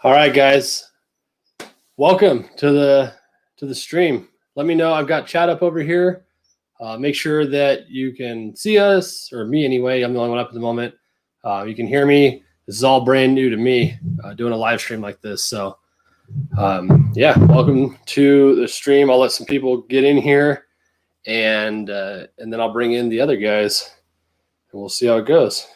All right, guys. Welcome to the stream. Let me know. I've got chat up over here. Make sure that you can see us, or me anyway. I'm the only one up at the moment. You can hear me. This is all brand new to me, doing a live stream like this. So, yeah, welcome to the stream. I'll let some people get in here, and then I'll bring in the other guys, and we'll see how it goes.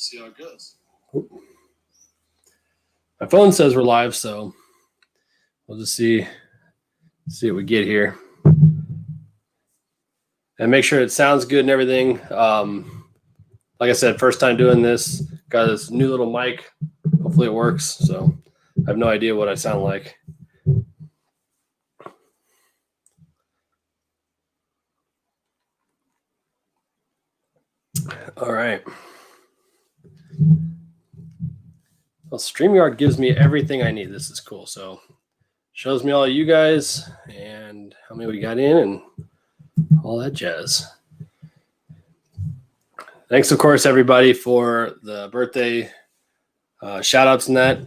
See how it goes. My phone says we're live, so we'll just see what we get here, and make sure it sounds good and everything. Like I said, first time doing this. Got this new little mic. Hopefully it works. So I have no idea what I sound like. All right. Well, StreamYard gives me everything I need. This is cool. So shows me all of you guys and how many we got in and all that jazz. Thanks, of course, everybody, for the birthday shout outs and that.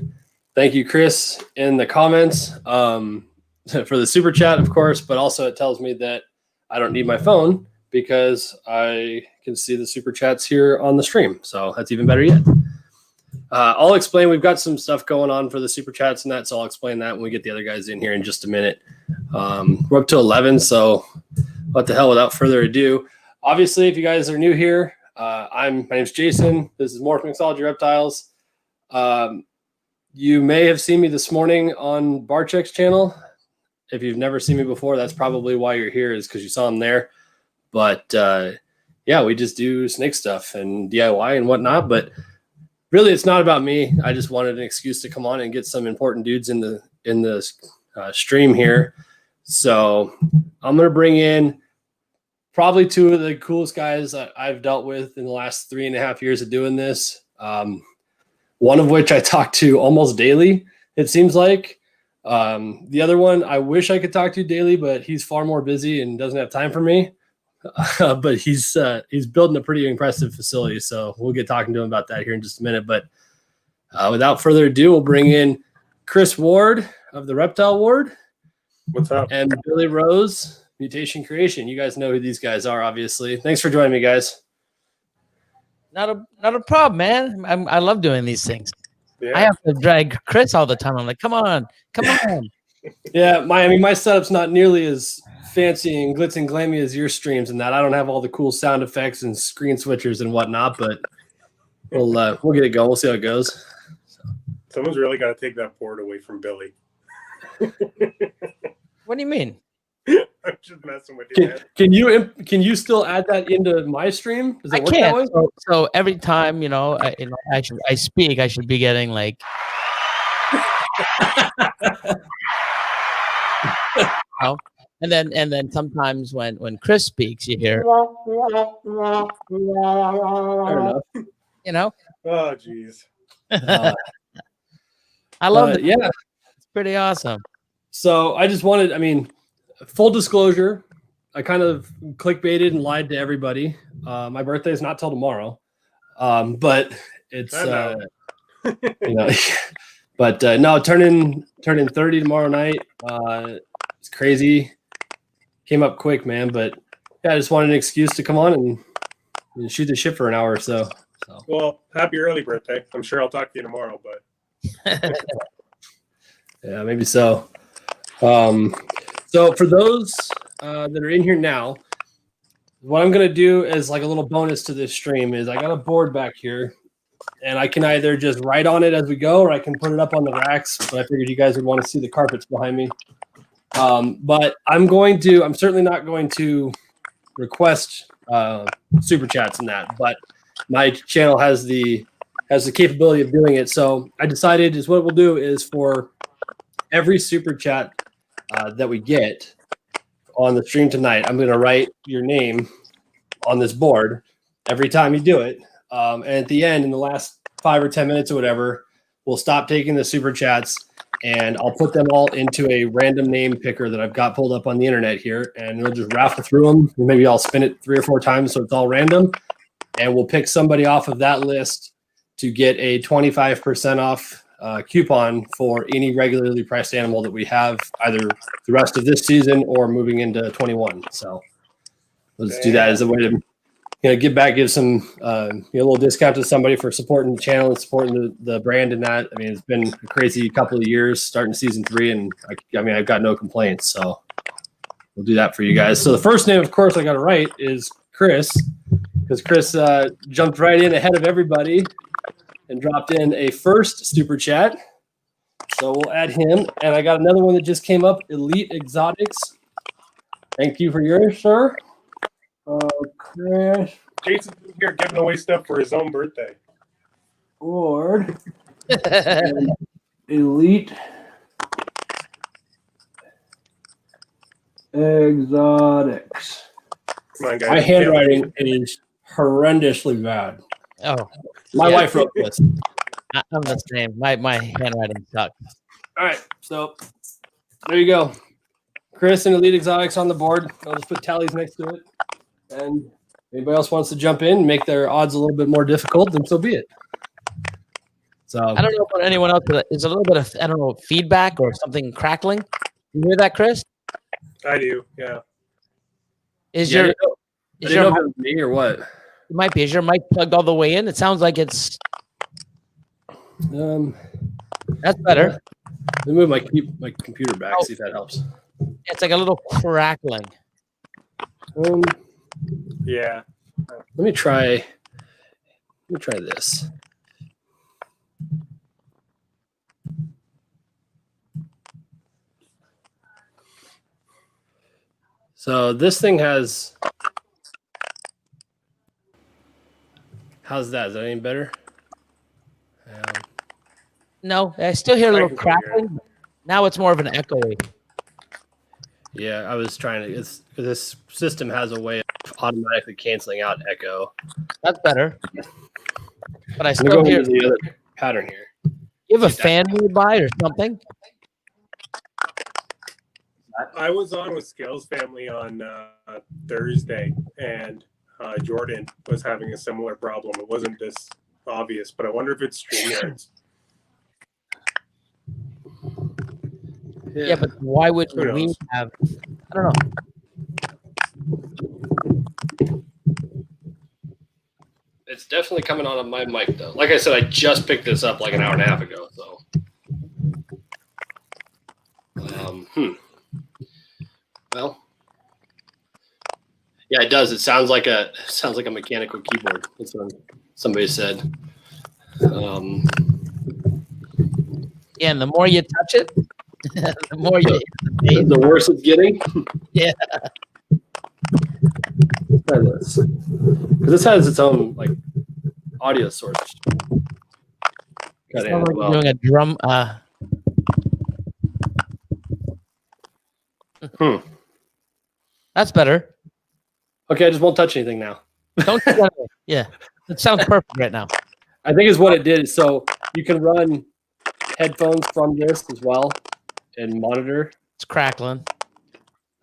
Thank you, Chris, in the comments for the super chat, of course, but also it tells me that I don't need my phone because I can see the super chats here on the stream. So that's even better yet. I'll explain. We've got some stuff going on for the super chats and that, so I'll explain that when we get the other guys in here in just a minute. We're up to 11, so what the hell, without further ado. Obviously, if you guys are new here, my name's Jason. This is more from Mixology Reptiles. You may have seen me this morning on Barchek's channel. If you've never seen me before, that's probably why you're here, is because you saw him there. But yeah, we just do snake stuff and DIY and whatnot, but really, it's not about me. I just wanted an excuse to come on and get some important dudes in the stream here. So I'm going to bring in probably two of the coolest guys that I've dealt with in the last 3.5 years of doing this. One of which I talk to almost daily, it seems like. The other one, I wish I could talk to daily, but he's far more busy and doesn't have time for me. But he's building a pretty impressive facility, so we'll get talking to him about that here in just a minute. But without further ado, we'll bring in Chris Ward of the Reptile Ward. What's up? And Billy Rose, Mutation Creation. You guys know who these guys are, obviously. Thanks for joining me, guys. Not a problem, man. I love doing these things. Yeah. I have to drag Chris all the time. I'm like, come on. Yeah, my setup's not nearly as fancy and glitz and glammy as your streams and that. I don't have all the cool sound effects and screen switchers and whatnot, but we'll get it going. We'll see how it goes. Someone's really got to take that board away from Billy. What do you mean? I'm just messing with you. Can you still add that into my stream? Does it work can't. that way? So every time I speak, I should be getting like. And then sometimes when Chris speaks, you hear. Fair enough. You know. Oh, jeez. I love it. Yeah, it's pretty awesome. So I just wanted, full disclosure, I kind of clickbaited and lied to everybody. My birthday is not till tomorrow, but it's but no, turning 30 tomorrow night. It's crazy. Came up quick, man. But yeah, I just wanted an excuse to come on and shoot the shit for an hour or so. Well, happy early birthday. I'm sure I'll talk to you tomorrow, but yeah, maybe so. So for those that are in here now, what I'm going to do is like a little bonus to this stream is I got a board back here, and I can either just write on it as we go, or I can put it up on the racks, but I figured you guys would want to see the carpets behind me. But I'm certainly not going to request super chats and that, but my channel has the capability of doing it. So I decided is what we'll do is for every super chat that we get on the stream tonight, I'm going to write your name on this board every time you do it. And at the end, in the last 5 or 10 minutes or whatever, we'll stop taking the super chats and I'll put them all into a random name picker that I've got pulled up on the internet here, and we'll just raffle through them. Maybe I'll spin it 3 or 4 times so it's all random. and we'll pick somebody off of that list to get a 25% off coupon for any regularly priced animal that we have, either the rest of this season or moving into 21. So let's do that as a way to give back, give some a little discount to somebody for supporting the channel and supporting the brand and that. I mean, it's been a crazy couple of years starting season 3, and I've got no complaints. So we'll do that for you guys. So the first name, of course, I got to write is Chris, because Chris jumped right in ahead of everybody and dropped in a first super chat. So we'll add him. And I got another one that just came up, Elite Exotics. Thank you for yours, sir. Chris Jason's here giving away stuff for his own birthday. Ward. Elite Exotics. Come on, guys. My handwriting is horrendously bad. Oh, My wife wrote this. I'm the same. My handwriting sucks. All right, so there you go. Chris and Elite Exotics on the board. I'll just put tallies next to it. And anybody else wants to jump in and make their odds a little bit more difficult, then so be it. So I don't know about anyone else, but there's a little bit of feedback or something crackling. You hear that, Chris? I do, yeah. Is yeah, your I didn't know if it was me or what? it might be. Is your mic plugged all the way in? It sounds like it's that's better. Let me move my computer back, see if that helps. It's like a little crackling. Yeah. Let me try this. So this thing has. How's that? Is that any better? No, I still hear a little can hear it. crackling. Now it's more of an echoing. Yeah, I was trying to. This system has a way of automatically canceling out echo. That's better. But I I'm still going hear. to the other pattern here. You have a fan nearby or something? I was on with Scales Family on Thursday, and Jordan was having a similar problem. It wasn't this obvious, but I wonder if it's StreamYards. Yeah, but why would Who we knows? have? I don't know. It's definitely coming on my mic though. Like I said, I just picked this up like an hour and a half ago. So, well, yeah, it does. It sounds like a mechanical keyboard. That's what somebody said. Yeah, and the more you touch it, the more you. The worse it's getting. Yeah. Let's try this, because this has its own like audio source. Cut in as well. Doing a drum. That's better. Okay, I just won't touch anything now. Don't. Yeah, it sounds perfect right now. I think is what it did. So you can run headphones from this as well and monitor. It's crackling.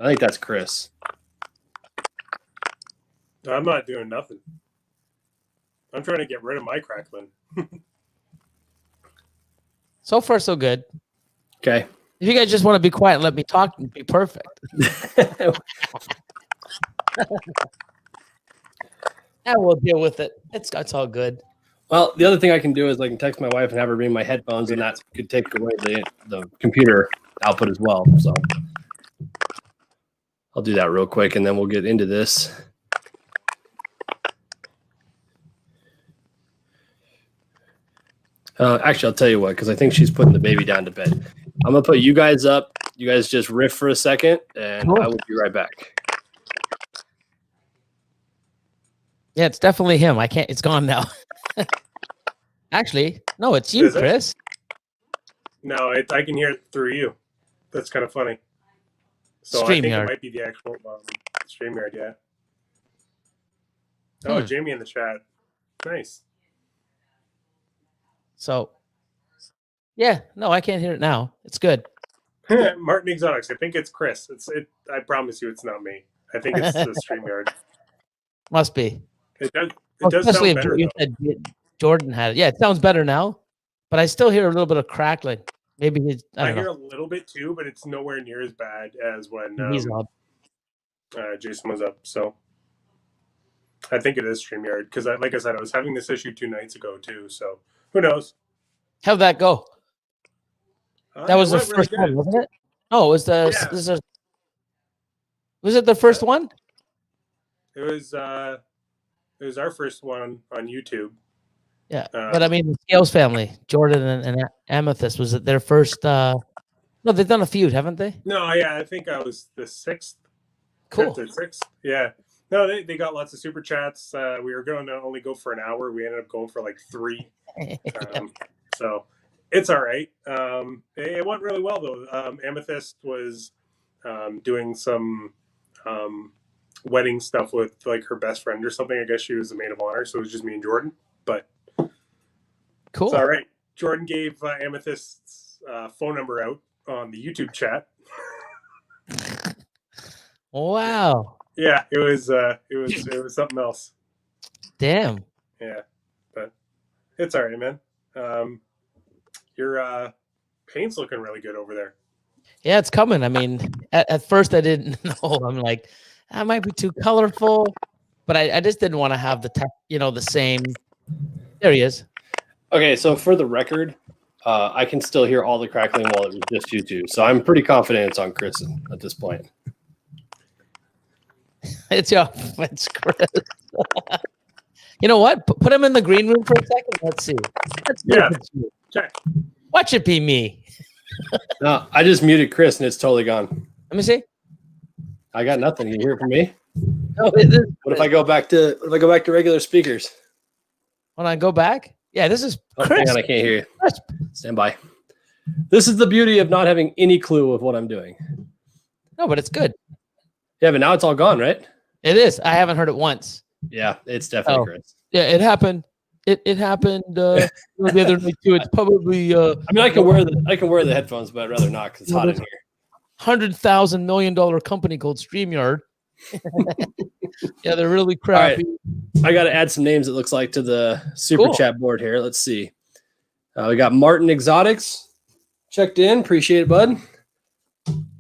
I think that's Chris. I'm not doing nothing. I'm trying to get rid of my crackling. So far, so good. Okay. If you guys just want to be quiet and let me talk, it'd be perfect. Yeah, we'll deal with it. It's all good. Well, the other thing I can do is I can text my wife and have her bring my headphones, and that could take away the computer output as well. So I'll do that real quick, and then we'll get into this. Actually, I'll tell you what, because I think she's putting the baby down to bed. I'm going to put you guys up. You guys just riff for a second, and I will be right back. Yeah, it's definitely him. I can't. It's gone now. Actually, no, it's you, Is it? Chris. No, I can hear it through you. That's kind of funny. So I think StreamYard. it might be the actual StreamYard, yeah. Oh, Jamie in the chat. Nice. So, yeah, no, I can't hear it now. It's good. Martin Exotics. I think it's Chris. I promise you, it's not me. I think it's the StreamYard. Must be. It It does Especially sound if better. you Though. said Jordan had it. Yeah, it sounds better now, but I still hear a little bit of crackling. Maybe I I don't hear know. a little bit too, but it's nowhere near as bad as when He's loud. Jason was up. So I think it is StreamYard because, like I said, I was having this issue 2 nights ago too. So who knows? How'd that go? That was it the went first really one, wasn't it? Oh, it was the Yeah. was it the first one? It was our first one on YouTube. Yeah, but I mean, the Scales family, Jordan and Amethyst, was it their first? No, they've done a few, haven't they? No, yeah, I think I was the 6th, Cool. 5th or 6th. Yeah. No, they got lots of super chats. We were going to only go for an hour. We ended up going for like 3. So it's all right. It went really well though. Amethyst was doing some wedding stuff with like her best friend or something. I guess she was the maid of honor, so it was just me and Jordan. But Cool. it's all right. Jordan gave Amethyst's phone number out on the YouTube chat. Wow. Yeah, it was something else. Damn. Yeah, but it's all right, man. Your paint's looking really good over there. Yeah, it's coming. I mean, at first I didn't know. I'm like, that might be too colorful, but I just didn't want to have the same. There he is. Okay, so for the record, I can still hear all the crackling while it was just you two. So I'm pretty confident it's on Chris at this point. It's Chris. You know what? Put him in the green room for a second. Let's see. Yeah. Check. Watch it be me. No, I just muted Chris and it's totally gone. Let me see. I got nothing. You hear it from me? No, it is. What if I go back to regular speakers? When I go back? Yeah, this is Oh, Chris. hang on, I can't hear you. Stand by. This is the beauty of not having any clue of what I'm doing. No, but it's good. Yeah, but now it's all gone, right? It is. I haven't heard it once. Yeah, it's definitely Chris. Yeah, it happened. It happened the other night too. It's probably. I mean, I can wear the headphones, but I'd rather not because it's hot in here. $100,000 million company called StreamYard. Yeah, they're really crappy. Right. I got to add some names. It looks like to the super chat board here. Let's see. We got Martin Exotics checked in. Appreciate it, bud.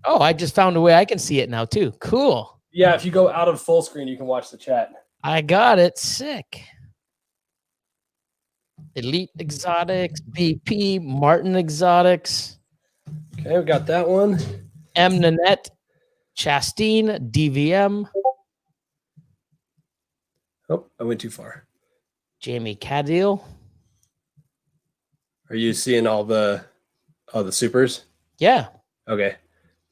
Oh, I just found a way I can see it now too. Cool. Yeah, if you go out of full screen, you can watch the chat. I got it. Sick. Elite Exotics, BP, Martin Exotics. Okay, we got that one. M. Nanette, Chastine, DVM. Oh, I went too far. Jamie Cadil. Are you seeing all the supers? Yeah. Okay.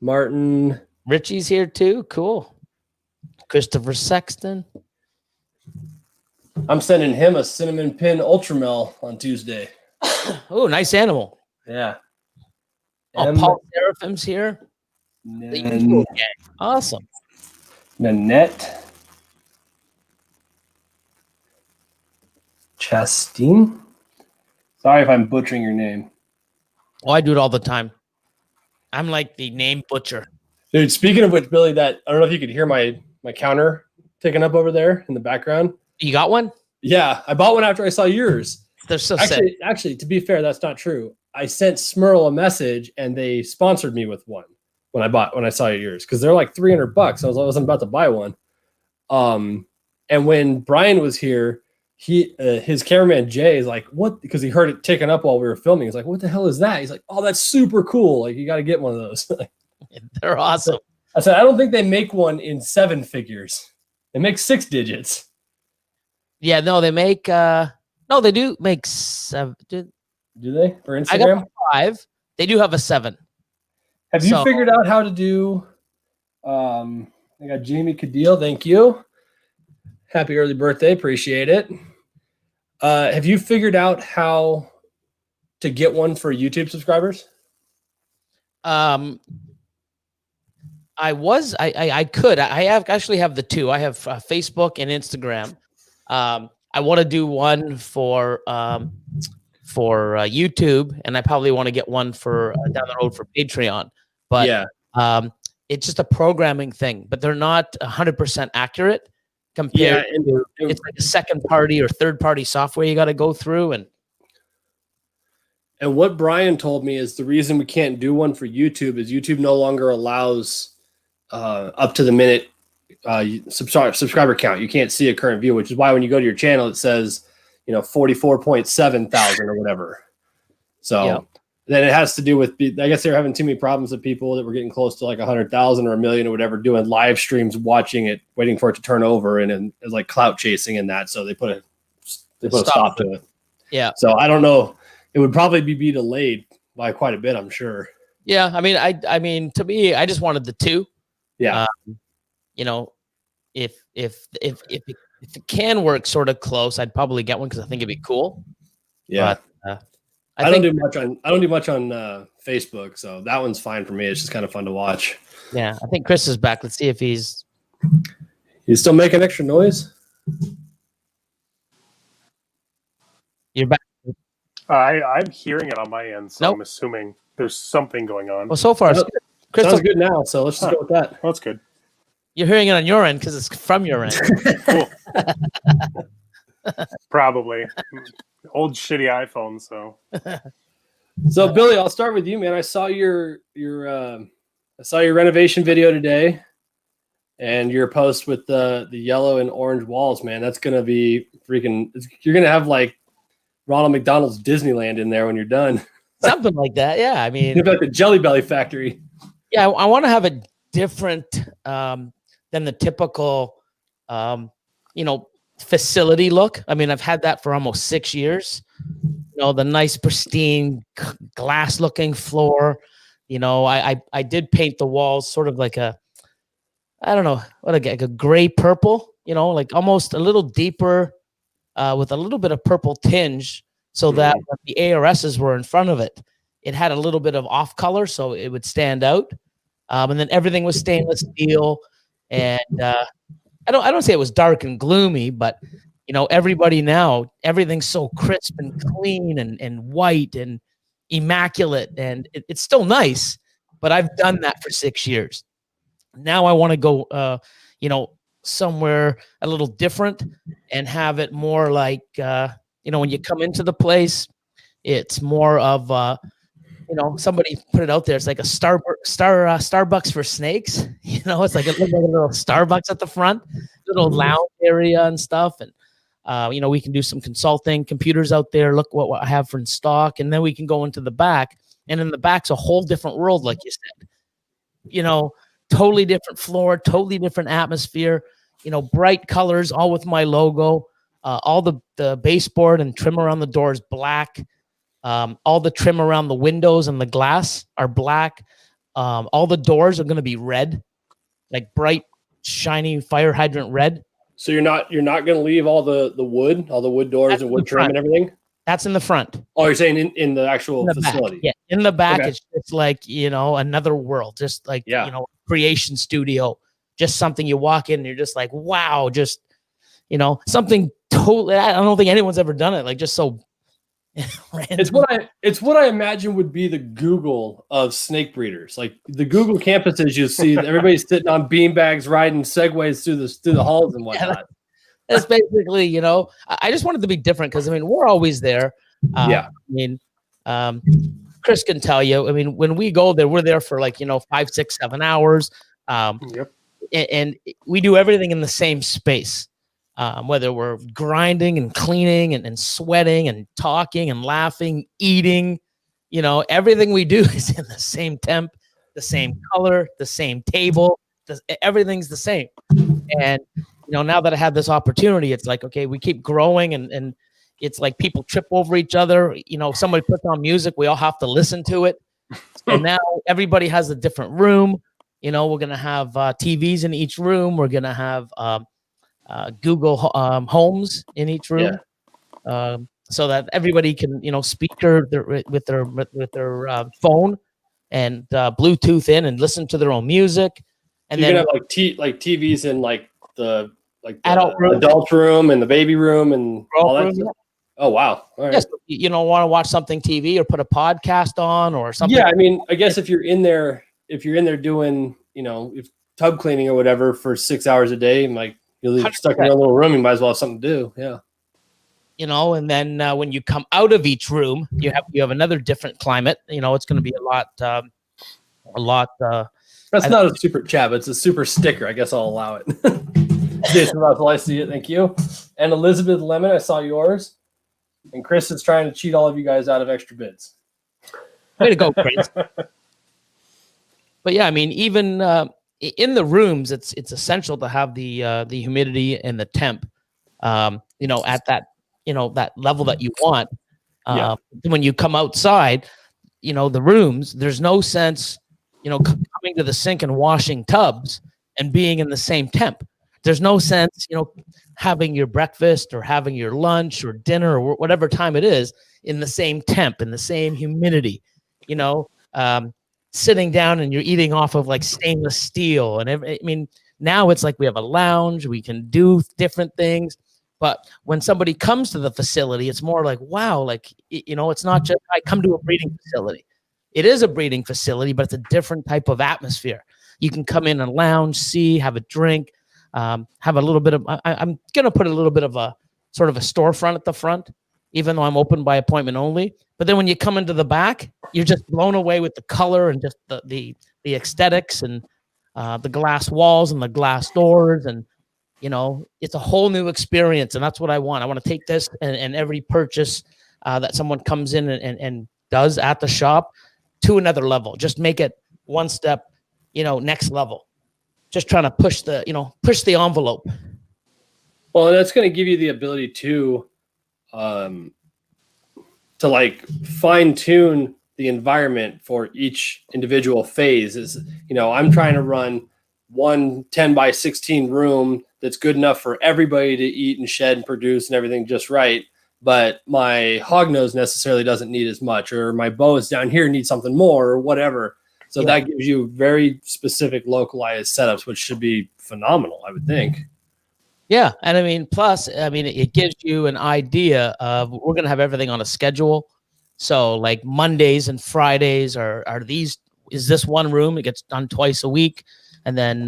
Martin. Richie's here too. Cool. Christopher Sexton. I'm sending him a cinnamon pin Ultramel on Tuesday. Oh, nice animal. Yeah. Oh, Paul Seraphim's here. Awesome. Nanette. Chastine. Sorry if I'm butchering your name. Oh, I do it all the time. I'm like the name butcher. Dude, speaking of which, Billy, I don't know if you could hear my counter ticking up over there in the background. You got one? Yeah, I bought one after I saw yours. They're so sick. Actually, to be fair, that's not true. I sent Smurl a message and they sponsored me with one when I saw yours because they're like $300. I wasn't about to buy one. And when Brian was here, his cameraman Jay is like, "What?" Because he heard it ticking up while we were filming. He's like, "What the hell is that?" He's like, "Oh, that's super cool. Like, you got to get one of those." They're awesome. I said, "I don't think they make one in 7 figures. They make 6 digits." Yeah, no, they make. No, they do make 7. Do they for Instagram? I got 5. They do have a 7. Have you figured out how to do? I got Jamie Cadil. Thank you. Happy early birthday. Appreciate it. Have you figured out how to get one for YouTube subscribers? I could. I actually have the 2. I have Facebook and Instagram. I want to do one for YouTube, and I probably want to get one for down the road for Patreon. But yeah, it's just a programming thing. But they're not 100% accurate compared Yeah, and to it's like a second party or third party software you got to go through. And what Brian told me is the reason we can't do one for YouTube is YouTube no longer allows up to the minute subscriber count. You can't see a current view, which is why when you go to your channel, it says, 44.7 thousand or whatever. So then it has to do with, I guess they were having too many problems with people that were getting close to like 100,000 or 1 million or whatever, doing live streams, watching it, waiting for it to turn over. And it's like clout chasing in that. So they put a stop to it. Yeah. So I don't know. It would probably be delayed by quite a bit, I'm sure. Yeah. I mean, to me, I just wanted the two. Yeah. If it can work sort of close, I'd probably get one because I think it'd be cool. Yeah. But, I don't do much on Facebook, so that one's fine for me. It's just kind of fun to watch. Yeah, I think Chris is back. Let's see if he's still making extra noise. You're back. I'm hearing it on my end, so Nope. I'm assuming there's something going on. Well, so far, it's Well, good. Crystal, sounds good now, so let's just go with that. Well, that's good. you're hearing it on your end because it's from your end. Cool. Probably. Old shitty iPhone, so. So Billy, I'll start with you, man. I saw your renovation video today, and your post with the yellow and orange walls, man. That's gonna be freaking. You're gonna have like Ronald McDonald's Disneyland in there when you're done. Something like that. Yeah, I mean, You've got the Jelly Belly factory. yeah, I want to have it different than the typical, facility look. I mean, I've had that for almost 6 years. The nice pristine glass looking floor. I did paint the walls sort of like I don't know like a gray purple. Like almost a little deeper with a little bit of purple tinge, so that when the ARSs were in front of it, it had a little bit of off color, so it would stand out. And then everything was stainless steel, and I don't say it was dark and gloomy, but everybody now, everything's so crisp and clean and white and immaculate, and it's still nice. But I've done that for 6 years. Now I want to go, somewhere a little different and have it more like, when you come into the place, it's more of, somebody put it out there. It's like a Starbucks for snakes. It's like a little Starbucks at the front, little lounge area and stuff. And, we can do some consulting, computers out there. Look what I have for in stock. And then we can go into the back. And in the back's a whole different world, like you said. Totally different floor, totally different atmosphere. Bright colors, all with my logo. All the baseboard and trim around the doors black. All the trim around the windows and the glass are black. All the doors are going to be red, like bright, shiny fire hydrant red. So you're not going to leave all the wood doors That's and wood trim and everything? That's in the front. Oh, you're saying in the actual facility? Back. Yeah, in the back, Okay. it's like, another world, just like, creation studio, just something you walk in and you're just like, wow, just, something totally, I don't think anyone's ever done it. Like just so random. It's what I imagine would be the Google of snake breeders. Like the Google campuses, you see everybody's sitting on beanbags, riding segways through the halls and whatnot. That's basically, I just wanted to be different because we're always there. Chris can tell you. When we go there, we're there for 5, 6, 7 hours. And we do everything in the same space. Whether we're grinding and cleaning and sweating and talking and laughing, eating, everything we do is in the same temp, the same color, the same table, everything's the same. And, now that I have this opportunity, it's like, okay, we keep growing and it's like people trip over each other. Somebody puts on music, we all have to listen to it. So now everybody has a different room. We're going to have TVs in each room. We're going to have Google Homes in each room, so that everybody can, speaker with their phone and Bluetooth in and listen to their own music. And you're then gonna have TVs in the adult room and the baby room and all that room, stuff. Oh wow! All right. Yes, want to watch something TV or put a podcast on or something. Yeah, I guess if you're in there doing if tub cleaning or whatever for 6 hours a day, You leave stuck in your little room, you might as well have something to do. Yeah. You know, and then when you come out of each room, you have another different climate. You know, it's going to be a lot. That's not a super chat, but it's a super sticker. I guess I'll allow it. Jason Russell, I see it. Thank you. And Elizabeth Lemon, I saw yours. And Chris is trying to cheat all of you guys out of extra bids. Way to go, Chris. But yeah, I mean, even in the rooms, it's essential to have the humidity and the temp, you know, at that, you know, that level that you want. When you come outside, you know, the rooms, there's no sense, you know, coming to the sink and washing tubs and being in the same temp. There's no sense, you know, having your breakfast or having your lunch or dinner or whatever time it is in the same temp, in the same humidity, you know, sitting down and you're eating off of like stainless steel. And I mean, now it's like we have a lounge, we can do different things. But when somebody comes to the facility, it's more like, wow, like, you know, it's not just I come to a breeding facility. It is a breeding facility, but it's a different type of atmosphere. You can come in and lounge, see, have a drink, have a little bit of, I'm going to put a little bit of a sort of a storefront at the front, even though I'm open by appointment only. But then when you come into the back, you're just blown away with the color and just the aesthetics and the glass walls and the glass doors. And, you know, it's a whole new experience. And that's what I want. I want to take this and every purchase that someone comes in and does at the shop to another level. Just make it one step, you know, next level. Just trying to push the envelope. Well, and that's going to give you the ability to like fine tune the environment for each individual phase. Is, you know, I'm trying to run one 10 by 16 room that's good enough for everybody to eat and shed and produce and everything just right. But my hognose necessarily doesn't need as much, or my boas down here need something more or whatever. So that gives you very specific localized setups, which should be phenomenal, I would think. Yeah. And I mean, plus, I mean, it gives you an idea of, we're going to have everything on a schedule. So like Mondays and Fridays is this one room? It gets done twice a week. And then,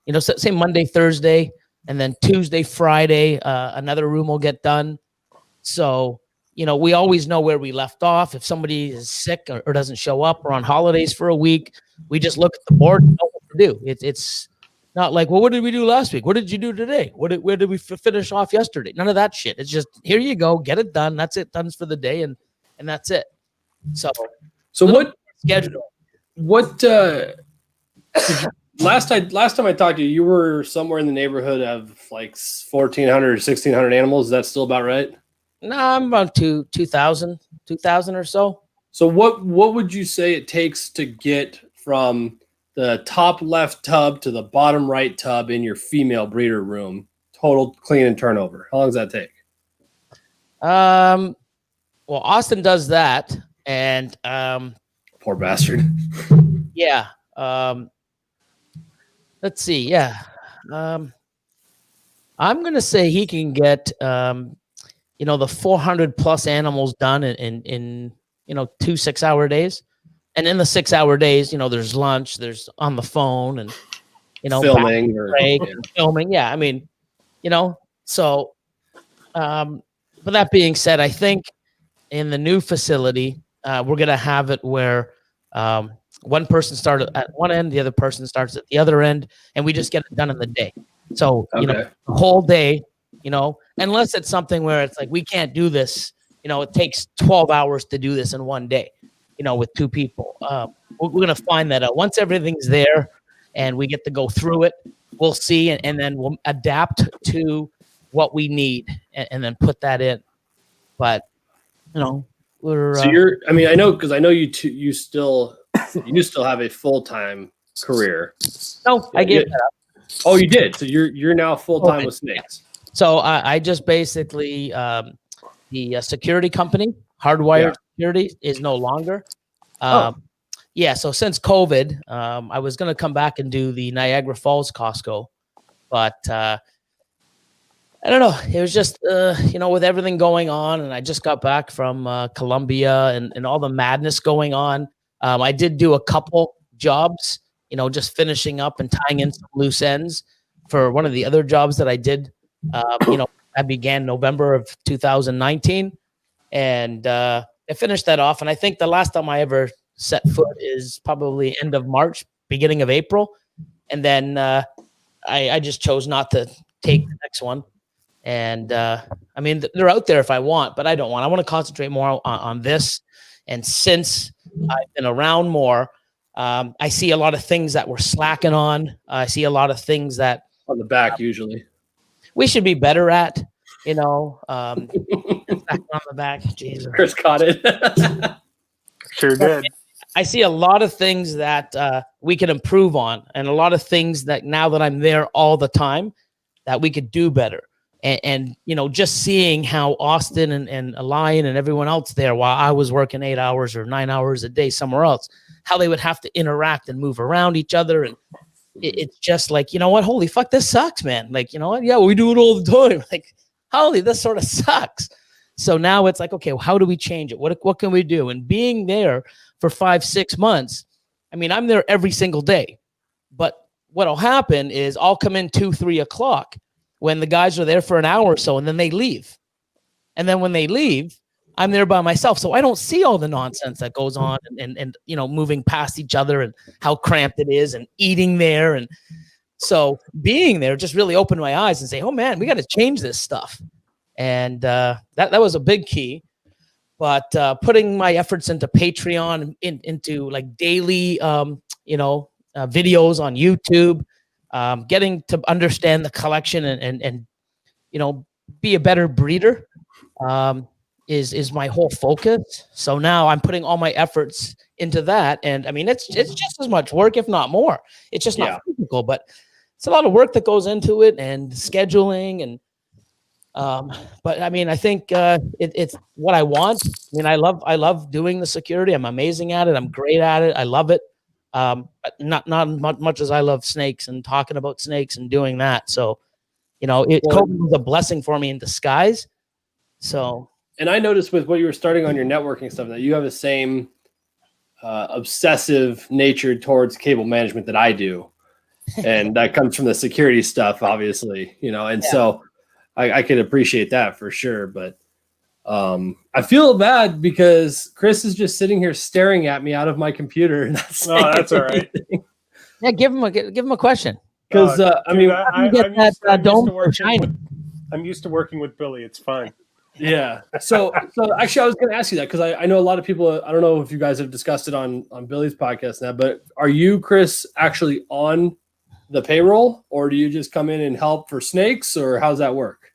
you know, say Monday, Thursday, and then Tuesday, Friday, another room will get done. So, you know, we always know where we left off. If somebody is sick or doesn't show up or on holidays for a week, we just look at the board and know what to do. It's not like, well, what did we do last week? What did you do today? Where did we finish off yesterday? None of that shit. It's just, here you go, get it done. That's it, done for the day, and that's it. So what schedule? What last time I talked to you, you were somewhere in the neighborhood of like 1,400 or 1,600 animals. Is that still about right? No, I'm about 2,000 or so. So what would you say it takes to get from the top left tub to the bottom right tub in your female breeder room, total clean and turnover? How long does that take? Well, Austin does that, and poor bastard. Yeah. Let's see. Yeah. I'm gonna say he can get you know, the 400 plus animals done in you know, 2 6-hour days. And in the 6-hour days, you know, there's lunch, there's on the phone, and, you know, filming filming. Yeah. I mean, you know, so, but that being said, I think in the new facility, we're going to have it where one person starts at one end, the other person starts at the other end, and we just get it done in the day. So, you know, the whole day, you know, unless it's something where it's like, we can't do this, you know, it takes 12 hours to do this in one day, you know, with 2 people. We're going to find that out. Once everything's there and we get to go through it, we'll see, and then we'll adapt to what we need and then put that in. But, you know, we're... So I mean, I know, because I know you still have a full-time career. No, I gave that up. Oh, you did? So you're now full-time with snakes. So I just basically, the security company, Hardwired Security, is no longer. Yeah, so since COVID, I was going to come back and do the Niagara Falls Costco, but I don't know. It was just, you know, with everything going on, and I just got back from Colombia and all the madness going on. I did do a couple jobs, you know, just finishing up and tying in some loose ends. for one of the other jobs that I did. I began November of 2019, and I finished that off. And I think the last time I ever set foot is probably end of March, beginning of April. And then I just chose not to take the next one. And I mean, they're out there if I want, but I don't want. I want to concentrate more on this. And since I've been around more, I see a lot of things that we're slacking on. I see a lot of things that on the back usually we should be better at. On the back. Jesus. Chris caught it. Sure did. I see a lot of things that we can improve on, and a lot of things that now that I'm there all the time that we could do better. And just seeing how Austin and Lion and everyone else there, while I was working 8 hours or 9 hours a day somewhere else, how they would have to interact and move around each other. And it's just like, you know what? Holy fuck, this sucks, man. Like, you know what? Yeah, we do it all the time. Like, holy, this sort of sucks. So now it's like, okay, well, how do we change it? What can we do? And being there for 5-6 months, I mean, I'm there every single day. But what'll happen is I'll come in 2-3 o'clock when the guys are there for an hour or so, and then they leave. And then when they leave, I'm there by myself. So I don't see all the nonsense that goes on and moving past each other and how cramped it is and eating there. And so being there just really opened my eyes and say, oh man, we got to change this stuff. And that was a big key. But putting my efforts into Patreon, into like daily, videos on YouTube, getting to understand the collection and be a better breeder is my whole focus. So now I'm putting all my efforts into that. And I mean, it's just as much work, if not more. It's just not physical, but it's a lot of work that goes into it and scheduling and but I mean, I think it's what I want. I mean, I love doing the security. I'm amazing at it. I'm great at it. I love it. But not much as I love snakes and talking about snakes and doing that. So, COVID was a blessing for me in disguise. So, and I noticed with what you were starting on your networking stuff that you have the same obsessive nature towards cable management that I do, and that comes from the security stuff, obviously. So I could appreciate that for sure. But I feel bad because Chris is just sitting here staring at me out of my computer. And that's all right. Yeah, give him a question. Because I'm used to working with Billy. It's fine. Yeah. So actually, I was going to ask you that because I know a lot of people. I don't know if you guys have discussed it on Billy's podcast now, but are you, Chris, actually on the payroll, or do you just come in and help for snakes, or how's that work?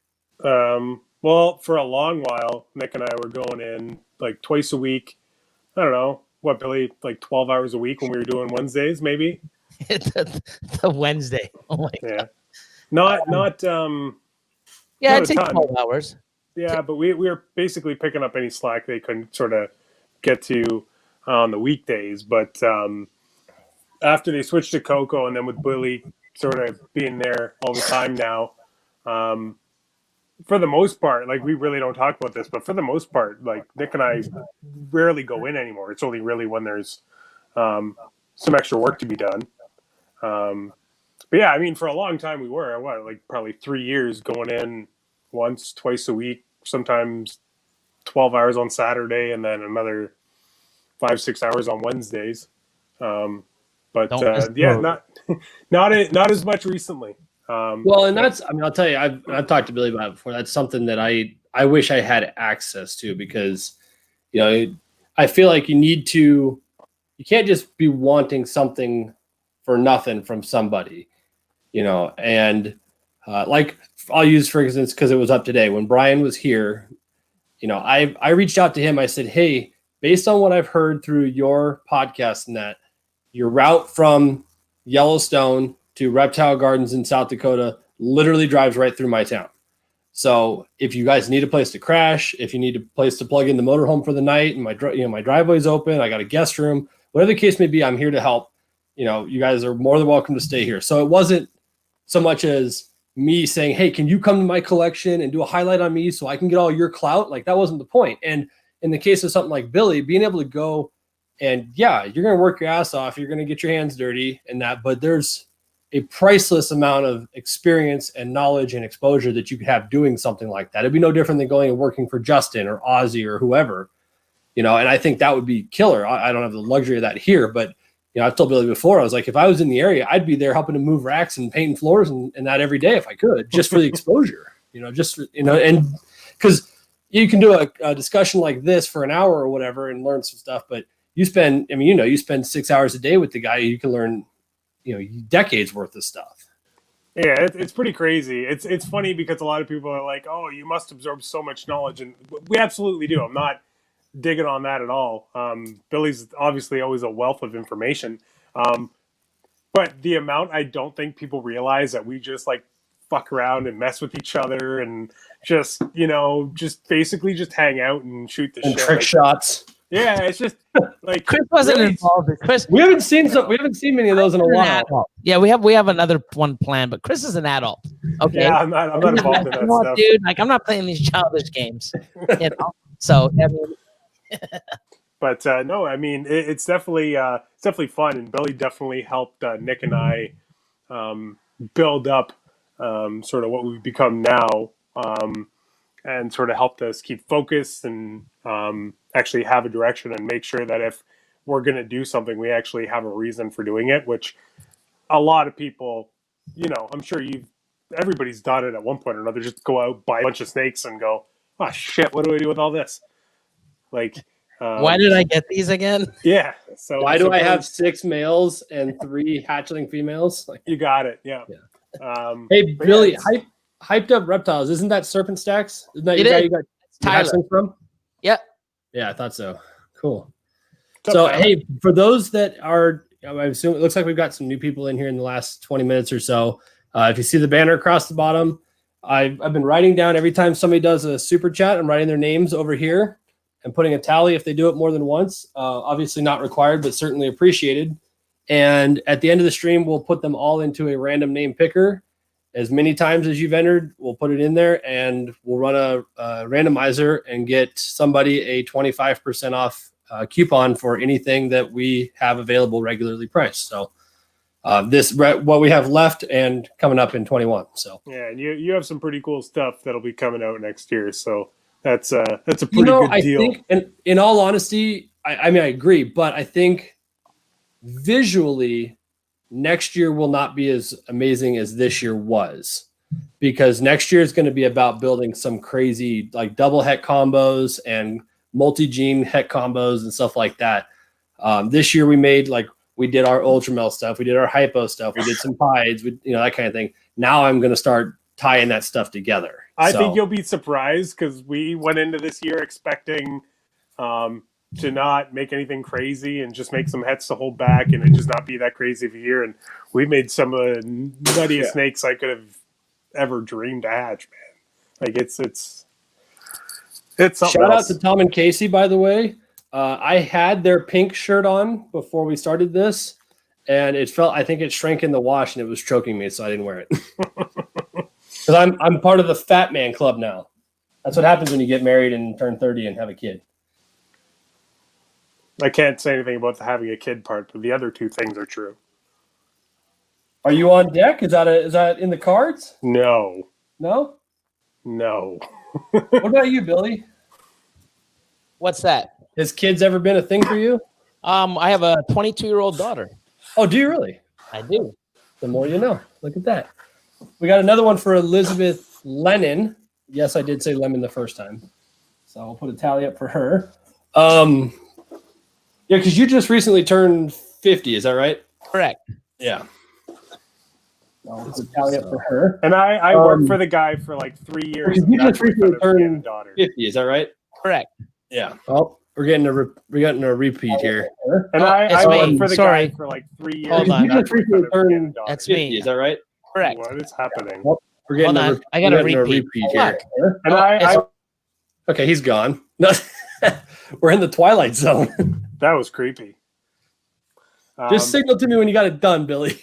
Well, for a long while, Nick and I were going in like twice a week. I don't know what, Billy, like 12 hours a week when we were doing Wednesdays, maybe. the Wednesday. Oh my God. Yeah, it takes 12 hours. Yeah, but we were basically picking up any slack they couldn't sort of get to on the weekdays. But after they switched to Coco, and then with Billy sort of being there all the time now, for the most part, like, we really don't talk about this, but for the most part, like, Nick and I rarely go in anymore. It's only really when there's some extra work to be done. But yeah, I mean, for a long time we were, probably 3 years going in once, twice a week, sometimes 12 hours on Saturday, and then another 5-6 hours on Wednesdays. But not as much recently. Well, and that's, I mean, I'll tell you, I've talked to Billy about it before. That's something that I wish I had access to, because, I feel like you can't just be wanting something for nothing from somebody, and like, I'll use, for instance, because it was up today when Brian was here, I reached out to him. I said, hey, based on what I've heard through your podcast and that, your route from Yellowstone to Reptile Gardens in South Dakota literally drives right through my town. So if you guys need a place to crash, if you need a place to plug in the motorhome for the night, and my driveway's open, I got a guest room, whatever the case may be, I'm here to help. You guys are more than welcome to stay here. So it wasn't so much as me saying, hey, can you come to my collection and do a highlight on me so I can get all your clout? Like, that wasn't the point. And in the case of something like Billy, being able to go and, yeah, you're going to work your ass off, you're going to get your hands dirty and that, but a priceless amount of experience and knowledge and exposure that you could have doing something like that. It'd be no different than going and working for Justin or Ozzy or whoever, and I think that would be killer. I don't have the luxury of that here, but I've told Billy before, I was like, if I was in the area, I'd be there helping to move racks and painting floors and that every day if I could, just for the exposure, and because you can do a discussion like this for an hour or whatever and learn some stuff, but you spend 6 hours a day with the guy, you can learn, decades worth of stuff. Yeah, it's pretty crazy. It's funny because a lot of people are like, oh, you must absorb so much knowledge. And we absolutely do. I'm not digging on that at all. Billy's obviously always a wealth of information. But the amount I don't think people realize that we just like fuck around and mess with each other and just basically just hang out and shoot the and shit. Trick shots. Yeah, it's just like Chris wasn't involved. Chris, we haven't seen many of those in a while. Yeah, we have another one planned, but Chris is an adult. Okay. Yeah, I'm not involved in that stuff, dude. Like, I'm not playing these childish games. So I mean. But no, I mean it's definitely fun, and Billy definitely helped Nick and I build up sort of what we've become now, and sort of helped us keep focused and actually have a direction and make sure that if we're going to do something, we actually have a reason for doing it, which a lot of people, I'm sure everybody's done it at one point or another, just go out, buy a bunch of snakes and go, oh shit, what do I do with all this? Like, why did I get these again? Yeah. So why do I have 6 males and 3 hatchling females? Like, you got it. Yeah. Hey, Billy, hyped up reptiles. Isn't that Serpent Stacks? Isn't that you got hatchling from? Yep. Yeah, I thought so. Cool. So, hey, for those that are, I assume it looks like we've got some new people in here in the last 20 minutes or so. If you see the banner across the bottom, I've been writing down every time somebody does a super chat, I'm writing their names over here and putting a tally if they do it more than once. Obviously not required, but certainly appreciated. And at the end of the stream, we'll put them all into a random name picker. As many times as you've entered, we'll put it in there, and we'll run a randomizer and get somebody a 25% off coupon for anything that we have available regularly priced. So what we have left and coming up in 21. So yeah, and you have some pretty cool stuff that'll be coming out next year. So that's a pretty good deal. I think, and in all honesty, I mean, I agree, but I think visually next year will not be as amazing as this year was, because next year is going to be about building some crazy like double het combos and multi-gene het combos and stuff like that. This year we did our Ultramel stuff, we did our hypo stuff, we did some pieds, that kind of thing. Now I'm going to start tying that stuff together. I think you'll be surprised, because we went into this year expecting to not make anything crazy and just make some hets to hold back and it just not be that crazy of a year. And we made some of the nuttiest snakes I could have ever dreamed to hatch, man. Like it's something Shout else. out to Tom and Casey, by the way. I had their pink shirt on before we started this, and I think it shrank in the wash and it was choking me, so I didn't wear it. Because I'm part of the fat man club now. That's what happens when you get married and turn 30 and have a kid. I can't say anything about the having a kid part, but the other two things are true. Are you on deck? Is that in the cards? No. No? No. What about you, Billy? What's that? Has kids ever been a thing for you? I have a 22-year-old daughter. Oh, do you really? I do. The more you know. Look at that. We got another one for Elizabeth Lennon. Yes, I did say lemon the first time. So I'll put a tally up for her. Yeah, because you just recently turned 50, is that right? Correct. Yeah. I'll put a tally up for her. And I worked for the guy for like 3 years. You just recently turned daughter. 50, is that right? Correct. Yeah. Oh, we're getting a repeat here. And I worked for the Sorry. guy for like 3 years. Hold on. You just recently turned That's 50, me. is that right? Correct. What is happening? Oh, we're getting Hold on. I got a repeat. here. And Okay, he's gone. We're in the Twilight Zone. that was creepy. Just signal to me when you got it done, Billy.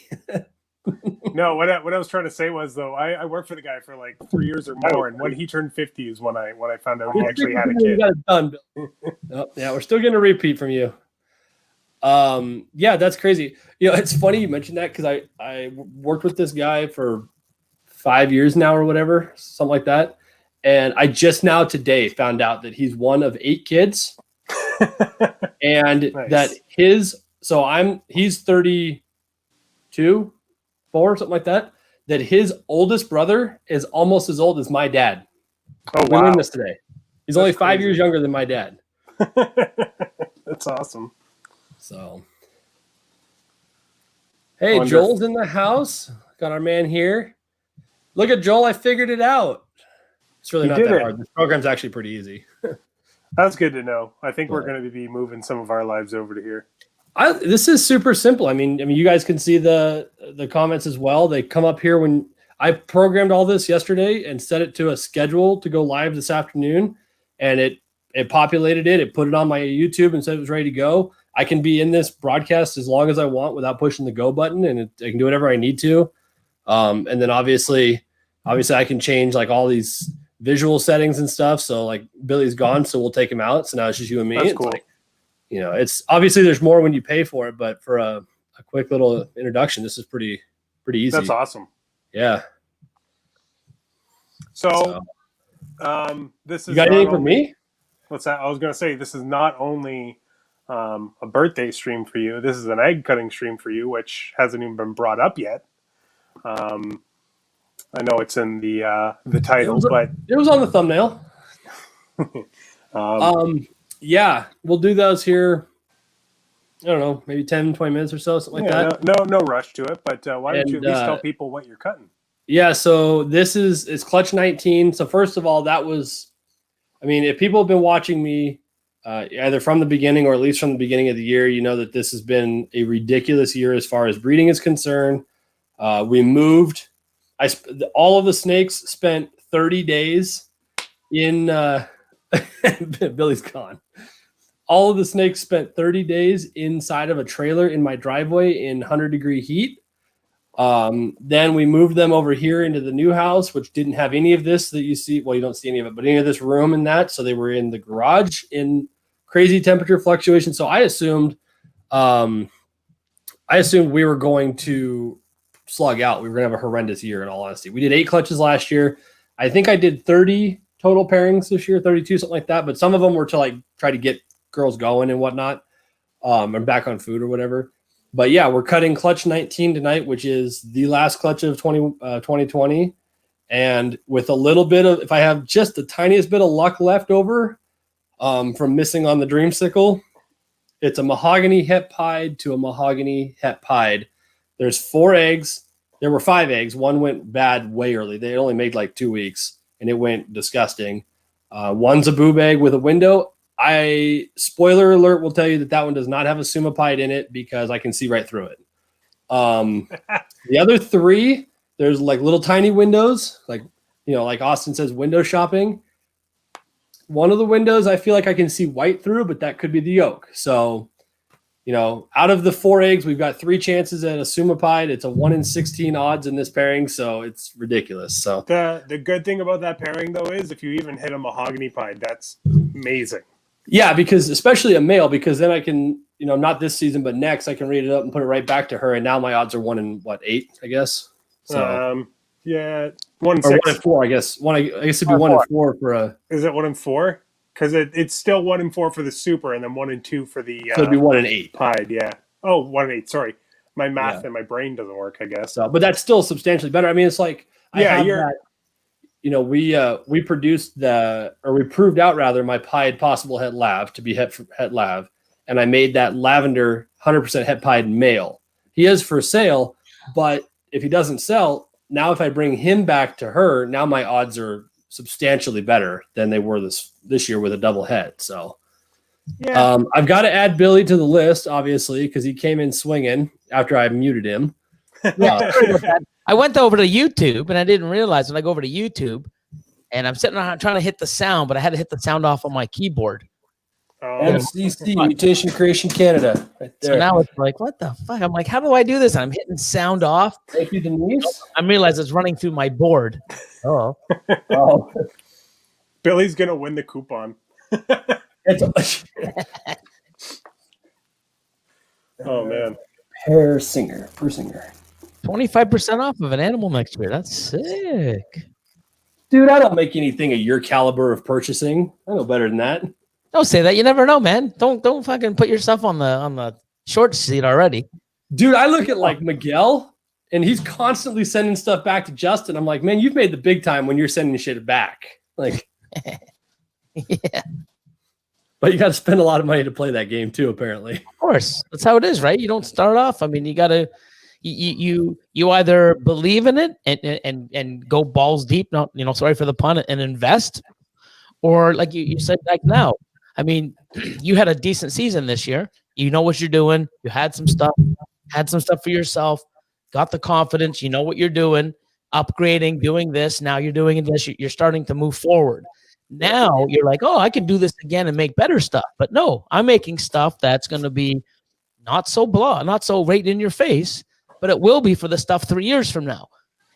No, what I was trying to say was, though, I worked for the guy for like 3 years or more, and when he turned 50 is when I found out he actually had a kid. You got it done, Billy. Oh, yeah, we're still getting a repeat from you. Yeah, that's crazy. It's funny you mentioned that because I worked with this guy for 5 years now or whatever, something like that. And I just now today found out that he's one of 8 kids. And Nice. that he's 32, 4, something like that. That his oldest brother is almost as old as my dad. Oh, We wow. learned this today. He's only 5 crazy. years younger than my dad. That's awesome. So, hey, Wonderful. Joel's in the house. Got our man here. Look at Joel. I figured it out. It's really You not did that it. hard. This program's actually pretty easy. That's good to know. I think we're Right. going to be moving some of our lives over to here. This is super simple. I mean, you guys can see the comments as well. They come up here when I programmed all this yesterday and set it to a schedule to go live this afternoon, and it populated it. It put it on my YouTube and said it was ready to go. I can be in this broadcast as long as I want without pushing the go button, and I can do whatever I need to. And then obviously I can change like all these visual settings and stuff. So like Billy's gone, so we'll take him out. So now it's just you and me. That's It's cool. like, it's obviously there's more when you pay for it, but for a quick little introduction, this is pretty easy. That's awesome. Yeah. So this is You got not anything for only- me? What's that? I was going to say, this is not only a birthday stream for you. This is an egg cutting stream for you, which hasn't even been brought up yet. I know it's in the title, but It was on the thumbnail. Yeah, we'll do those here. I don't know, maybe 10, 20 minutes or so, something like that. no rush to it. But why don't you at least tell people what you're cutting? Yeah, so it's Clutch 19. So first of all, if people have been watching me either from the beginning or at least from the beginning of the year, you know that this has been a ridiculous year as far as breeding is concerned. We moved. All of the snakes spent 30 days in Billy's gone. All of the snakes spent 30 days inside of a trailer in my driveway in 100-degree heat. Then we moved them over here into the new house, which didn't have any of this that you see. Well, you don't see any of it, but any of this room and that. So they were in the garage in crazy temperature fluctuation. So I assumed we were going to slug out. We were going to have a horrendous year, in all honesty. We did 8 clutches last year. I think I did 30 total pairings this year, 32, something like that. But some of them were to like try to get girls going and whatnot, and back on food or whatever. But yeah, we're cutting clutch 19 tonight, which is the last clutch of 2020. And with a little bit of, if I have just the tiniest bit of luck left over from missing on the dreamsicle, it's a mahogany het pied to a mahogany het pied. There's 4 eggs. There were 5 eggs. One went bad way early. They only made like 2 weeks, and it went disgusting. One's a boob egg with a window. Spoiler alert, will tell you that one does not have a Suma Pied in it because I can see right through it. The other 3, there's like little tiny windows, like Austin says, window shopping. One of the windows I feel like I can see white through, but that could be the yolk. So, out of the 4 eggs, we've got 3 chances at a Suma Pied. It's a 1 in 16 odds in this pairing, so it's ridiculous. So the good thing about that pairing though is if you even hit a mahogany pied, that's amazing. Yeah, because especially a male, because then I can, not this season, but next I can read it up and put it right back to her. And now my odds are 1 in 8, I guess. So yeah, 1 in or 6. 1 in 4, I guess. I guess it'd be 1 in 4 for a. Is it 1 in 4? Because it's still 1 in 4 for the super, and then 1 in 2 for the. So it'd be 1 in 8. Pied, yeah. Oh, 1 in 8. Sorry, my math and my brain doesn't work. I guess. So, but that's still substantially better. I mean, it's like we produced we proved out rather my pied possible het lav to be het lav, and I made that lavender 100% het pied male. He is for sale, but if he doesn't sell now, if I bring him back to her, now my odds are substantially better than they were this year with a double het. So yeah, I've got to add Billy to the list, obviously, because he came in swinging after I muted him. I went over to YouTube and I didn't realize when I go over to YouTube and I'm sitting around trying to hit the sound, but I had to hit the sound off on my keyboard. MCC, Mutation Creation Canada, right there. So now it's like, what the fuck? I'm like, how do I do this? And I'm hitting sound off. Thank you, Denise. I realize it's running through my board. Oh. Billy's gonna win the coupon. Oh man. Per singer. 25% off of an animal next year. That's sick. Dude, I don't make anything of your caliber of purchasing. I know better than that. Don't say that. You never know, man. Don't fucking put yourself on the short seat already. Dude, I look at like Miguel, and he's constantly sending stuff back to Justin. I'm like, man, you've made the big time when you're sending shit back. Like, Yeah, but you got to spend a lot of money to play that game too, apparently. of course. That's how it is, right? You don't start off. I mean, you gotta you either believe in it and go balls deep, not sorry for the pun, and invest, or like you said, like now. I mean, you had a decent season this year. You know what you're doing. You had some stuff for yourself, got the confidence. You know what you're doing, upgrading, doing this. Now you're doing this. You're starting to move forward. Now you're like, oh, I can do this again and make better stuff. But no, I'm making stuff that's going to be not so blah, not so right in your face, but it will be for the stuff 3 years from now.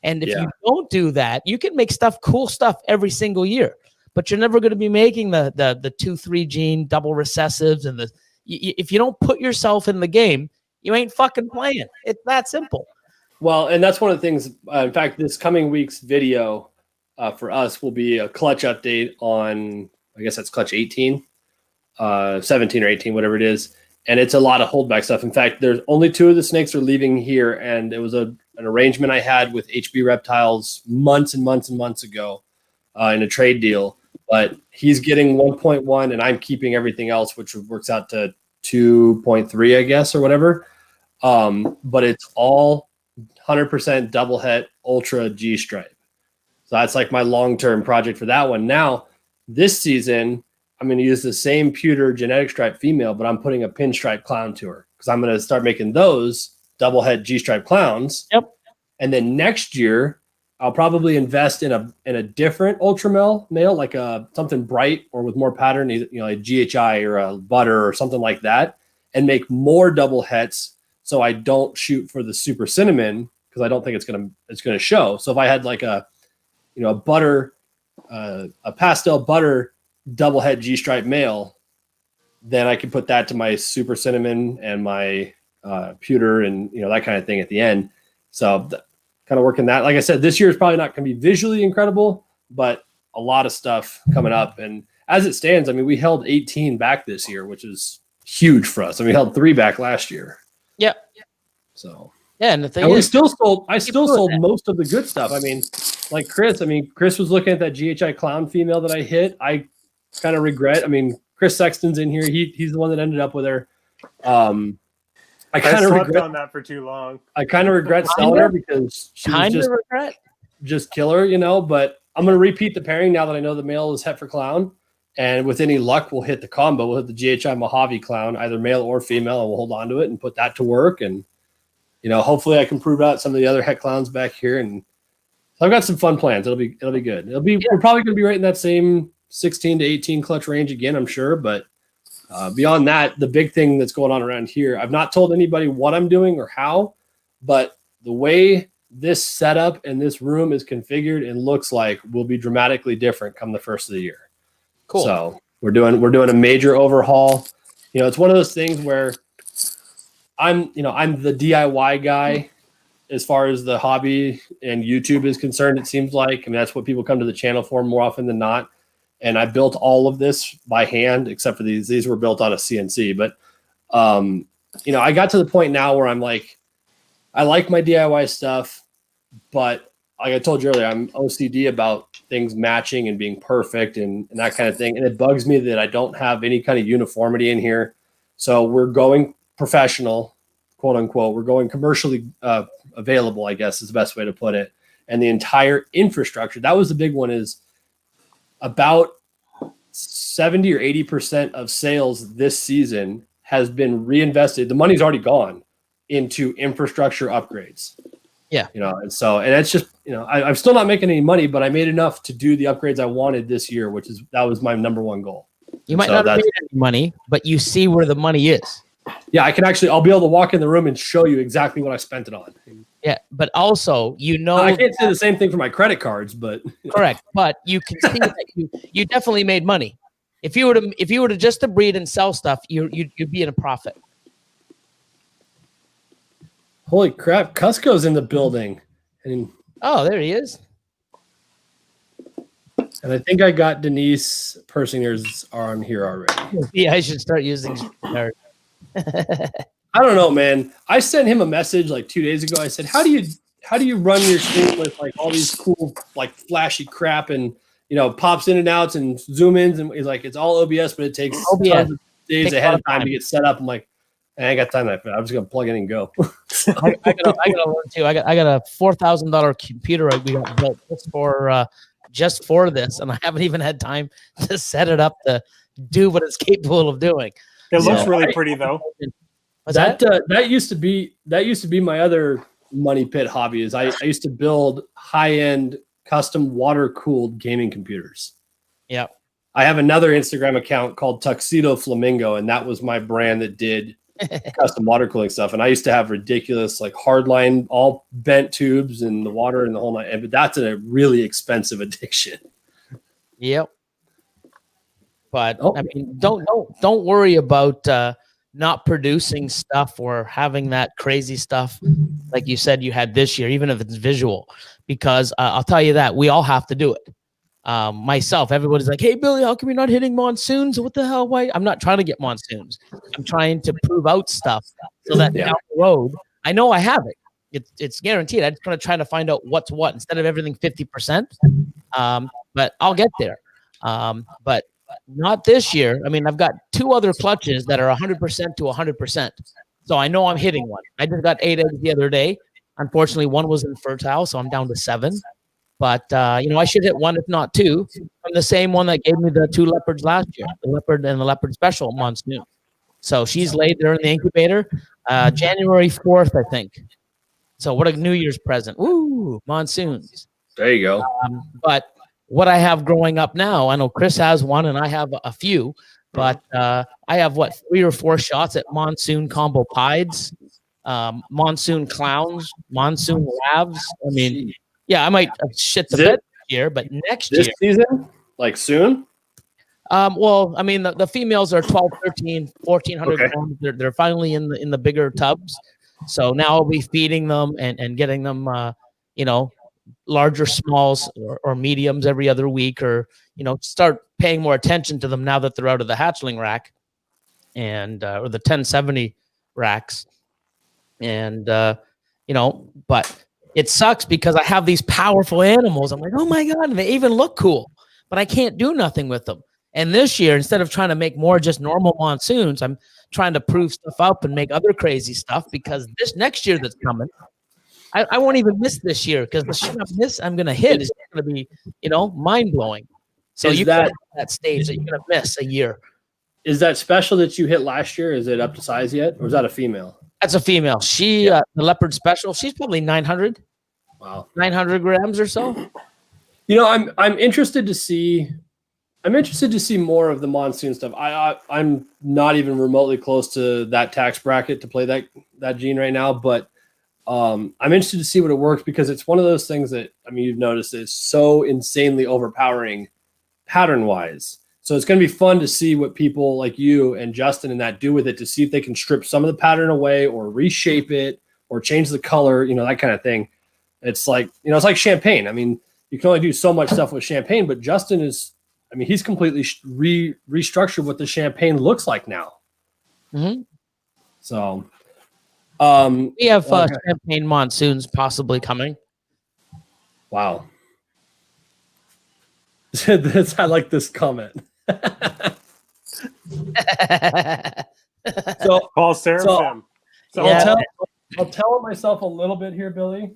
And if you don't do that, you can make cool stuff every single year, but you're never going to be making the 2-3 gene double recessives. And if you don't put yourself in the game, you ain't fucking playing. It's that simple. Well, and that's one of the things. In fact, this coming week's video for us will be a clutch update on, I guess that's clutch 18, 17 or 18, whatever it is. And it's a lot of holdback stuff. In fact, there's only 2 of the snakes are leaving here. And it was an arrangement I had with HB Reptiles months and months and months ago in a trade deal. But he's getting 1.1 and I'm keeping everything else, which works out to 2.3, I guess, or whatever. But it's all 100% double het ultra G stripe. So that's like my long-term project for that one. Now, this season, I'm going to use the same pewter genetic stripe female, but I'm putting a pinstripe clown to her because I'm going to start making those double head G stripe clowns. Yep. And then next year, I'll probably invest in a different ultra male, like something bright or with more pattern, like GHI or a butter or something like that, and make more double hets so I don't shoot for the super cinnamon because I don't think it's gonna show. So if I had like a pastel butter double head G stripe male, then I could put that to my super cinnamon and my pewter and that kind of thing at the end. So kind of working that. Like I said, this year is probably not going to be visually incredible, but a lot of stuff coming up. And as it stands, I mean, we held 18 back this year, which is huge for us. And we held 3 back last year. Yeah. So yeah, and the thing is, I still sold most of the good stuff. I mean, like Chris was looking at that GHI clown female that I hit. I kind of regret. I mean, Chris Sexton's in here. He's the one that ended up with her. I kind of regret on that for too long. I kind of regret selling her because she was just killer, but I'm going to repeat the pairing now that I know the male is het for clown. And with any luck, we'll hit the combo. We'll hit the GHI Mojave clown, either male or female, and we'll hold on to it and put that to work. And, hopefully I can prove out some of the other het clowns back here. And so I've got some fun plans. It'll be good. We're probably going to be right in that same 16 to 18 clutch range again, I'm sure. But beyond that, the big thing that's going on around here, I've not told anybody what I'm doing or how, but the way this setup and this room is configured and looks like will be dramatically different come the first of the year. Cool. So we're doing a major overhaul. It's one of those things where I'm the DIY guy as far as the hobby and YouTube is concerned. It seems like, I mean, that's what people come to the channel for more often than not. And I built all of this by hand, except for these. These were built on a CNC. But, I got to the point now where I'm like, I like my DIY stuff, but like I told you earlier, I'm OCD about things matching and being perfect and that kind of thing. And it bugs me that I don't have any kind of uniformity in here. So we're going professional, quote unquote. We're going commercially available, I guess is the best way to put it. And the entire infrastructure, that was the big one, is about 70 or 80% of sales this season has been reinvested. The money's already gone into infrastructure upgrades. Yeah. And it's just, I'm still not making any money, but I made enough to do the upgrades I wanted this year, that was my number one goal. You might not have made any money, but you see where the money is. Yeah, I'll be able to walk in the room and show you exactly what I spent it on. Yeah, but also, I can't say the same thing for my credit cards, but correct. But you can see that you definitely made money. If you were to just to breed and sell stuff, you'd be in a profit. Holy crap, Cusco's in the building. And there he is. I think I got Denise Persinger's arm here already. Yeah, I should start using I don't know, man. I sent him a message like 2 days ago. I said, how do you run your stream with like all these cool, like flashy crap and pops in and outs and zoom ins? And he's like, it's all OBS, but it takes tons of days ahead of time to get set up. I'm like, I ain't got time for that. I'm just gonna plug in and go. I gotta learn too. I got a $4,000 computer we got built just for this, and I haven't even had time to set it up to do what it's capable of doing. It looks really pretty though. That used to be my other money pit hobby. Is I used to build high-end custom water-cooled gaming computers. Yeah. I have another Instagram account called Tuxedo Flamingo, and that was my brand that did custom water cooling stuff. And I used to have ridiculous, like hardline, all bent tubes and the water and the whole night. But that's a really expensive addiction. Yep. But I mean, don't worry about not producing stuff or having that crazy stuff like you said you had this year, even if it's visual, because I'll tell you that we all have to do it. Myself, everybody's like, hey, Billy, how come you're not hitting monsoons? What the hell? Why? I'm not trying to get monsoons. I'm trying to prove out stuff so that down the road, I know I have it. It's guaranteed. I'm just going to try to find out what's what instead of everything 50%. But I'll get there. But not this year. I mean, I've got 2 other clutches that are 100% to 100%. So I know I'm hitting one. I just got 8 eggs the other day. Unfortunately, one was infertile, so I'm down to 7. But, I should hit 1, if not 2, from the same one that gave me the 2 leopards last year, the leopard and the leopard special monsoon. So she's laid there in the incubator, January 4th, I think. So what a New Year's present. Woo, monsoons. There you go. But what I have growing up now, I know Chris has one and I have a few, but I have 3 or 4 shots at monsoon combo pieds, monsoon clowns, monsoon lavs. I mean, yeah, I might shit the bed this year, but next year. This season? Like soon? Well, I mean, the females are 12, 13, 1,400 pounds. They're finally in the bigger tubs. So now I'll be feeding them and getting them, larger smalls or mediums every other week, or, start paying more attention to them now that they're out of the hatchling rack and, or the 1070 racks. And, but it sucks because I have these powerful animals. I'm like, oh my God, and they even look cool, but I can't do nothing with them. And this year, instead of trying to make more just normal monsoons, I'm trying to prove stuff up and make other crazy stuff, because this next year that's coming, I won't even miss this year, because the shit I'm going to hit is going to be, mind blowing. So you got that stage that you're going to miss a year. Is that special that you hit last year? Is it up to size yet? Or is that a female? That's a female. She, the leopard special, she's probably 900. Wow. 900 grams or so. I'm interested to see. I'm interested to see more of the monsoon stuff. I'm not even remotely close to that tax bracket to play that gene right now, but I'm interested to see what it works, because it's one of those things that, I mean, you've noticed is so insanely overpowering pattern wise. So it's going to be fun to see what people like you and Justin and that do with it, to see if they can strip some of the pattern away or reshape it or change the color, that kind of thing. It's like, it's like champagne. I mean, you can only do so much stuff with champagne, but Justin is, I mean, he's completely restructured what the champagne looks like now. Mm-hmm. So we have champagne monsoons possibly coming. Wow. I like this comment. So Paul Seraphim. I'll tell myself a little bit here, Billy.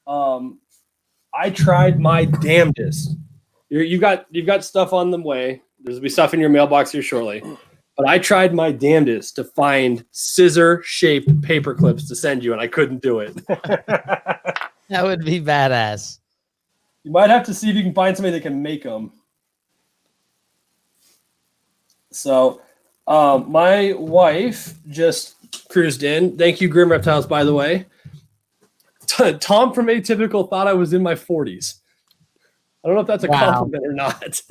I tried my damnedest. You've got stuff on the way. There's gonna be stuff in your mailbox here shortly. But I tried my damnedest to find scissor-shaped paper clips to send you, and I couldn't do it. That would be badass. You might have to see if you can find somebody that can make them. So, my wife just cruised in. Thank you, Grim Reptiles, by the way. Tom from Atypical thought I was in my 40s. I don't know if that's a compliment or not.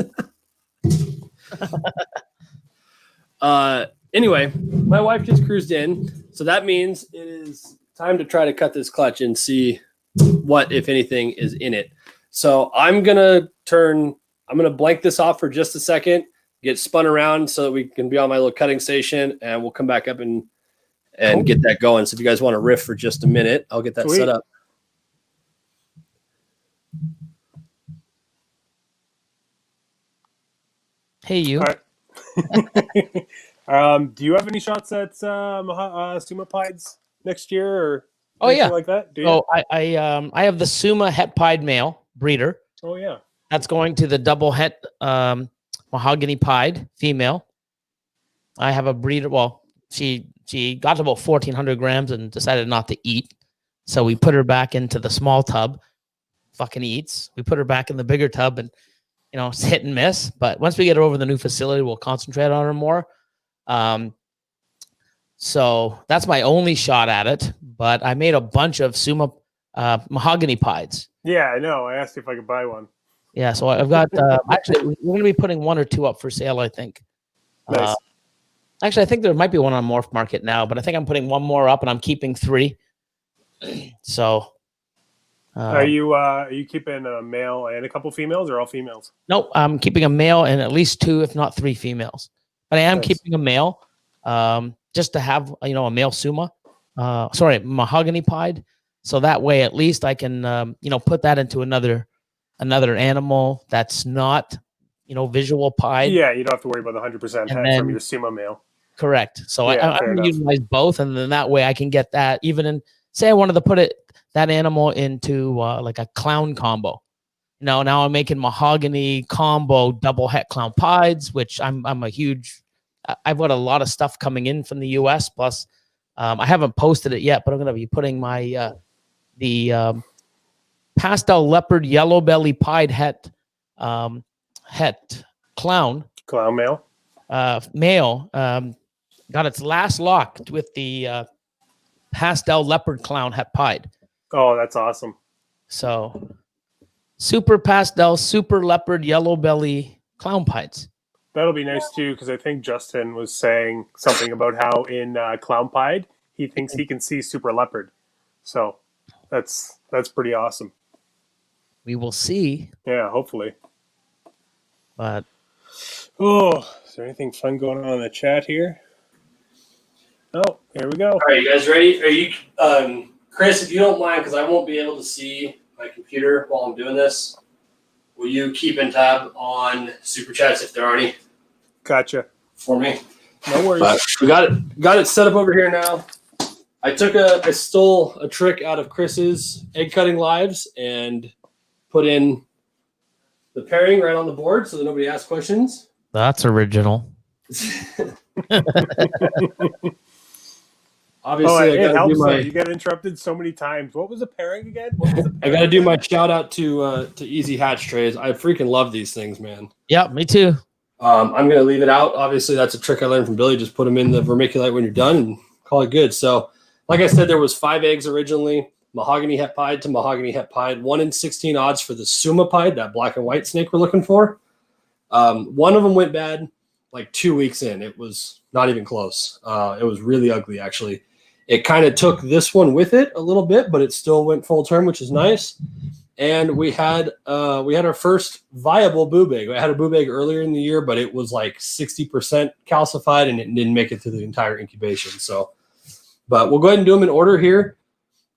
Anyway, my wife just cruised in. So that means it is time to try to cut this clutch and see what, if anything, is in it. So I'm gonna blank this off for just a second, get spun around so that we can be on my little cutting station, and we'll come back up and get that going. So if you guys want to riff for just a minute, I'll get that set up. Hey, you. Do you have any shots at Suma Pieds next year or anything like that? Do you? Oh, I have the Suma het pied male breeder. Oh yeah, that's going to the double het mahogany pied female. I have a breeder. Well, she got to about 1,400 grams and decided not to eat, so we put her back into the small tub. Fucking eats. We put her back in the bigger tub, and it's hit and miss. But once we get her over the new facility, we'll concentrate on her more. So that's my only shot at it. But I made a bunch of Suma mahogany pieds. Yeah, I know. I asked you if I could buy one. Yeah, so I've got actually we're going to be putting 1 or 2 up for sale, I think. Nice. Actually, I think there might be one on Morph Market now, but I think I'm putting 1 more up, and I'm keeping 3. So, are you keeping a male and a couple females, or all females? No, I'm keeping a male and at least 2, if not 3 females. But I am keeping a male, just to have a male Suma, mahogany pied, so that way at least I can put that into another animal that's not visual pied. Yeah, you don't have to worry about the 100% head from your Suma male. Correct. So I'm going to utilize both, and then that way I can get that even in. Say I wanted to put that animal into like a clown combo. Now I'm making mahogany combo double het clown pieds, which I'm a huge. I've got a lot of stuff coming in from the U.S. Plus, I haven't posted it yet, but I'm going to be putting my the pastel leopard yellow belly pied het clown male male got its last lock with the pastel leopard clown het pied. Oh, that's awesome. So super pastel, super leopard, yellow belly clown pieds. That'll be nice too, because I think Justin was saying something about how in clown pied he thinks he can see super leopard. So that's pretty awesome. We will see. Yeah, hopefully. But is there anything fun going on in the chat here? Oh, here we go. All right, you guys ready? Are you, Chris, if you don't mind, because I won't be able to see my computer while I'm doing this, will you keep in tab on Super Chats if there are any? Gotcha. For me. No worries. But we got it set up over here now. I stole a trick out of Chris's egg cutting lives and put in the pairing right on the board so that nobody asks questions. That's original. Obviously, it helps. You get interrupted so many times. What was the pairing again? I got to do my shout out to Easy Hatch Trays. I freaking love these things, man. Yeah, me too. I'm going to leave it out. Obviously, that's a trick I learned from Billy. Just put them in the vermiculite when you're done and call it good. So, like I said, there was 5 eggs originally. Mahogany het pied to mahogany het pied. 1 in 16 odds for the Suma pied, that black and white snake we're looking for. One of them went bad like 2 weeks in. It was not even close. It was really ugly, actually. It kind of took this one with it a little bit, but it still went full term, which is nice. And we had our first viable boob egg. I had a boob egg earlier in the year, but it was like 60% calcified, and it didn't make it through the entire incubation. So, but we'll go ahead and do them in order here.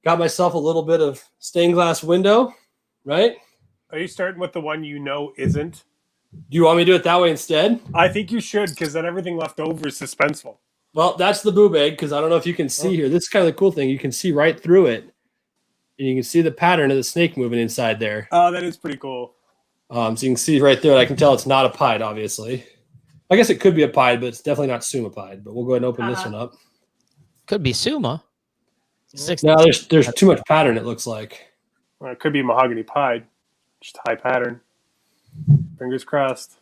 Got myself a little bit of stained glass window, right? Are you starting with the one isn't? Do you want me to do it that way instead? I think you should, because then everything left over is suspenseful. Well, that's the boob egg, because I don't know if you can see here. This is kind of the cool thing. You can see right through it, and you can see the pattern of the snake moving inside there. Oh, that is pretty cool. So you can see right through it. I can tell it's not a pied, obviously. I guess it could be a pied, but it's definitely not Suma pied. But we'll go ahead and open this one up. Could be Suma. No, there's too much pattern, it looks like. Well, it could be mahogany pied. Just high pattern. Fingers crossed.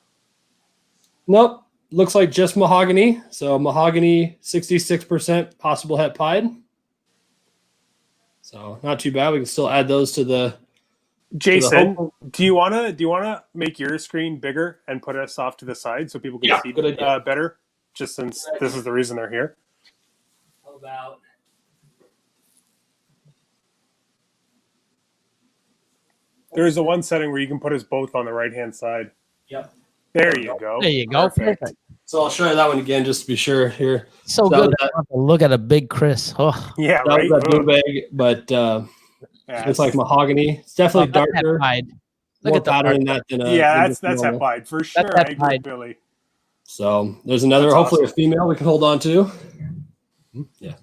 Nope. Looks like just mahogany. So mahogany, 66% possible het pied. So not too bad. We can still add those to the. Jason, do you wanna make your screen bigger and put us off to the side so people can see better? Just since this is the reason they're here. How about There's a one setting where you can put us both on the right-hand side. Yep. There you go. There you go. Perfect. Perfect. So I'll show you that one again just to be sure here. So That good. was that- To look at a big Chris. Oh, Yeah, That right. was that blue Boom. bag, but Yeah, it's like mahogany. It's definitely that's darker, het pied. Look more at the pattern art. in that than that's than that normal. pied for sure. that I agree with pied. Billy. So there's another, That's hopefully awesome. a female we can hold on to. Yeah.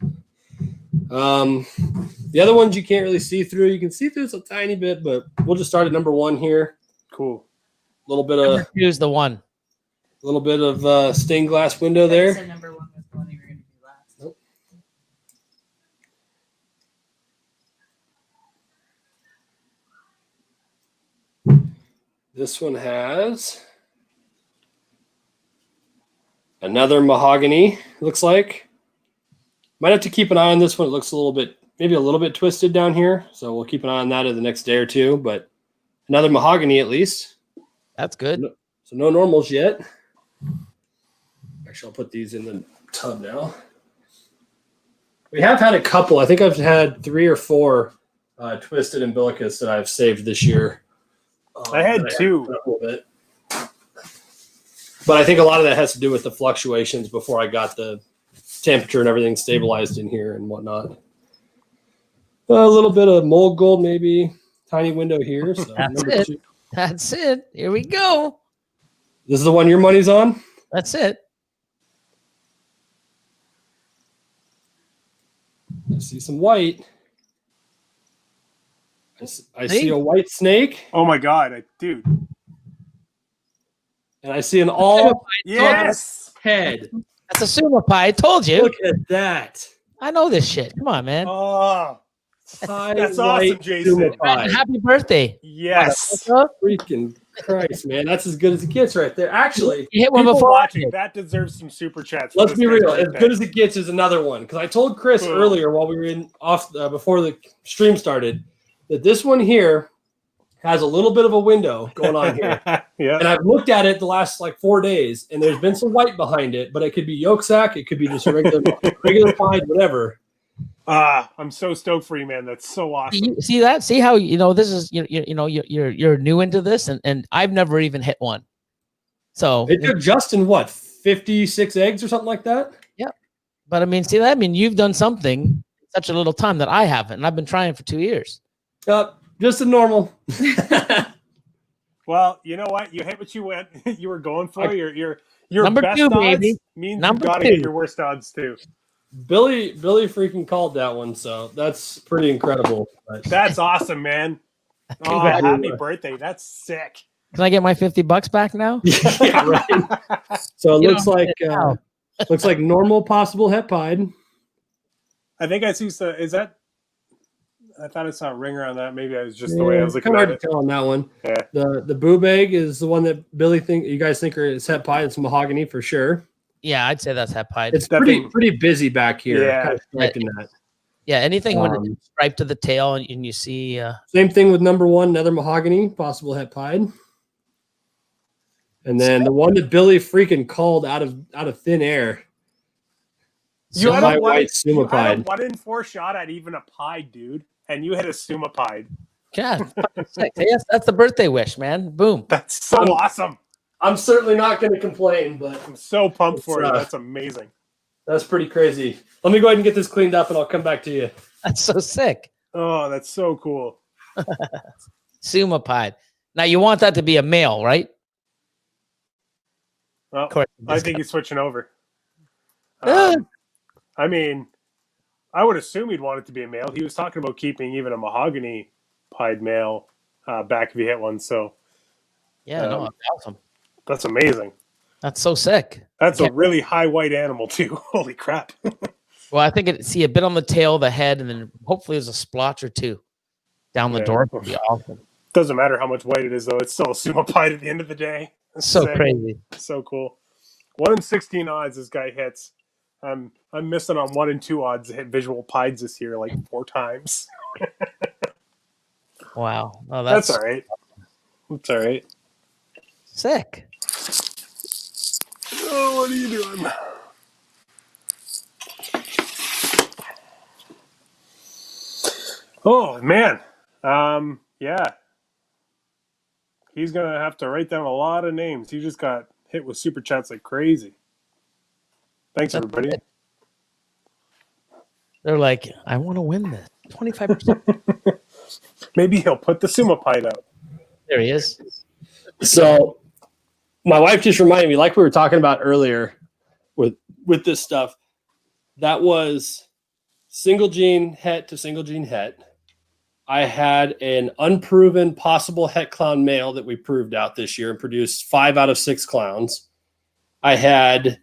The other ones you can't really see through. You can see through just a tiny bit, but we'll just start at number 1 here. Cool. A little bit Number of 2 is the one. stained glass window You there. said number 1 was the one you were going to do last. Nope. This one has another mahogany, looks like. Might have to keep an eye on this one. It looks maybe a little bit twisted down here. So we'll keep an eye on that in the next day or two. But another mahogany at least. That's good. So no normals yet. Actually, I'll put these in the tub now. We have had a couple. I think I've had 3 or 4 twisted umbilicus that I've saved this year. I had that 2. a little bit. But I think a lot of that has to do with the fluctuations before I got the temperature and everything stabilized in here and whatnot. A little bit of mold gold, maybe. Tiny window here. So That's number it. 2. That's it. Here we go. This is the one your money's on? That's it. I see some white. I see See? a white snake, Oh my god, dude. and I see an all Yes. head. That's a Suma pie. I told you. Look at that. I know this shit. Come on, man. Oh, High That's white awesome, Jason. Suma pie. Happy birthday. yes. Freaking Christ, man. That's as good as it gets right there. Actually, You hit one People before I watching, did. that deserves some super chats. for let's this be guy's real. As birthday. good as it gets is another one. Because I told Chris Cool. earlier while we were before the stream started that this one here has a little bit of a window going on here. Yeah. And I've looked at it the last 4 days, and there's been some white behind it, but it could be yolk sac, it could be just a regular pied, whatever. I'm so stoked for you, man. That's so awesome. You see that? See how this is you're new into this, and I've never even hit one. So, It took Justin 56 eggs or something like that. but I mean, see that? I mean, you've done something in such a little time that I haven't, and I've been trying for 2 years. Just a normal. Well, you know what? You hit what you went. You were going for. Your Number best 2, odds baby. means Number you got to 2. get your worst odds too. Billy freaking called that one, so that's pretty incredible. But That's awesome, man. Oh, Congrats. happy birthday. That's sick. Can I get my $50 back now? yeah, right. So it You looks don't like get it now. looks like normal possible het pied. I think I see. Is that? I thought I saw a ringer on that. Maybe I was just the way I was looking Kind of at hard it. to tell on that one. Yeah. The boob egg is the one that you guys think is het pied. It's mahogany for sure. Yeah, I'd say that's het pied. It's That pretty thing- pretty busy back here. Yeah. Kind of striped in that. Yeah, anything when Um, it's striped to the tail and you see Same thing with number 1, another mahogany, possible het pied. And then the one that Billy freaking called out of thin air. You had My a white Suma you had a pied. 1 in 4 shot at even a pied, dude, and you hit a Suma pied. God, fucking sick. Yes, that's the birthday wish, man. Boom. That's so awesome. I'm certainly not going to complain, but I'm so pumped for It's, you. That's amazing. that's pretty crazy. Let me go ahead and get this cleaned up, and I'll come back to you. That's so sick. Oh, that's so cool. Suma pied. Now you want that to be a male, right? Well, Of course. I think he's switching over. Ah. I mean, I would assume he'd want it to be a male. He was talking about keeping even a mahogany pied male back if he hit one. So Yeah, no, Um, that's awesome. that's amazing. That's so sick. That's Yeah. a really high white animal too. Holy crap. Well, I think see a bit on the tail, the head, and then hopefully there's a splotch or 2 down the Yeah. door. Would be awesome. Doesn't matter how much white it is, though. It's still a Suma pied at the end of the day. So Sick. crazy. So cool. 1 in 16 odds this guy hits. I'm missing on 1 in 2 odds to hit visual pieds this year 4 times. Wow. Oh, That's that's all right. That's all right. sick. Oh, what are you doing? Oh man. Yeah. He's gonna have to write down a lot of names. He just got hit with super chats like crazy. Thanks, That's everybody. it. They're like, I want to win this. 25%. Maybe he'll put the Suma Pied out. There he is. So my wife just reminded me, like we were talking about earlier with this stuff, that was single gene het to single gene het. I had an unproven possible het clown male that we proved out this year and produced 5 out of 6 clowns. I had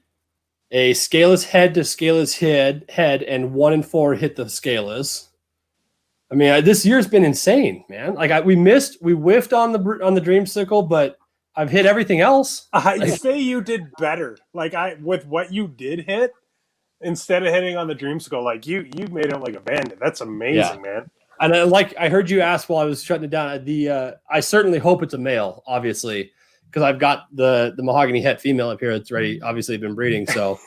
a scaleless head to scaleless head, and 1 in 4 hit the scaleless. I mean, this year's been insane, man. Like we whiffed on the dreamsicle, but I've hit everything else. I say you did better. Like with what you did hit, instead of hitting on the dreamsicle, like you made it like a bandit. That's amazing, man. And I heard you ask while I was shutting it down. I certainly hope it's a male, obviously, because I've got the mahogany het female up here that's already obviously been breeding. So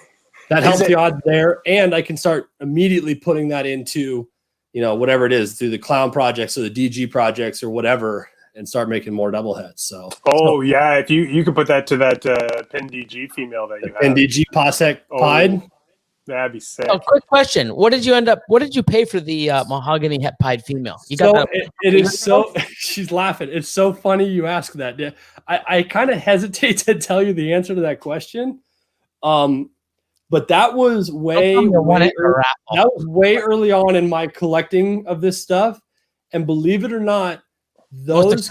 that helps the odds there, and I can start immediately putting that into, whatever it is, through the clown projects or the DG projects or whatever, and start making more double heads. So yeah, if you could put that to that Pin DG female that you have. Pin DG Posek Pied. That'd be sick. Oh, quick question. What did you pay for the mahogany het pied female? You got so it is so she's laughing. It's so funny you ask that. I kind of hesitate to tell you the answer to that question. But that was way early on in my collecting of this stuff. And believe it or not, those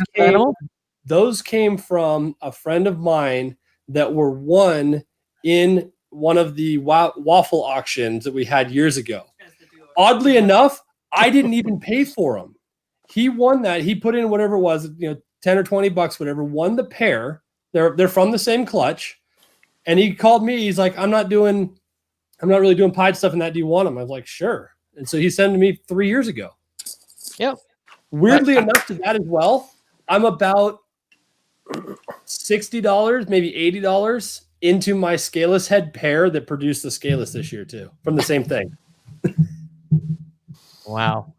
came from a friend of mine that were won in one of the waffle auctions that we had years ago. Oddly enough, I didn't even pay for them. He won that. He put in whatever it was, 10 or $20, whatever, won the pair. They're from the same clutch. And he called me. He's like, I'm not really doing pied stuff in that. Do you want them? I was like, sure. And so he sent them to me 3 years ago. Yep. Weirdly enough to that as well, I'm about $60, maybe $80 into my scaleless head pair that produced the scaleless this year too, from the same thing. Wow.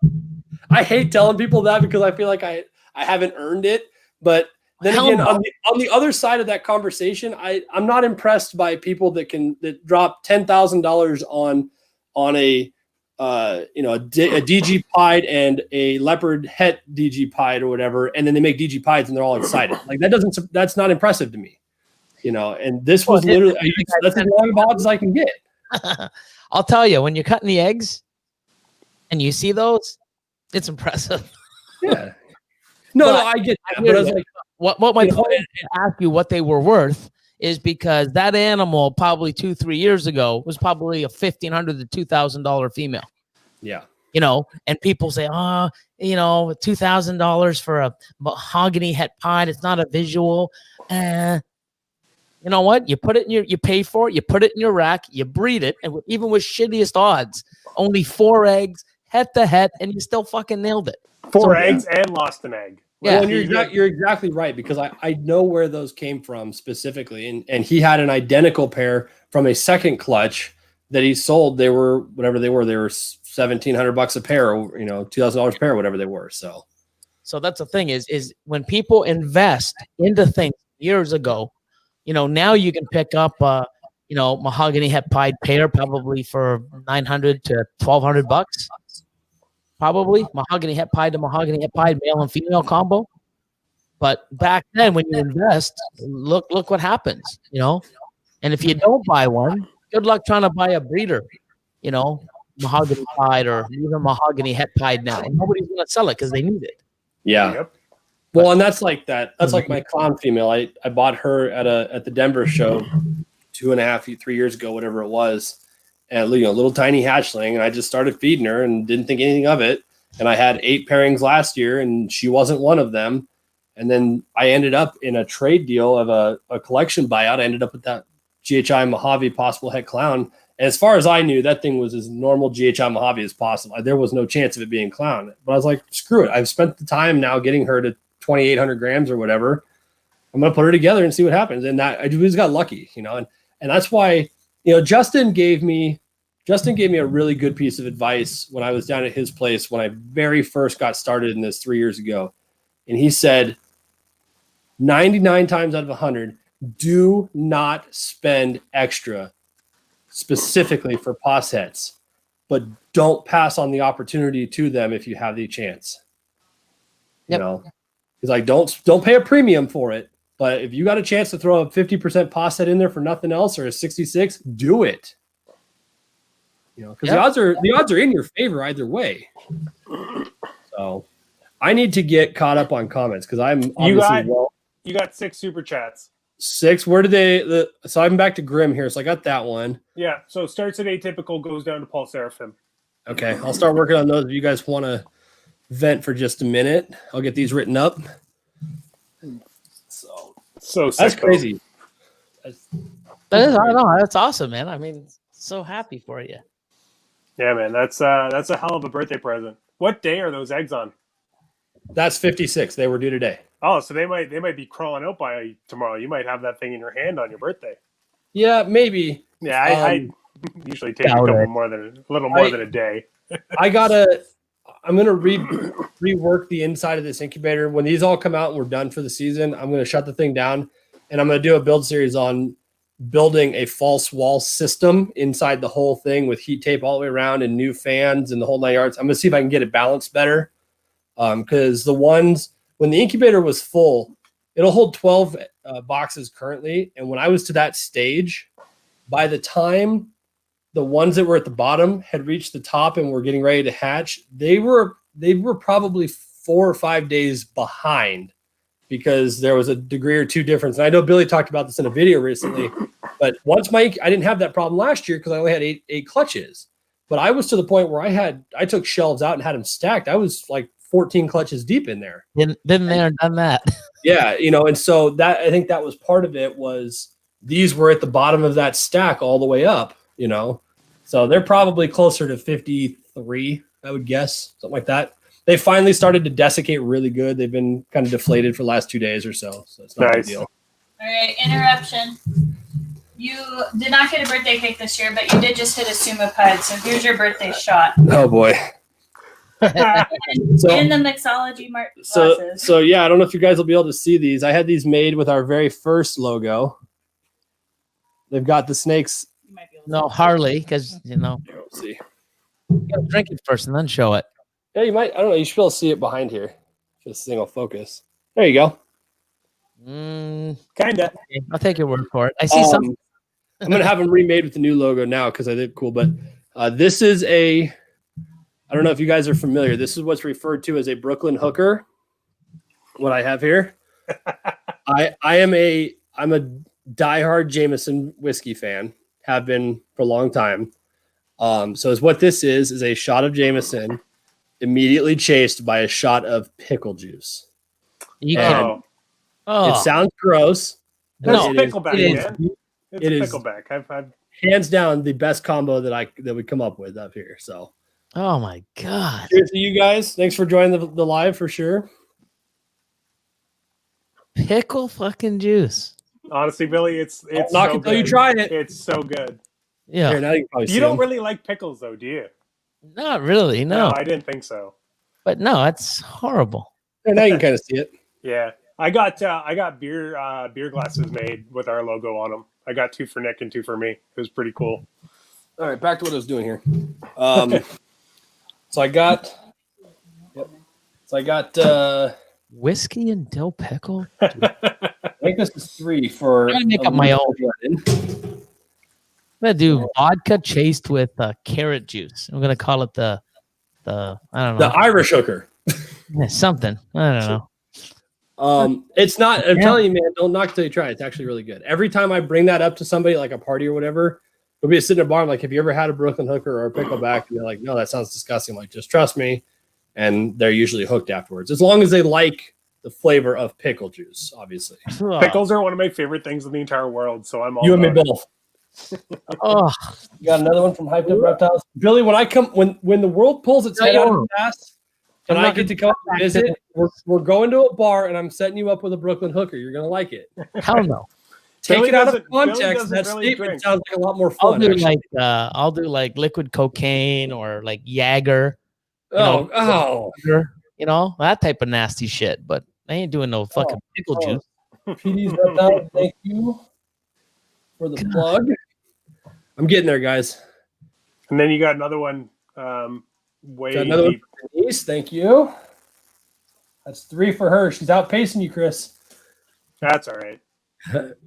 I hate telling people that because I feel like I haven't earned it. But then again, on the other side of that conversation, I'm not impressed by people that drop $10,000 on a DG pied and a leopard het DG pied or whatever, and then they make DG pieds and they're all excited. Like that's not impressive to me. And this was literally that's as long of odds as I can get. I'll tell you, when you're cutting the eggs and you see those, it's impressive. Yeah. No, I get that. But I was like, what my point is to ask you what they were worth is because that animal probably 2-3 years ago was probably a $1,500 to $2,000 female. Yeah. And people say, $2,000 for a mahogany het pied. It's not a visual. You know what? You put it in you pay for it. You put it in your rack. You breed it, and even with shittiest odds, only 4 eggs, het to het, and you still fucking nailed it. 4 eggs and lost an egg. Yeah, well, you're exactly right because I know where those came from specifically, and he had an identical pair from a second clutch that he sold. They were whatever they were. They were $1,700 a pair, or $2,000 a pair, whatever they were. So that's the thing is when people invest into things years ago. Now you can pick up, mahogany het pied pair probably for $900 to $1,200. Probably mahogany het pied to mahogany het pied male and female combo. But back then, when you invest, look what happens. And if you don't buy one, good luck trying to buy a breeder. Mahogany pied or even mahogany het pied now. And nobody's gonna sell it because they need it. Yeah. Yep. Well, and that's like that. That's like my clown female. I bought her at the Denver show 2.5, 3 years ago, whatever it was. And little tiny hatchling, and I just started feeding her and didn't think anything of it. And I had 8 pairings last year, and she wasn't one of them. And then I ended up in a trade deal of a collection buyout. I ended up with that GHI Mojave possible het clown. And as far as I knew, that thing was as normal GHI Mojave as possible. There was no chance of it being clown. But I was like, screw it. I've spent the time now getting her to 2,800 grams or whatever. I'm going to put her together and see what happens. And that I just got lucky, and that's why, Justin gave me a really good piece of advice when I was down at his place when I very first got started in this 3 years ago. And he said, 99 times out of 100, do not spend extra specifically for possets, but don't pass on the opportunity to them if you have the chance. Yep. You know, he's like, don't pay a premium for it, but if you got a chance to throw a 50% posset in there for nothing else or a 66, do it. You know, because the odds are in your favor either way. So I need to get caught up on comments because I'm obviously you got 6 super chats. 6. Where did they? So I'm back to Grim here. So I got that one. Yeah. So starts at Atypical, goes down to Paul Seraphim. Okay, I'll start working on those. If you guys want to vent for just a minute, I'll get these written up. So that's crazy. That is, I know, that's awesome, man. I mean, so happy for you. Yeah, man, that's a hell of a birthday present. What day are those eggs on? That's 56. They were due today. Oh, so they might be crawling out by tomorrow. You might have that thing in your hand on your birthday. Yeah, maybe. Yeah, I usually take a little more than a day. I'm gonna rework the inside of this incubator. When these all come out and we're done for the season, I'm gonna shut the thing down and I'm gonna do a build series on building a false wall system inside the whole thing with heat tape all the way around and new fans and the whole 9 yards. I'm gonna see if I can get it balanced better. Because the ones when the incubator was full, it'll hold 12 boxes currently. And when I was to that stage, by the time the ones that were at the bottom had reached the top and were getting ready to hatch, they were probably 4 or 5 days behind because there was a degree or two difference. And I know Billy talked about this in a video recently, but I didn't have that problem last year because I only had eight clutches. But I was to the point where I took shelves out and had them stacked. I was like 14 clutches deep in there. Been there and done that. Yeah, and so that I think that was part of it was these were at the bottom of that stack all the way up, So they're probably closer to 53, I would guess, something like that. They finally started to desiccate really good. They've been kind of deflated for the last 2 days or so. So it's not a big deal. All right, interruption. You did not get a birthday cake this year, but you did just hit a Suma Pieds. So here's your birthday shot. Oh boy. In the Mixology glasses. So yeah, I don't know if you guys will be able to see these. I had these made with our very first logo. They've got the snakes. You might be able to No, Harley, because Let's see. you gotta drink it first and then show it. Yeah, you might. I don't know. You should be able to see it behind here. If this thing will focus. There you go. Kinda. I'll take your word for it. I see something. I'm gonna have them remade with the new logo now because I did cool. But this is I don't know if you guys are familiar. This is what's referred to as a Brooklyn hooker. What I have here. I'm a diehard Jameson whiskey fan. Have been for a long time. So is what this is a shot of Jameson immediately chased by a shot of pickle juice. Oh. It sounds gross. That's No, pickleback, man. It is pickleback. I've hands down the best combo that we come up with up here. So, Oh my god! cheers to you guys. Thanks for joining the live for sure. Pickle fucking juice. honestly, Billy, it's Not so until you good. try it. It's so good. Yeah, Here, now you can probably see You don't them. really like pickles, though, do you? not really. No, I didn't think so. but no, it's horrible. Here, now you can kind of see it. Yeah, I got beer glasses made with our logo on them. I got 2 for Nick and 2 for me. It was pretty cool. All right, back to what I was doing here. So I got Whiskey and dill pickle. I think this is 3 for. I'm gonna make up my own. I'm gonna do vodka chased with carrot juice. I'm gonna call it the I don't know, The Irish hooker. something. I don't know. It's not. I'm telling you, man. Don't knock it till you try it. It's actually really good. Every time I bring that up to somebody, like a party or whatever, we'll be sitting at a bar. I'm like, have you ever had a Brooklyn hooker or a pickleback? And they're like, no, that sounds disgusting. I'm like, just trust me. And they're usually hooked afterwards, as long as they like the flavor of pickle juice. Obviously, Pickles are one of my favorite things in the entire world, so I'm all you and me about it. both. Oh, You got another one from Hyped Up Reptiles, Billy. When I come, when the world pulls its head out of the ass, and I get to come and visit, we're going to a bar, and I'm setting you up with a Brooklyn hooker. You're gonna like it. hell no. Take Billy it out of doesn't- Billy context. doesn't That really statement drink. sounds like a lot more I'll fun. do actually. I'll do like liquid cocaine or like Jaeger, Oh, you know, that type of nasty shit. But I ain't doing no fucking pickle juice. PD's Reptile, thank you for the plug. I'm getting there, guys. And then you got another one way Got another deep. one for Denise, thank you. That's 3 for her. She's outpacing you, Chris. That's all right.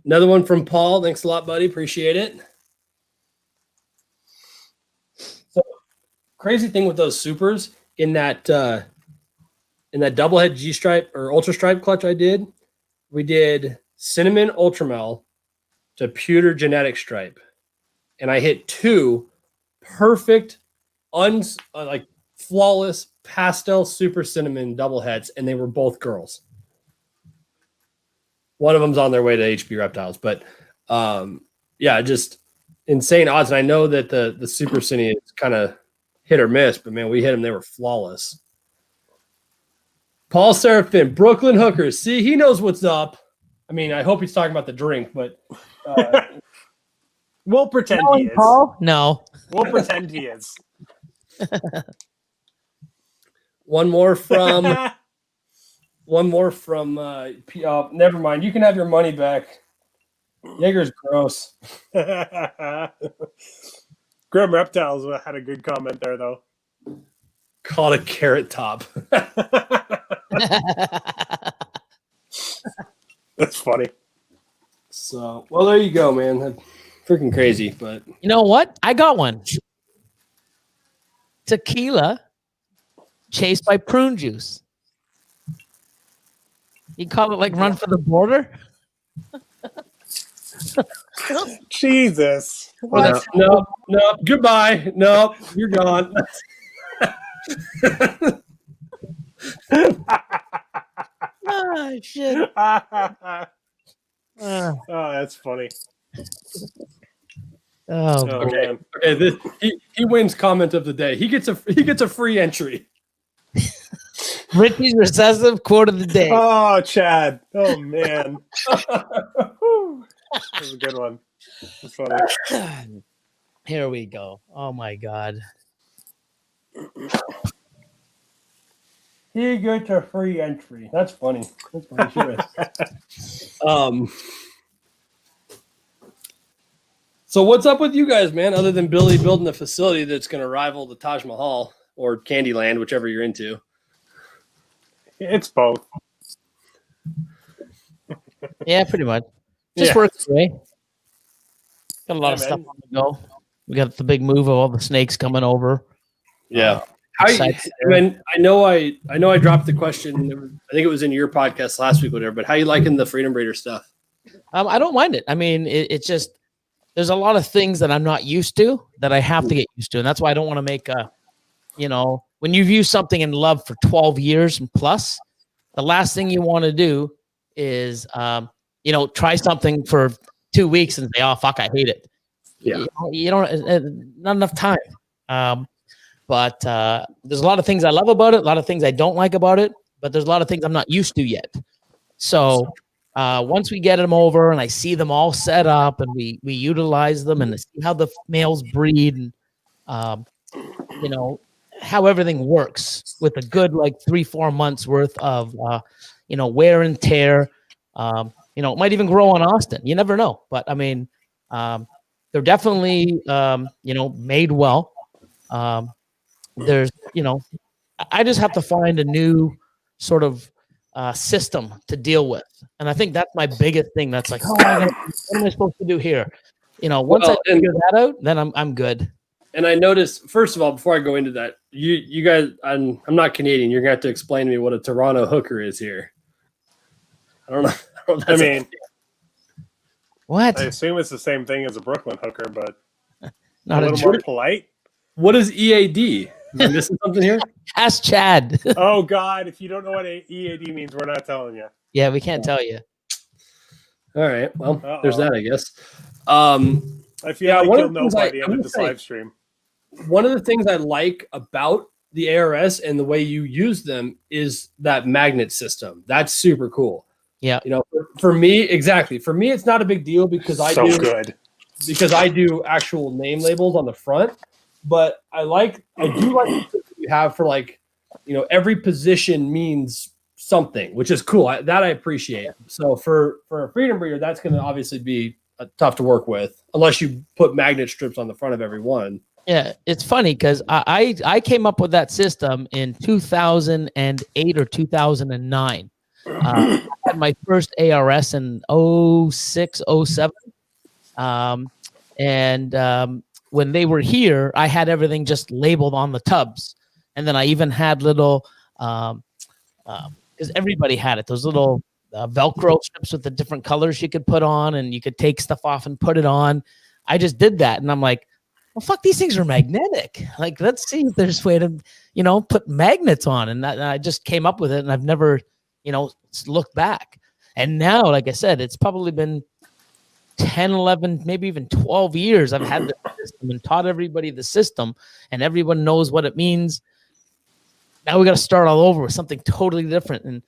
Another one from Paul. Thanks a lot, buddy. Appreciate it. So, crazy thing with those supers in that double head G stripe or ultra stripe clutch I did, we did cinnamon ultramel to pewter genetic stripe, and I hit 2 perfect, like flawless pastel super cinnamon double heads, and they were both girls. One of them's on their way to HB Reptiles, but yeah, just insane odds. And I know that the super cine is kind of hit or miss, but man, we hit them. They were flawless. Paul Seraphin, Brooklyn Hookers. See, he knows what's up. I mean, I hope he's talking about the drink, but we'll pretend he is. Paul? No. We'll pretend he is. One more from never mind. You can have your money back. Jaeger's gross. Grim Reptiles had a good comment there, though. Called a carrot top. That's funny. So, well, there you go, man. That's freaking crazy, but You know what? I got one. Tequila chased by prune juice. You call it like run for the border? Jesus. no, goodbye. No, you're gone. Oh, shit. Oh, that's funny. Oh, Oh, Okay. man. Okay, he wins comment of the day. He gets a free entry. Richie's recessive quote of the day. Oh, Chad. Oh, man. That was a good one. That's funny. Here we go. Oh my God. He gets a free entry. That's funny. That's funny. Sure. So what's up with you guys, man? Other than Billy building a facility that's going to rival the Taj Mahal or Candyland, whichever you're into. It's both. Yeah, pretty much. Just Yeah. works away. Got a lot Yeah, of stuff man. on the go. We got the big move of all the snakes coming over. Yeah. Besides I know I dropped the question. I think it was in your podcast last week, whatever. But how you liking the Freedom Breeder stuff? I don't mind it. I mean, it's just there's a lot of things that I'm not used to that I have to get used to, and that's why I don't want to make a, when you've used something in love for 12 years and plus, the last thing you want to do is, try something for 2 weeks and say, "Oh fuck, I hate it." Yeah. You don't not enough time. But there's a lot of things I love about it, a lot of things I don't like about it, but there's a lot of things I'm not used to yet. So once we get them over and I see them all set up and we utilize them and see how the males breed and how everything works with a good 3-4 months worth of wear and tear. It might even grow on Austin. You never know. But I mean, they're definitely made well. There's, I just have to find a new sort of system to deal with. And I think that's my biggest thing. That's like, oh my God, what am I supposed to do here? Once I figure that out, then I'm good. And I noticed, first of all, before I go into that, you guys, I'm not Canadian. You're gonna have to explain to me what a Toronto hooker is here. I don't know. I mean, What? I assume it's the same thing as a Brooklyn hooker, but Not a a little more polite. What is EAD? Am I missing something here? Ask Chad. Oh, God. If you don't know what EAD means, we're not telling you. Yeah, we can't tell you. All right. Well, Uh-oh. there's that, I guess. I feel like one of you'll the know things by I- the I'm end of gonna this say- live stream. One of the things I like about the ARS and the way you use them is that magnet system. That's super cool. Yeah. For me, exactly. For me, it's not a big deal because I do actual name labels on the front. But I do like the system you have for every position means something, which is cool. That I appreciate. So for a freedom breeder, that's going to obviously be tough to work with unless you put magnet strips on the front of every one. Yeah, it's funny because I came up with that system in 2008 or 2009. I had my first ARS in 06, 07. When they were here, I had everything just labeled on the tubs. And then I even had little, because everybody had it, those little Velcro strips with the different colors you could put on, and you could take stuff off and put it on. I just did that. And I'm like, well, fuck, these things are magnetic. Like, let's see if there's a way to, put magnets on. And I just came up with it, and I've never, looked back. And now, like I said, it's probably been 10, 11, maybe even 12 years I've had the system and taught everybody the system, and everyone knows what it means. Now we got to start all over with something totally different. And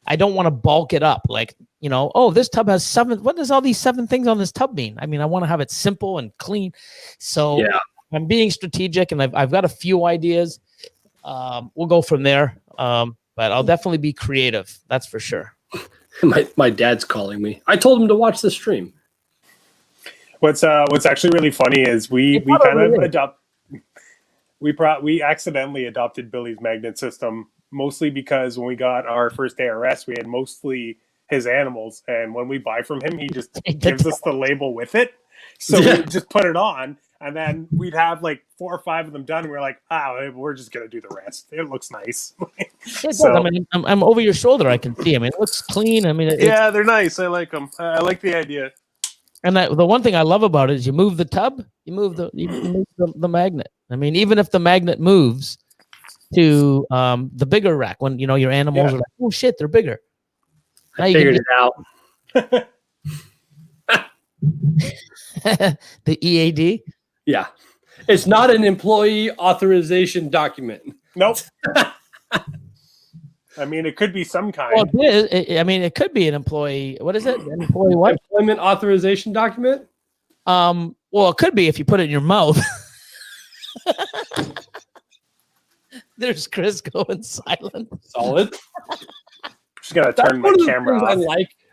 I don't want to bulk it up. Like, oh, this tub has 7. What does all these 7 things on this tub mean? I mean, I want to have it simple and clean. So yeah. I'm being strategic, and I've got a few ideas. We'll go from there. But I'll definitely be creative. That's for sure. My dad's calling me. I told him to watch the stream. What's actually really funny is we accidentally adopted Billy's magnet system, mostly because when we got our first ARS, we had mostly his animals, and when we buy from him, he just gives us the label with it. So we just put it on, and then we'd have like 4 or 5 of them done, and we're like, we're just gonna do the rest. It looks nice. So, I mean, I'm over your shoulder. I can see. I mean, it looks clean. I mean, yeah, they're nice. I like them. I like the idea. And the one thing I love about it is you move the tub, you move the magnet. I mean, even if the magnet moves to the bigger rack, when your animals are like, oh shit, they're bigger. Now I figured it out. The EAD? Yeah. It's not an employee authorization document. Nope. I mean, it could be some kind. Well, it is. I mean, it could be an employee. What is it? An employee what? Employment authorization document? Well, it could be if you put it in your mouth. There's Chris going silent. Solid. Just gotta turn my camera off.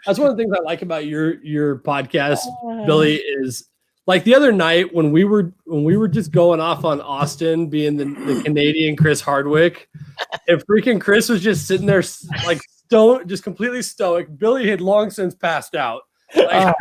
That's one of the things I like about your podcast, Billy, is like the other night when we were just going off on Austin being the Canadian Chris Hardwick, and freaking Chris was just sitting there like just completely stoic. Billy had long since passed out. Like,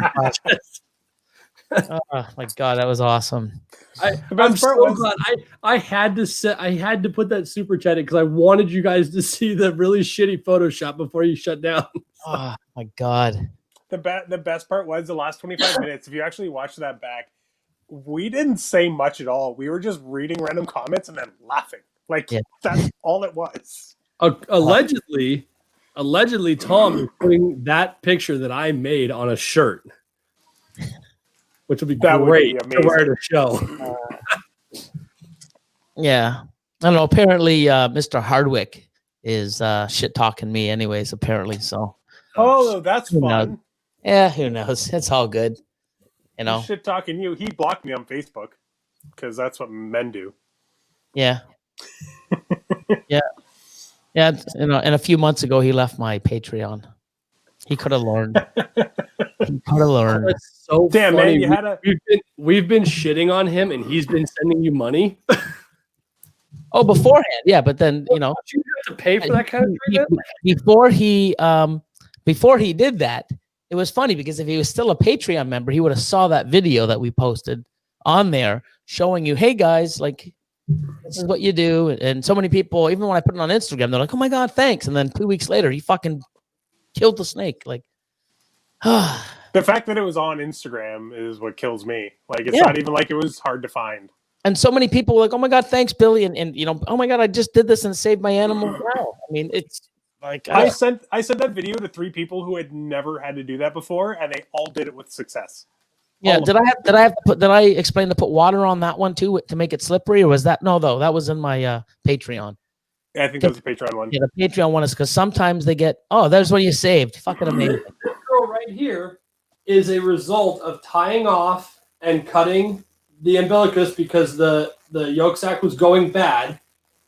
oh my God, that was awesome. I'm so glad I had to put that super chat in because I wanted you guys to see the really shitty Photoshop before you shut down. Oh my God. The best part was the last 25 minutes. If you actually watch that back, we didn't say much at all. We were just reading random comments and then laughing. Like that's all it was. Allegedly, Tom is putting that picture that I made on a shirt, which would be great to wear at a show. Yeah, I don't know. Apparently, Mr. Hardwick is shit talking me, anyways. Apparently, so. Oh, that's fun. Yeah, who knows? It's all good. He's shit talking you. He blocked me on Facebook because that's what men do. Yeah. Yeah. And a few months ago, he left my Patreon. He could have learned. That's so damn, funny. man. We've been shitting on him, and he's been sending you money. Oh, beforehand, yeah, but then you have to pay for that kind of treatment. Before he did that, it was funny because if he was still a Patreon member, he would have saw that video that we posted on there showing you, hey guys, like this is what you do. And so many people, even when I put it on Instagram, they're like, oh my God, thanks. And then 2 weeks later, he fucking killed the snake. Like, the fact that it was on Instagram is what kills me. Like, it's not even like it was hard to find. And so many people were like, oh my God, thanks, Billy. And oh my God, I just did this and saved my animal. Wow. I mean, it's like I sent that video to 3 people who had never had to do that before, and they all did it with success. Yeah. Did I explain to put water on that one too to make it slippery, or was that though? That was in my Patreon. Yeah, I think that was the Patreon one. Yeah, the Patreon one is because sometimes they get, there's what you saved. Fucking amazing. This girl right here is a result of tying off and cutting the umbilicus because the yolk sac was going bad.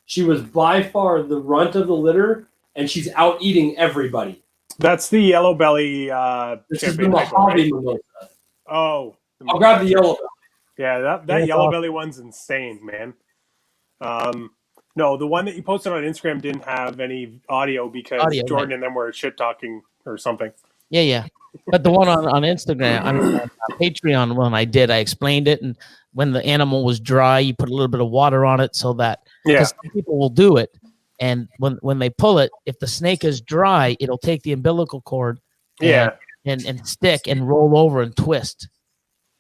She was by far the runt of the litter, and she's out eating everybody. That's the yellow belly. This is the champagne pickle, Mojave right? mimosa. Oh, I'll grab the yellow belly. yeah, that Yeah, yellow awesome. belly one's insane, man. No, the one that you posted on Instagram didn't have any audio because Audio, Jordan and them were shit talking or something. Yeah. But the one on Instagram, on Patreon one I did, I explained it. And when the animal was dry, you put a little bit of water on it so that Yeah, because some people will do it. And when they pull it, if the snake is dry, it'll take the umbilical cord yeah. and stick and roll over and twist.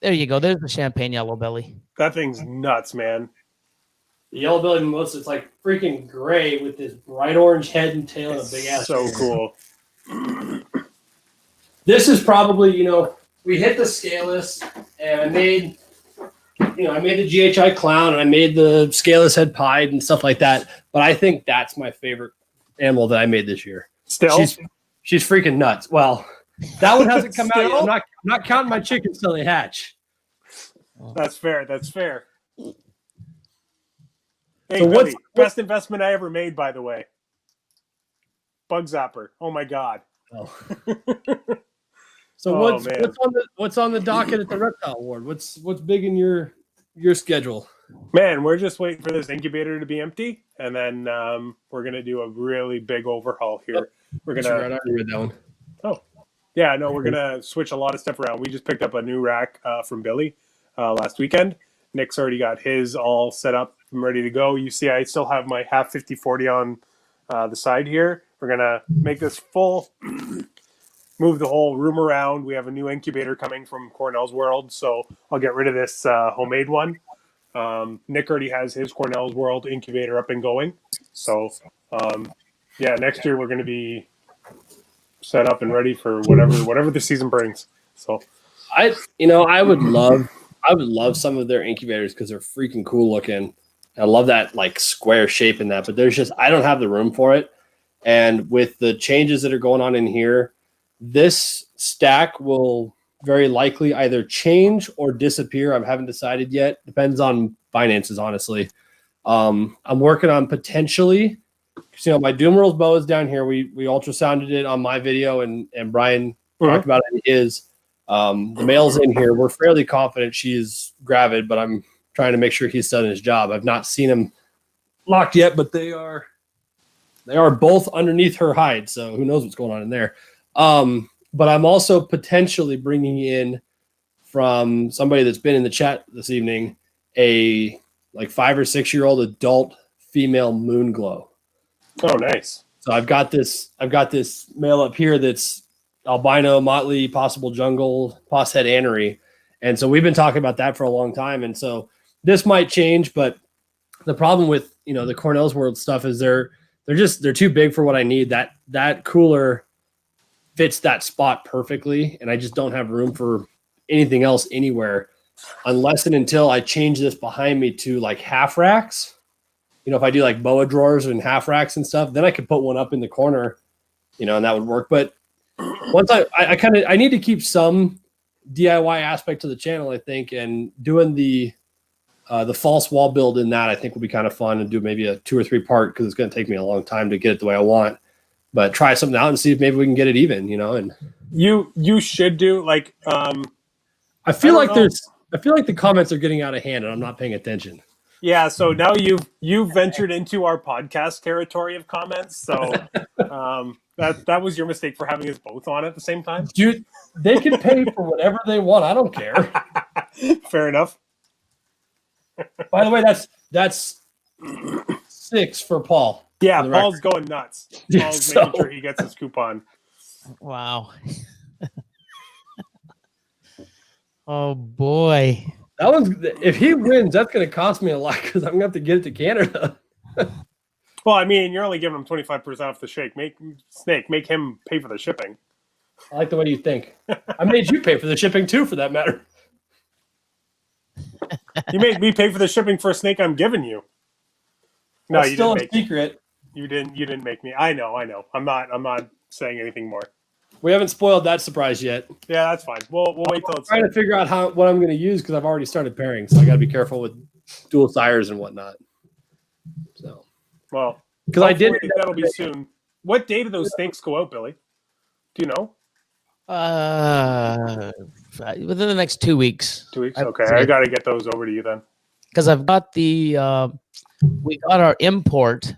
There you go. There's the champagne yellow belly. That thing's nuts, man. The yellow belly mimosa, it's like freaking gray with this bright orange head and tail and a big ass. So cool. This is probably, we hit the scaleless and I made the GHI clown and I made the scaleless head pied and stuff like that. But I think that's my favorite animal that I made this year. Still, She's freaking nuts. Well, that one hasn't come out yet. Still? I'm not counting my chickens till they hatch. that's fair. That's fair. Hey, So Billy, best investment I ever made, by the way. Bug zapper. Oh my god. Oh. So Oh, man. what's on the docket at the Reptile Ward? What's big in your schedule? Man, we're just waiting for this incubator to be empty, and then we're gonna do a really big overhaul here. We're I gonna, already read that one. yeah, no, we're gonna switch a lot of stuff around. We just picked up a new rack from Billy last weekend. Nick's already got his all set up and ready to go. You see, I still have my half 50/40 on the side here. We're gonna make this full. Move the whole room around. We have a new incubator coming from Cornell's World, so I'll get rid of this homemade one. Nick already has his Cornell's World incubator up and going. So, yeah, next year we're going to be set up and ready for whatever the season brings. So, I would love some of their incubators because they're freaking cool looking. I love that like square shape in that, but I don't have the room for it. And with the changes that are going on in here, this stack will very likely either change or disappear. I haven't decided yet. Depends on finances, honestly. I'm working on potentially, my Doom World's bow is down here. We ultrasounded it on my video, and Brian talked about it in his. The male's in here. We're fairly confident she's gravid, but I'm trying to make sure he's done his job. I've not seen him locked yet, but they are both underneath her hide, so who knows what's going on in there. But I'm also potentially bringing in from somebody that's been in the chat this evening, a like 5 or 6 year old adult female moon glow. oh, nice. So I've got this male up here that's albino, motley, possible jungle, pos head anery. And so we've been talking about that for a long time. And so this might change, but the problem with, the Cornell's World stuff is they're too big for what I need. That cooler fits that spot perfectly, and I just don't have room for anything else anywhere unless and until I change this behind me to like half racks. If I do like boa drawers and half racks and stuff, then I could put one up in the corner, and that would work. But once I need to keep some DIY aspect to the channel, I think, and doing the false wall build in that I think will be kind of fun, and do maybe a 2 or 3 part because it's going to take me a long time to get it the way I want. But try something out and see if maybe we can get it even, and You should do like I feel like the comments are getting out of hand and I'm not paying attention. yeah. So now you've ventured into our podcast territory of comments. So that was your mistake for having us both on at the same time. Dude, they can pay for whatever they want. I don't care. Fair enough. By the way, that's 6 for Paul. Yeah, For the Paul's going nuts. Paul's So- making sure he gets his coupon. Wow. Oh boy. That one's if he wins, that's going to cost me a lot because I'm going to have to get it to Canada. Well, I mean, you're only giving him 25% off the shake. Make him pay for the shipping. I like the way you think. I made you pay for the shipping too, for that matter. You made me pay for the shipping for a snake I'm giving you. No, That's you still didn't a make secret. You didn't make me. I know. I'm not saying anything more. We haven't spoiled that surprise yet. Yeah, that's fine. We'll wait till it's Trying to figure out what I'm going to use because I've already started pairing, so I got to be careful with dual sires and whatnot. So, well, because I did hopefully that'll be soon. What day do those snakes go out, Billy? Do you know? Within the next 2 weeks. 2 weeks. Okay, I got to get those over to you then. Because I've got we got our import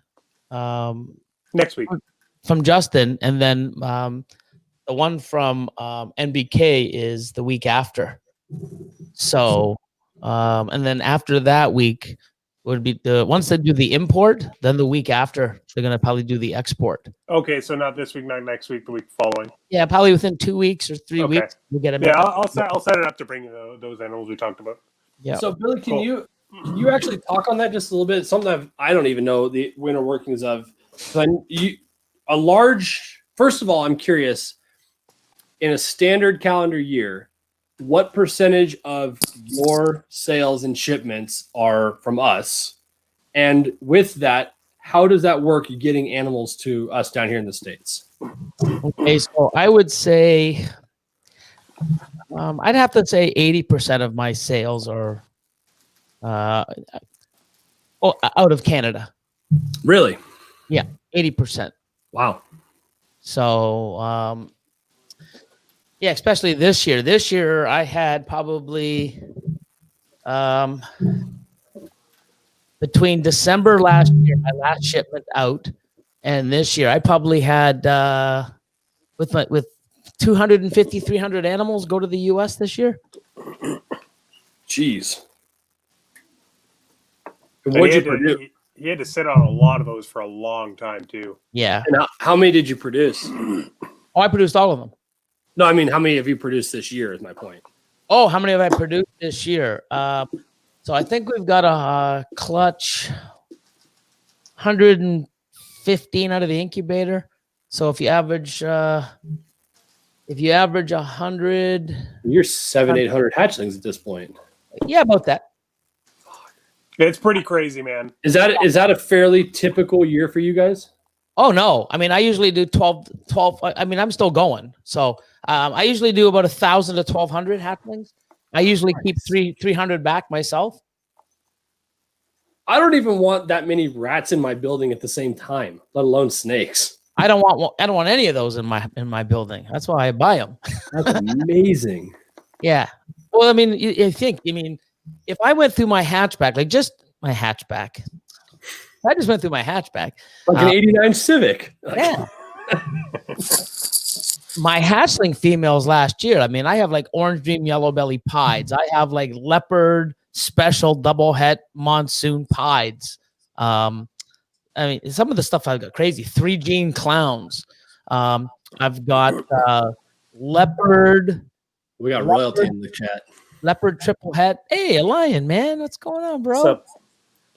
Next week from Justin, and then the one from NBK is the week after. So, and then after that week would be once they do the import, then the week after they're gonna probably do the export. Okay, so not this week, not next week, the week following. Yeah, probably within 2 weeks or 3 weeks we'll get it. Yeah, I'll set it up to bring you those animals we talked about. Yeah. So Billy, can you actually talk on that just a little bit? Something I don't even know the inner workings of. First of all, I'm curious. In a standard calendar year, what percentage of your sales and shipments are from us? And with that, how does that work getting animals to us down here in the States? Okay, so I would say I'd have to say 80% of my sales are out of Canada. Really? Yeah, 80%. Wow. So yeah, especially this year. This year I had probably between December last year, my last shipment out, and this year I probably had with 250, 300 animals go to the US this year. Jeez. What'd you produce? He had to sit on a lot of those for a long time too. Yeah. And how many did you produce? Oh, I produced all of them. No, I mean, how many have you produced this year is my point. Oh, how many have I produced this year? So I think we've got a clutch 115 out of the incubator. So if you average 100, you're 700-800 hatchlings at this point. Yeah, about that. It's pretty crazy, man. Is that a fairly typical year for you guys? Oh no, I mean I usually do 12. I mean I'm still going, so I usually do about 1,000 to 1,200 hatchlings. I usually keep 300 back myself. I don't even want that many rats in my building at the same time, let alone snakes. I don't want any of those in my building. That's why I buy them. That's amazing. Yeah. Well, I mean, if I went through my hatchback, like just my hatchback, I just went through my hatchback. Like an 89 Civic. Yeah. My hatchling females last year, I mean, I have like orange dream yellow belly pieds. I have like leopard special double het monsoon pieds. I mean, some of the stuff I've got crazy. 3 gene clowns. I've got leopard. We got royalty in the chat. Leopard triple het. Hey, a lion, man. What's going on, bro? What's up?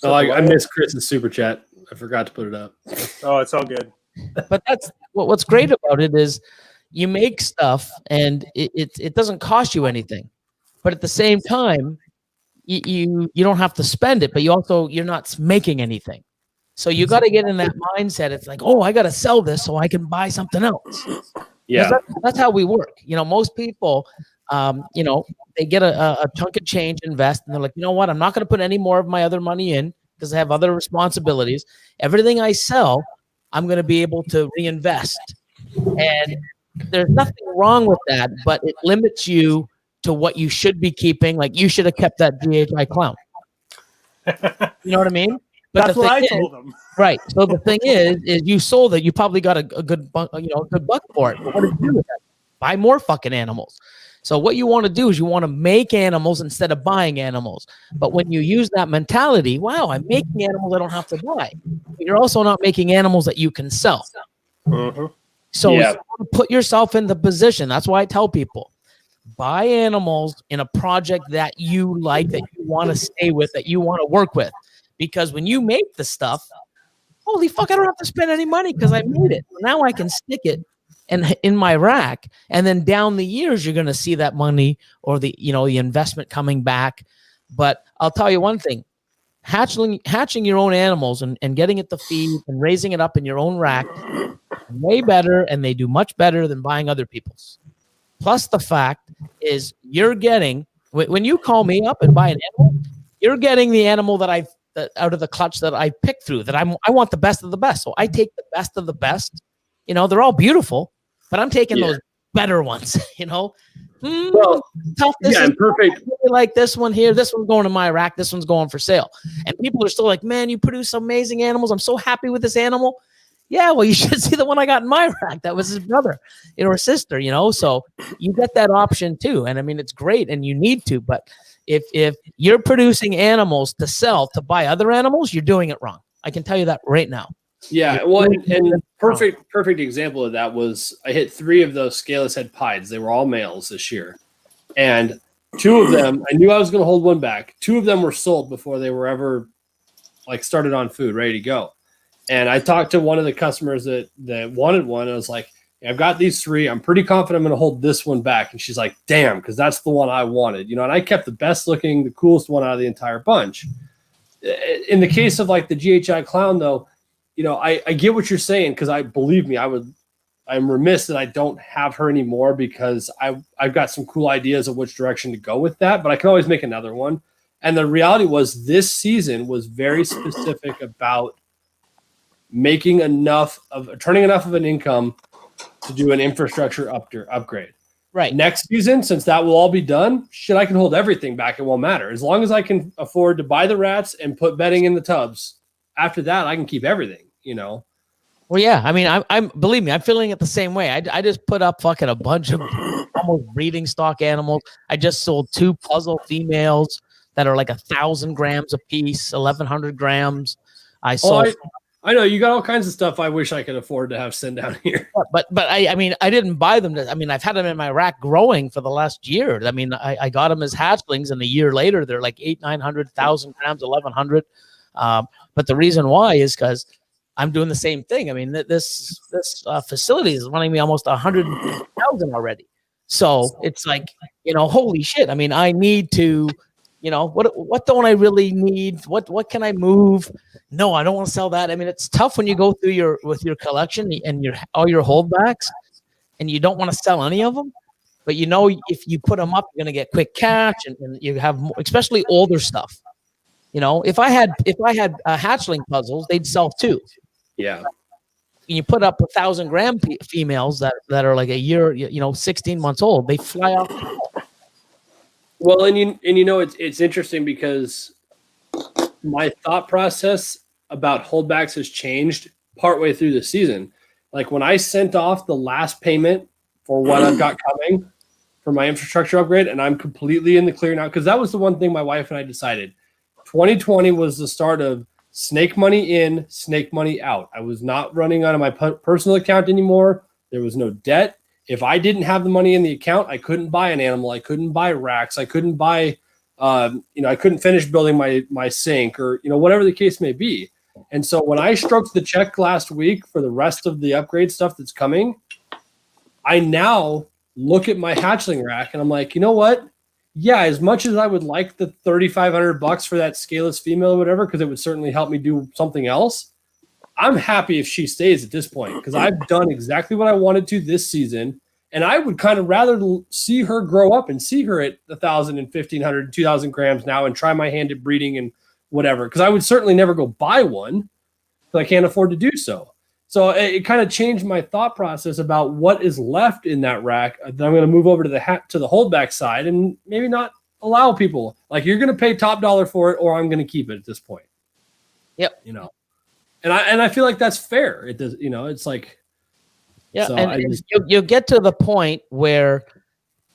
Oh, I missed Chris's super chat. I forgot to put it up. Oh, it's all good. But that's what's great about it is you make stuff and it doesn't cost you anything. But at the same time, you don't have to spend it, but you're not making anything. So you got to get in that mindset. It's like, oh, I got to sell this so I can buy something else. Yeah. That's how we work. Most people, they get a chunk of change, invest, and they're like, you know what? I'm not going to put any more of my other money in because I have other responsibilities. Everything I sell, I'm going to be able to reinvest. And there's nothing wrong with that, but it limits you to what you should be keeping. Like you should have kept that DHI clown. You know what I mean? But that's what I told them. Right. So the thing is you sold it. You probably got a good buck for it. But what did you do with that? Buy more fucking animals. So what you want to do is you want to make animals instead of buying animals. But when you use that mentality, wow, I'm making animals I don't have to buy. But you're also not making animals that you can sell. Mm-hmm. So you want to put yourself in the position. That's why I tell people, buy animals in a project that you like, that you want to stay with, that you want to work with. Because when you make the stuff, holy fuck, I don't have to spend any money because I made it. Now I can stick it in my rack, and then down the years you're going to see that money or the investment coming back. But I'll tell you one thing, hatching your own animals and getting it to feed and raising it up in your own rack, way better, and they do much better than buying other people's. Plus the fact is you're getting, when you call me up and buy an animal, you're getting the animal that out of the clutch that I picked through, that I want the best of the best. So I take the best of the best You know, they're all beautiful, but I'm taking Yeah. those better ones. You know, Well, tough. This yeah, is and perfect. I really like this one here. This one's going to my rack. This one's going for sale. And people are still like, man, you produce amazing animals. I'm so happy with this animal. Yeah, well, you should see the one I got in my rack. That was his brother, you know, or sister, you know. So you get that option too. And I mean, it's great and you need to. But if you're producing animals to sell to buy other animals, you're doing it wrong. I can tell you that right now. Yeah, well, and perfect example of that was I hit 3 of those scaleless head pieds. They were all males this year. And 2 of them, I knew I was going to hold one back. 2 of them were sold before they were ever like started on food, ready to go. And I talked to one of the customers that wanted one. And I was like, I've got these 3. I'm pretty confident I'm going to hold this one back. And she's like, damn, because that's the one I wanted. You know, and I kept the best looking, the coolest one out of the entire bunch. In the case of like the GHI clown, though, you know, I get what you're saying, because I'm remiss that I don't have her anymore, because I've got some cool ideas of which direction to go with that, but I can always make another one. And the reality was this season was very specific about turning enough of an income to do an infrastructure upgrade. Right. Next season, since that will all be done, I can hold everything back. It won't matter. As long as I can afford to buy the rats and put bedding in the tubs. After that, I can keep everything, you know? Well, yeah. I mean, I'm believe me, I'm feeling it the same way. I just put up fucking a bunch of almost breeding stock animals. I just sold 2 puzzle females that are like 1,000 grams a piece, 1,100 grams. I sold. I know you got all kinds of stuff I wish I could afford to have sent down here. But I mean, I didn't buy them. I mean, I've had them in my rack growing for the last year. I mean, I got them as hatchlings, and a year later, they're like 800, 900, 1,000 grams, 1,100. But the reason why is because I'm doing the same thing. I mean, this facility is running me almost 100,000 already. So it's like, you know, holy shit. I mean, I need to, you know, what don't I really need? What can I move? No, I don't want to sell that. I mean, it's tough when you go through with your collection and all your holdbacks, and you don't want to sell any of them. But you know, if you put them up, you're gonna get quick cash, and you have more, especially older stuff. You know, if I had hatchling puzzles, they'd sell too. Yeah. You put up 1,000 gram females that are like a year, you know, 16 months old, they fly off. Well, and you know, it's interesting because my thought process about holdbacks has changed partway through the season. Like when I sent off the last payment for what I've got coming for my infrastructure upgrade, and I'm completely in the clear now, because that was the one thing my wife and I decided. 2020 was the start of snake money in, snake money out. I was not running out of my personal account anymore. There was no debt. If I didn't have the money in the account, I couldn't buy an animal. I couldn't buy racks. I couldn't buy, I couldn't finish building my sink, or, whatever the case may be. And so when I stroked the check last week for the rest of the upgrade stuff that's coming, I now look at my hatchling rack and I'm like, you know what? Yeah, as much as I would like the $3,500 for that scaleless female or whatever, because it would certainly help me do something else, I'm happy if she stays at this point, because I've done exactly what I wanted to this season. And I would kind of rather see her grow up and see her at 1,000 and 1,500, 2,000 grams now and try my hand at breeding and whatever, because I would certainly never go buy one because I can't afford to do so. So it kind of changed my thought process about what is left in that rack. Then I'm going to move over to the holdback side and maybe not allow people, like, you're going to pay top dollar for it, or I'm going to keep it at this point. Yep. And I feel like that's fair. It does, it's like, yeah. So and you'll get to the point where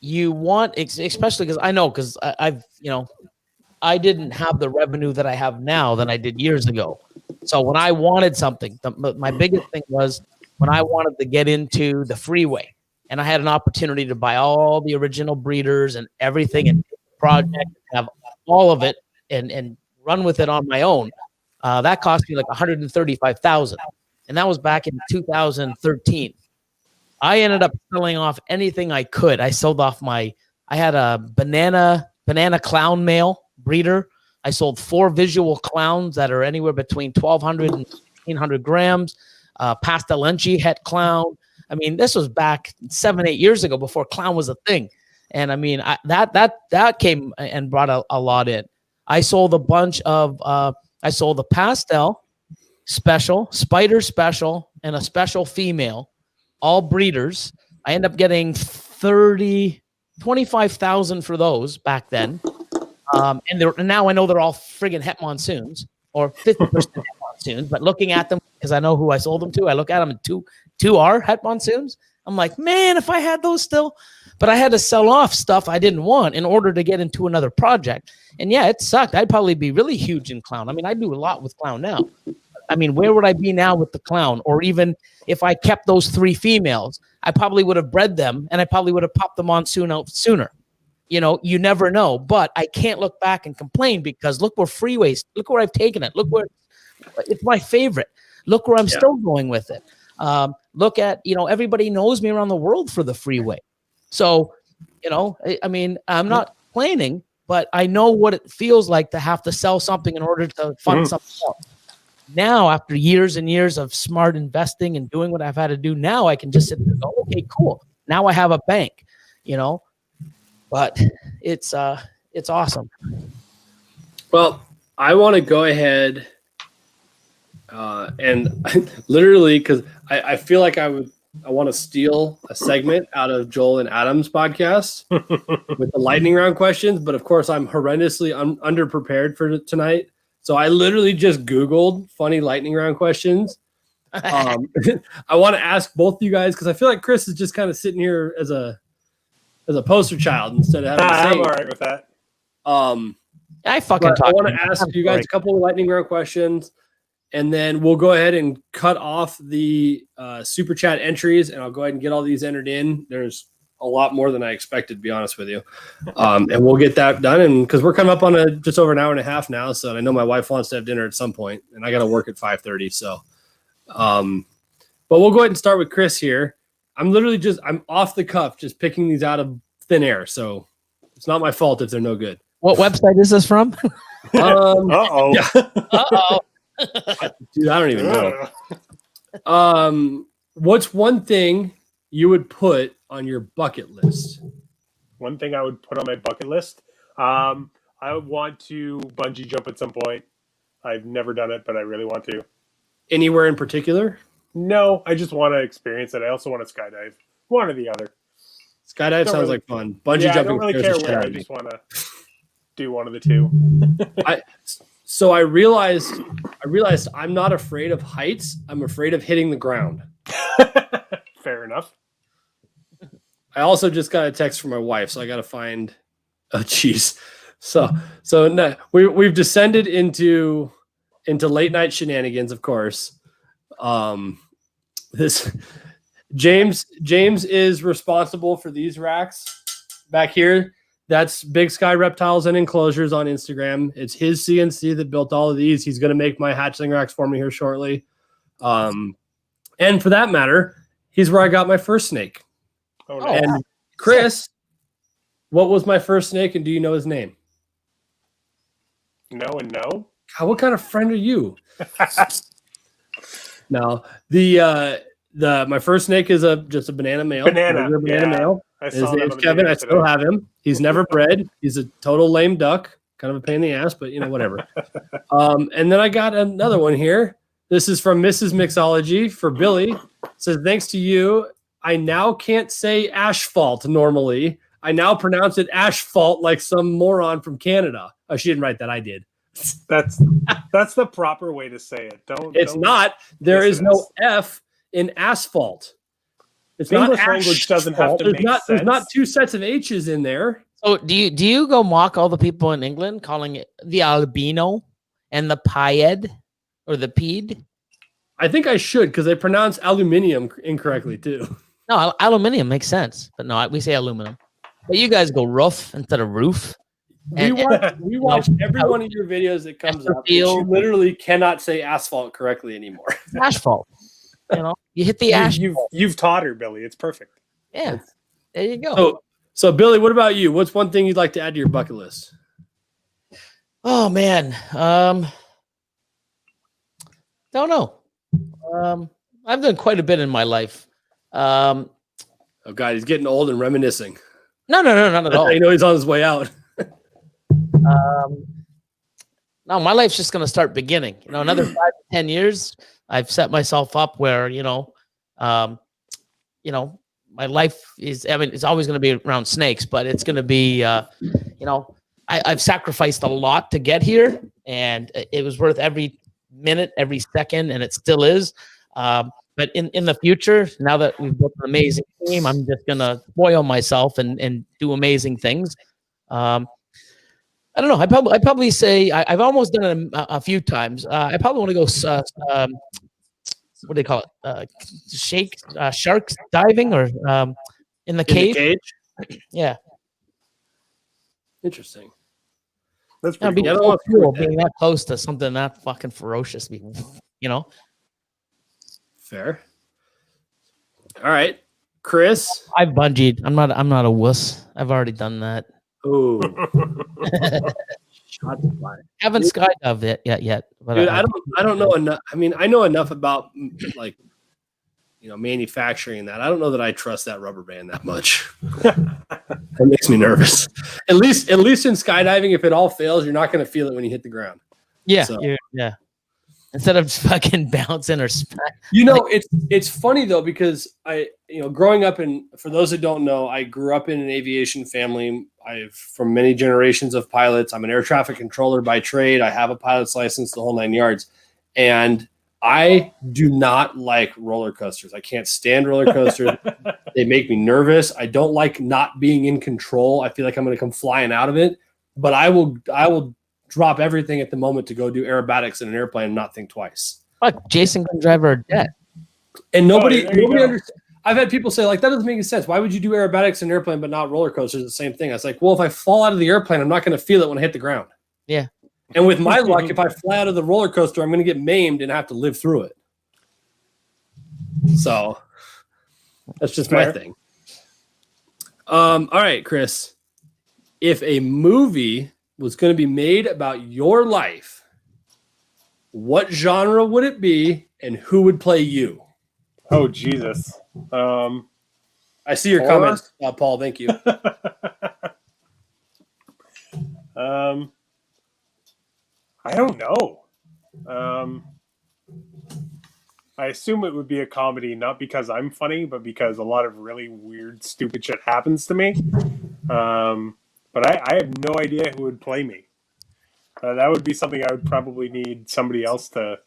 you want, especially because I know, because I didn't have the revenue that I have now than I did years ago. So when I wanted something, my biggest thing was when I wanted to get into the freeway, and I had an opportunity to buy all the original breeders and everything and project, have all of it and run with it on my own. That cost me like $135,000, and that was back in 2013. I ended up selling off anything I could. I sold off I had a banana clown male breeder. I sold 4 visual clowns that are anywhere between 1,200 and 1,500 grams. Pastelenchi het clown. I mean, this was back 7-8 years ago before clown was a thing. And I mean, that came and brought a lot in. I sold a bunch of, I sold a pastel special, spider special, and a special female all breeders. I end up getting 25,000 for those back then. And now I know they're all friggin' het monsoons, or 50% het monsoons. But looking at them, because I know who I sold them to, I look at them and two are het monsoons. I'm like, man, if I had those still. But I had to sell off stuff I didn't want in order to get into another project. And yeah, it sucked. I'd probably be really huge in clown. I mean, I do a lot with clown now. I mean, where would I be now with the clown? Or even if I kept those 3 females, I probably would have bred them and I probably would have popped the monsoon out sooner. You know, you never know. But I can't look back and complain because look where freeways, look where I've taken it. Look where it's my favorite. Look where I'm still going with it. Look at, everybody knows me around the world for the freeway. So, I mean, I'm not complaining, but I know what it feels like to have to sell something in order to fund something else. Now, after years and years of smart investing and doing what I've had to do, now I can just sit there and go, okay, cool. Now I have a bank, but it's awesome. Well, I want to go ahead and literally, because I feel like I want to steal a segment out of Joel and Adam's podcast with the lightning round questions. But of course, I'm horrendously underprepared for tonight. So I literally just Googled funny lightning round questions. I want to ask both of you guys, because I feel like Chris is just kind of sitting here as a poster child instead of having to say. I'm all right with that. I want to ask you guys a couple of lightning round questions, and then we'll go ahead and cut off the super chat entries, and I'll go ahead and get all these entered in. There's a lot more than I expected, to be honest with you. And we'll get that done. And because we're coming up on just over an hour and a half now. So I know my wife wants to have dinner at some point, and I got to work at 5:30. So, but we'll go ahead and start with Chris here. I'm off the cuff, just picking these out of thin air. So it's not my fault if they're no good. What website is this from? Uh-oh. Yeah. Uh-oh. Dude, I don't even know. What's one thing you would put on your bucket list? One thing I would put on my bucket list. I would want to bungee jump at some point. I've never done it, but I really want to. Anywhere in particular? No, I just want to experience it. I also want to skydive. One or the other. Skydive sounds like fun. Bungee jumping. I don't really care where. I just want to do one of the two. So I realized I'm not afraid of heights. I'm afraid of hitting the ground. Fair enough. I also just got a text from my wife, so I got to find. Oh, geez. So no, we've descended into late night shenanigans, of course. This James is responsible for these racks back here. That's Big Sky Reptiles and Enclosures on Instagram. It's his CNC that built all of these. He's going to make my hatchling racks for me here shortly. And for that matter, he's where I got my first snake. Oh, no. And Chris, what was my first snake, and do you know his name? No and no. God, what kind of friend are you? No, my first snake is just a banana male. Banana male. His name's Kevin. I still have him. He's never bred. He's a total lame duck. Kind of a pain in the ass, but whatever. And then I got another one here. This is from Mrs. Mixology for Billy. It says, thanks to you, I now can't say asphalt normally. I now pronounce it asphalt like some moron from Canada. Oh, she didn't write that. I did. That's the proper way to say it. It's not. There is no F in asphalt. It's English not language doesn't have to make sense. There's not two sets of H's in there. So do you go mock all the people in England calling it the albino and the pied or the peed? I think I should, because they pronounce aluminium incorrectly too. No, aluminium makes sense, but no, we say aluminum. But you guys go roof instead of roof. We watch every one of your videos that comes up. You literally cannot say asphalt correctly anymore. Asphalt. You hit the asphalt. You've taught her, Billy. It's perfect. Yeah. There you go. So Billy, what about you? What's one thing you'd like to add to your bucket list? Oh man. Don't know. I've done quite a bit in my life. Oh God, he's getting old and reminiscing. No, not at all. I know he's on his way out. No, my life's just going to start beginning. Another 5 to 10 years, I've set myself up where, you know, my life is, I mean, it's always going to be around snakes, but it's going to be, you know, I've sacrificed a lot to get here, and it was worth every minute, every second, and it still is. But in the future, now that we've built an amazing team, I'm just going to spoil myself and do amazing things. I don't know. I probably say I've almost done it a few times. I probably want to go, what do they call it? Sharks diving or in the cage. Yeah. That's It'd pretty be cool. so cool being that close to something that fucking ferocious. You know. Fair. All right, Chris. I've bungeed. I'm not a wuss. I've already done that. Ooh. Haven't skydived it yet. But Dude, I don't know enough. I mean, I know enough about like, you know, manufacturing that. I don't know that I trust that rubber band that much. That makes me nervous. At least in skydiving, if it all fails, you're not going to feel it when you hit the ground. Yeah, So. yeah. Instead of fucking bouncing or you know, it's funny though, because growing up for those that don't know, I grew up in an aviation family. I've from many generations of pilots. I'm an air traffic controller by trade. I have a pilot's license, the whole 9 yards. And I do not like roller coasters. I can't stand roller coasters. They make me nervous. I don't like not being in control. I feel like I'm going to come flying out of it, but I will drop everything at the moment to go do aerobatics in an airplane and not think twice. Fuck, Jason can drive our jet. And nobody understands. I've had people say, like, that doesn't make any sense. Why would you do aerobatics in an airplane but not roller coasters? The same thing. I was like, well, if I fall out of the airplane, I'm not going to feel it when I hit the ground. Yeah. And with my luck, if I fly out of the roller coaster, I'm going to get maimed and have to live through it. So that's just my thing. All right, Chris. If a movie was going to be made about your life, what genre would it be and who would play you? Oh, Jesus. I see your comments, Paul. Thank you. I don't know. I assume it would be a comedy, not because I'm funny, but because a lot of really weird, stupid shit happens to me. But I have no idea who would play me. That would be something I would probably need somebody else to.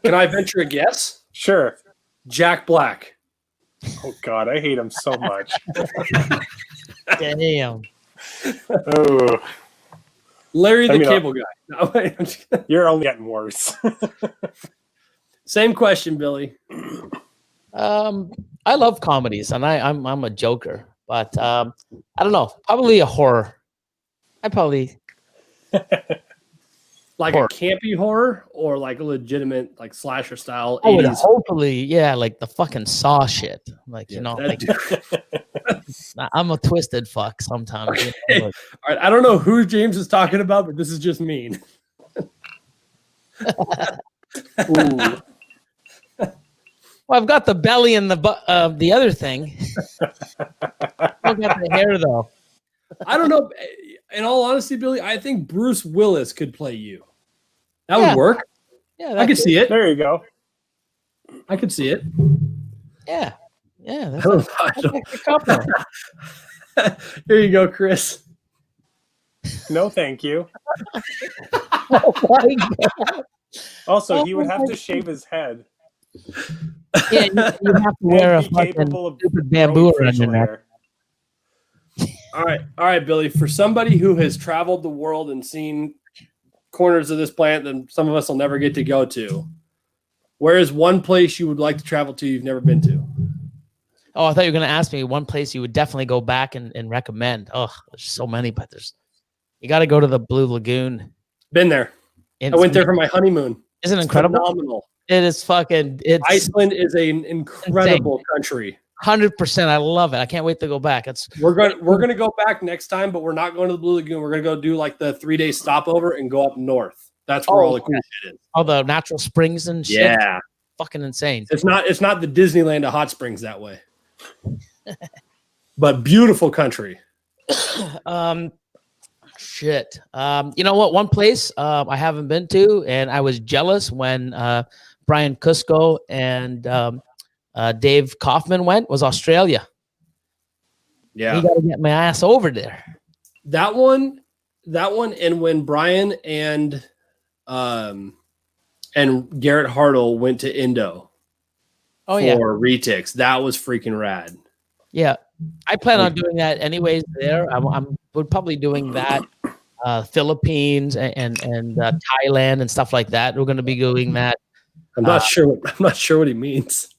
Can I venture a guess? Sure. Jack Black. Oh, God, I hate him so much. Damn. Oh. Larry the Cable Guy. No, wait, I'm just kidding. You're only getting worse. Same question, Billy. I love comedies, and I'm a joker, but I don't know. Probably a horror. I probably like horror. A campy horror or like a legitimate like slasher style. I would 80s. hopefully, yeah, like the fucking Saw shit. Like Yeah, you know, that like, I'm a twisted fuck sometimes. Okay. You know, All right, I don't know who James is talking about, but this is just mean. Ooh. Well, I've got the belly and the other thing. I've got the hair though. I don't know. In all honesty, Billy, I think Bruce Willis could play you. That would work. Yeah, I could see it. There you go. I could see it. Yeah, yeah. That's I don't, a couple. Here you go, Chris. No, thank you. Oh my God. Also, he would have to shave his head. Yeah, you have to wear a And be fucking capable of stupid bamboo growing around your facial neck. hair. All right, Billy. For somebody who has traveled the world and seen corners of this planet that some of us will never get to go to, where is one place you would like to travel to you've never been to? Oh, I thought you were going to ask me one place you would definitely go back and recommend. Oh, there's so many, but you got to go to the Blue Lagoon. Been there. I went there for my honeymoon. Isn't it It's incredible? phenomenal. It is fucking. It's Iceland is an incredible country. 100%. I love it. I can't wait to go back. We're gonna go back next time, but we're not going to the Blue Lagoon. We're gonna go do like the 3-day stopover and go up north. That's where all the cool shit is. All the natural springs and shit. Yeah, Fucking insane. it's not the Disneyland of hot springs that way, but beautiful country. Shit. You know what? One place I haven't been to, and I was jealous when Brian Cusco and Dave Kaufman went was Australia. Yeah. You got to get my ass over there. That one, and when Brian and Garrett Hartle went to Indo for retics, that was freaking rad. Yeah, I plan on doing that anyways. There, we're probably doing that. Philippines and Thailand and stuff like that. We're going to be doing that. I'm not sure. I'm not sure what he means.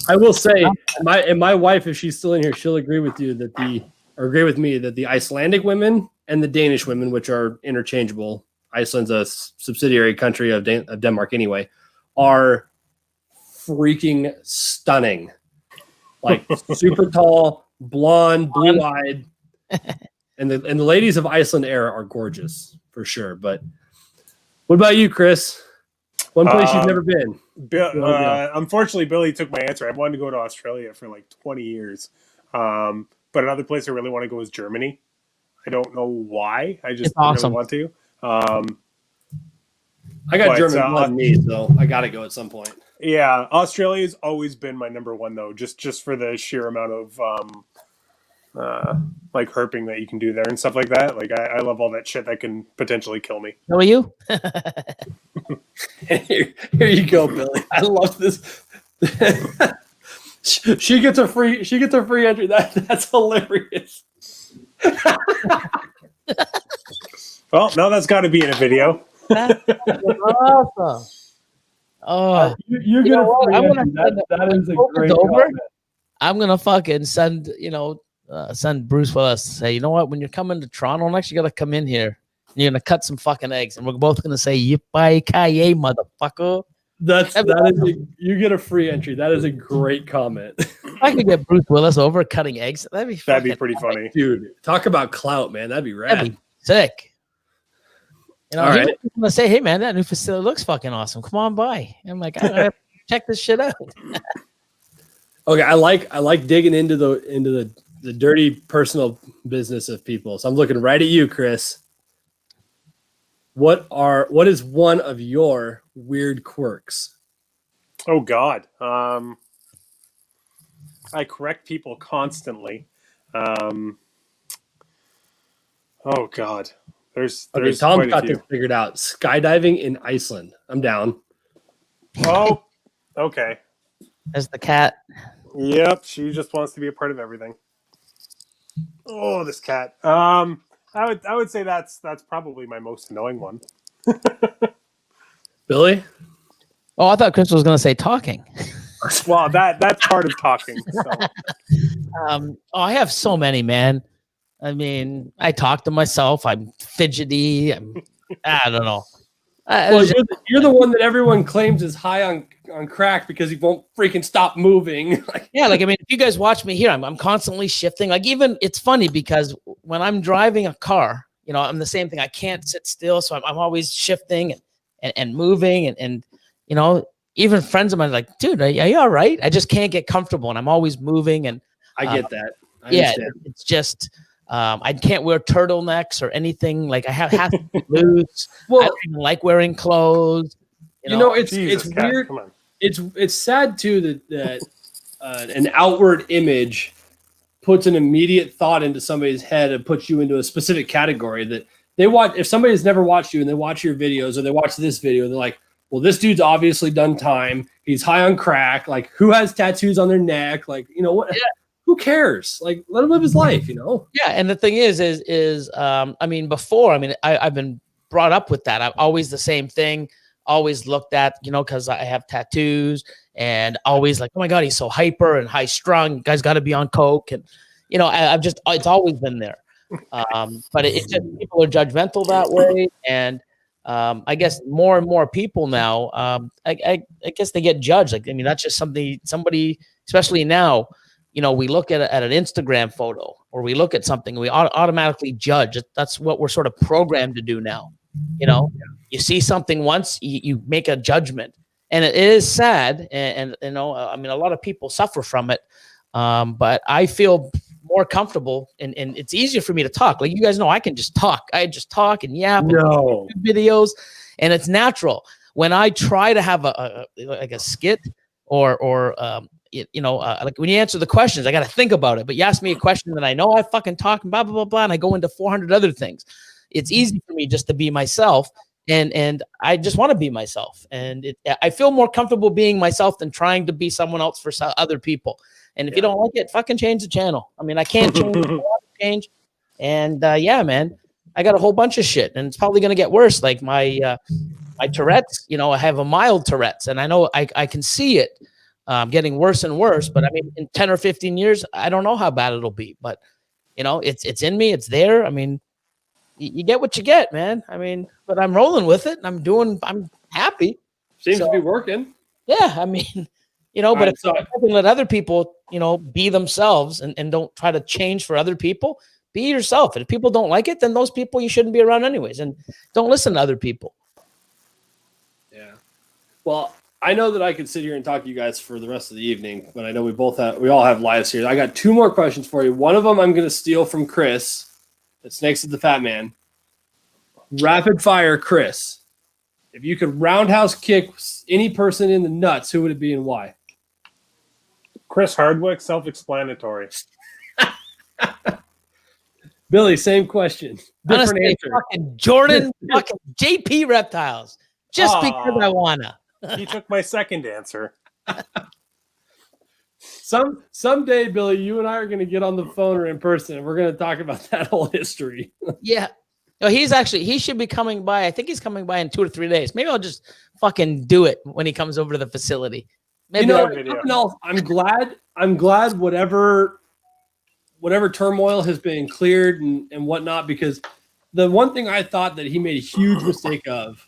I will say, my wife, if she's still in here, she'll agree with you agree with me that the Icelandic women and the Danish women, which are interchangeable, Iceland's a subsidiary country of Denmark anyway, are freaking stunning. Like super tall, blonde, blue-eyed, and the ladies of Iceland era are gorgeous for sure. But what about you, Chris? One place you've never been? Unfortunately, Billy took my answer. I wanted to go to Australia for like 20 years. But another place I really want to go is Germany. I don't know why. I just really want to. I got German blood in me, so I got to go at some point. Yeah, Australia's always been my number one, though, just for the sheer amount of like herping that you can do there and stuff like that. Like, I love all that shit that can potentially kill me. How are you? Here you go, Billy. I love this. She gets a free entry. That's hilarious. Well, now that's got to be in a video. That's awesome. Oh, you're gonna. That is a great comment. I'm gonna fucking send send Bruce Willis. Say, you know what? When you're coming to Toronto next, you gotta come in here. And you're gonna cut some fucking eggs, and we're both gonna say "Yippee-ki-yay, motherfucker." You get a free entry. That is a great comment. If I could get Bruce Willis over cutting eggs, that'd be pretty funny, dude. Talk about clout, man. That'd be rad. That'd be sick. All right. I'm gonna say, hey man, that new facility looks fucking awesome. Come on by. And I'm like, I gotta check this shit out. Okay, I like digging into the dirty personal business of people. So I'm looking right at you, Chris. What is one of your weird quirks? Oh God. I correct people constantly. Oh God. There's Tom's got this figured out. Skydiving in Iceland. I'm down. Oh, okay. There's the cat. Yep, she just wants to be a part of everything. Oh, this cat. I would say that's probably my most annoying one. Billy? Oh, I thought Chris was gonna say talking. Well, that's part of talking. So. I have so many, man. I mean, I talk to myself. I'm fidgety. I don't know. You're the one that everyone claims is high on crack because he won't freaking stop moving. Yeah, like I mean, if you guys watch me here, I'm constantly shifting. Like even it's funny because when I'm driving a car, I'm the same thing. I can't sit still, so I'm always shifting and moving and even friends of mine are like, dude, are you all right? I just can't get comfortable, and I'm always moving. And I get that. I understand. It's just. I can't wear turtlenecs or anything. Like I have to be loose. Well, I don't even like wearing clothes. It's weird. Come on. It's sad too that an outward image puts an immediate thought into somebody's head and puts you into a specific category that they watch. If somebody has never watched you and they watch your videos or they watch this video, they're like, well, this dude's obviously done time. He's high on crack. Like who has tattoos on their neck? Like, what? Yeah. Who cares? Like, let him live his life, Yeah, and the thing is, I mean, before, I've been brought up with that. I'm always the same thing. Always looked at, because I have tattoos, and always like, oh my God, he's so hyper and high strung. Guy's got to be on coke, and I've just, it's always been there. But it's just people are judgmental that way, and I guess more and more people now, I guess they get judged. Like, I mean, that's just somebody, especially now. We look at an Instagram photo or we look at something, we automatically judge. That's what we're sort of programmed to do now. You see something once, you make a judgment, and it is sad. And a lot of people suffer from it. But I feel more comfortable and it's easier for me to talk. Like you guys know, I can just talk. I just talk and yap and do videos, and it's natural. when I try to have like a skit or like when you answer the questions, I got to think about it. But you ask me a question that I know I fucking talk and blah, blah, blah, blah, and I go into 400 other things. It's easy for me just to be myself. And I just want to be myself. And I feel more comfortable being myself than trying to be someone else for other people. And if you don't like it, fucking change the channel. I mean, I can't change. I want to change. And yeah, man, I got a whole bunch of shit, and it's probably going to get worse. Like my Tourette's, I have a mild Tourette's, and I know I can see it getting worse and worse. But I mean, in 10 or 15 years, I don't know how bad it'll be. But it's in me. It's there. I mean, you get what you get, man. I mean, but I'm rolling with it, and I'm happy. Seems to be working. Yeah, I mean, but if I can let other people, be themselves and don't try to change for other people, be yourself. And if people don't like it, then those people you shouldn't be around anyways. And don't listen to other people. Yeah. Well, I know that I could sit here and talk to you guys for the rest of the evening, but I know we all have lives here. I got 2 more questions for you. One of them I'm going to steal from Chris. The Snakes of the Fat Man. Rapid fire, Chris. If you could roundhouse kick any person in the nuts, who would it be and why? Chris Hardwick, self-explanatory. Billy, same question. Different Honestly, answer. Fucking Jordan, fucking JP Reptiles. Just because I wanna. He took my second answer. Someday, Billy, you and I are going to get on the phone or in person, and we're going to talk about that whole history. Yeah. No, he should be coming by. I think he's coming by in 2 or 3 days. Maybe I'll just fucking do it when he comes over to the facility. Maybe I'm glad whatever turmoil has been cleared and whatnot, because the one thing I thought that he made a huge mistake of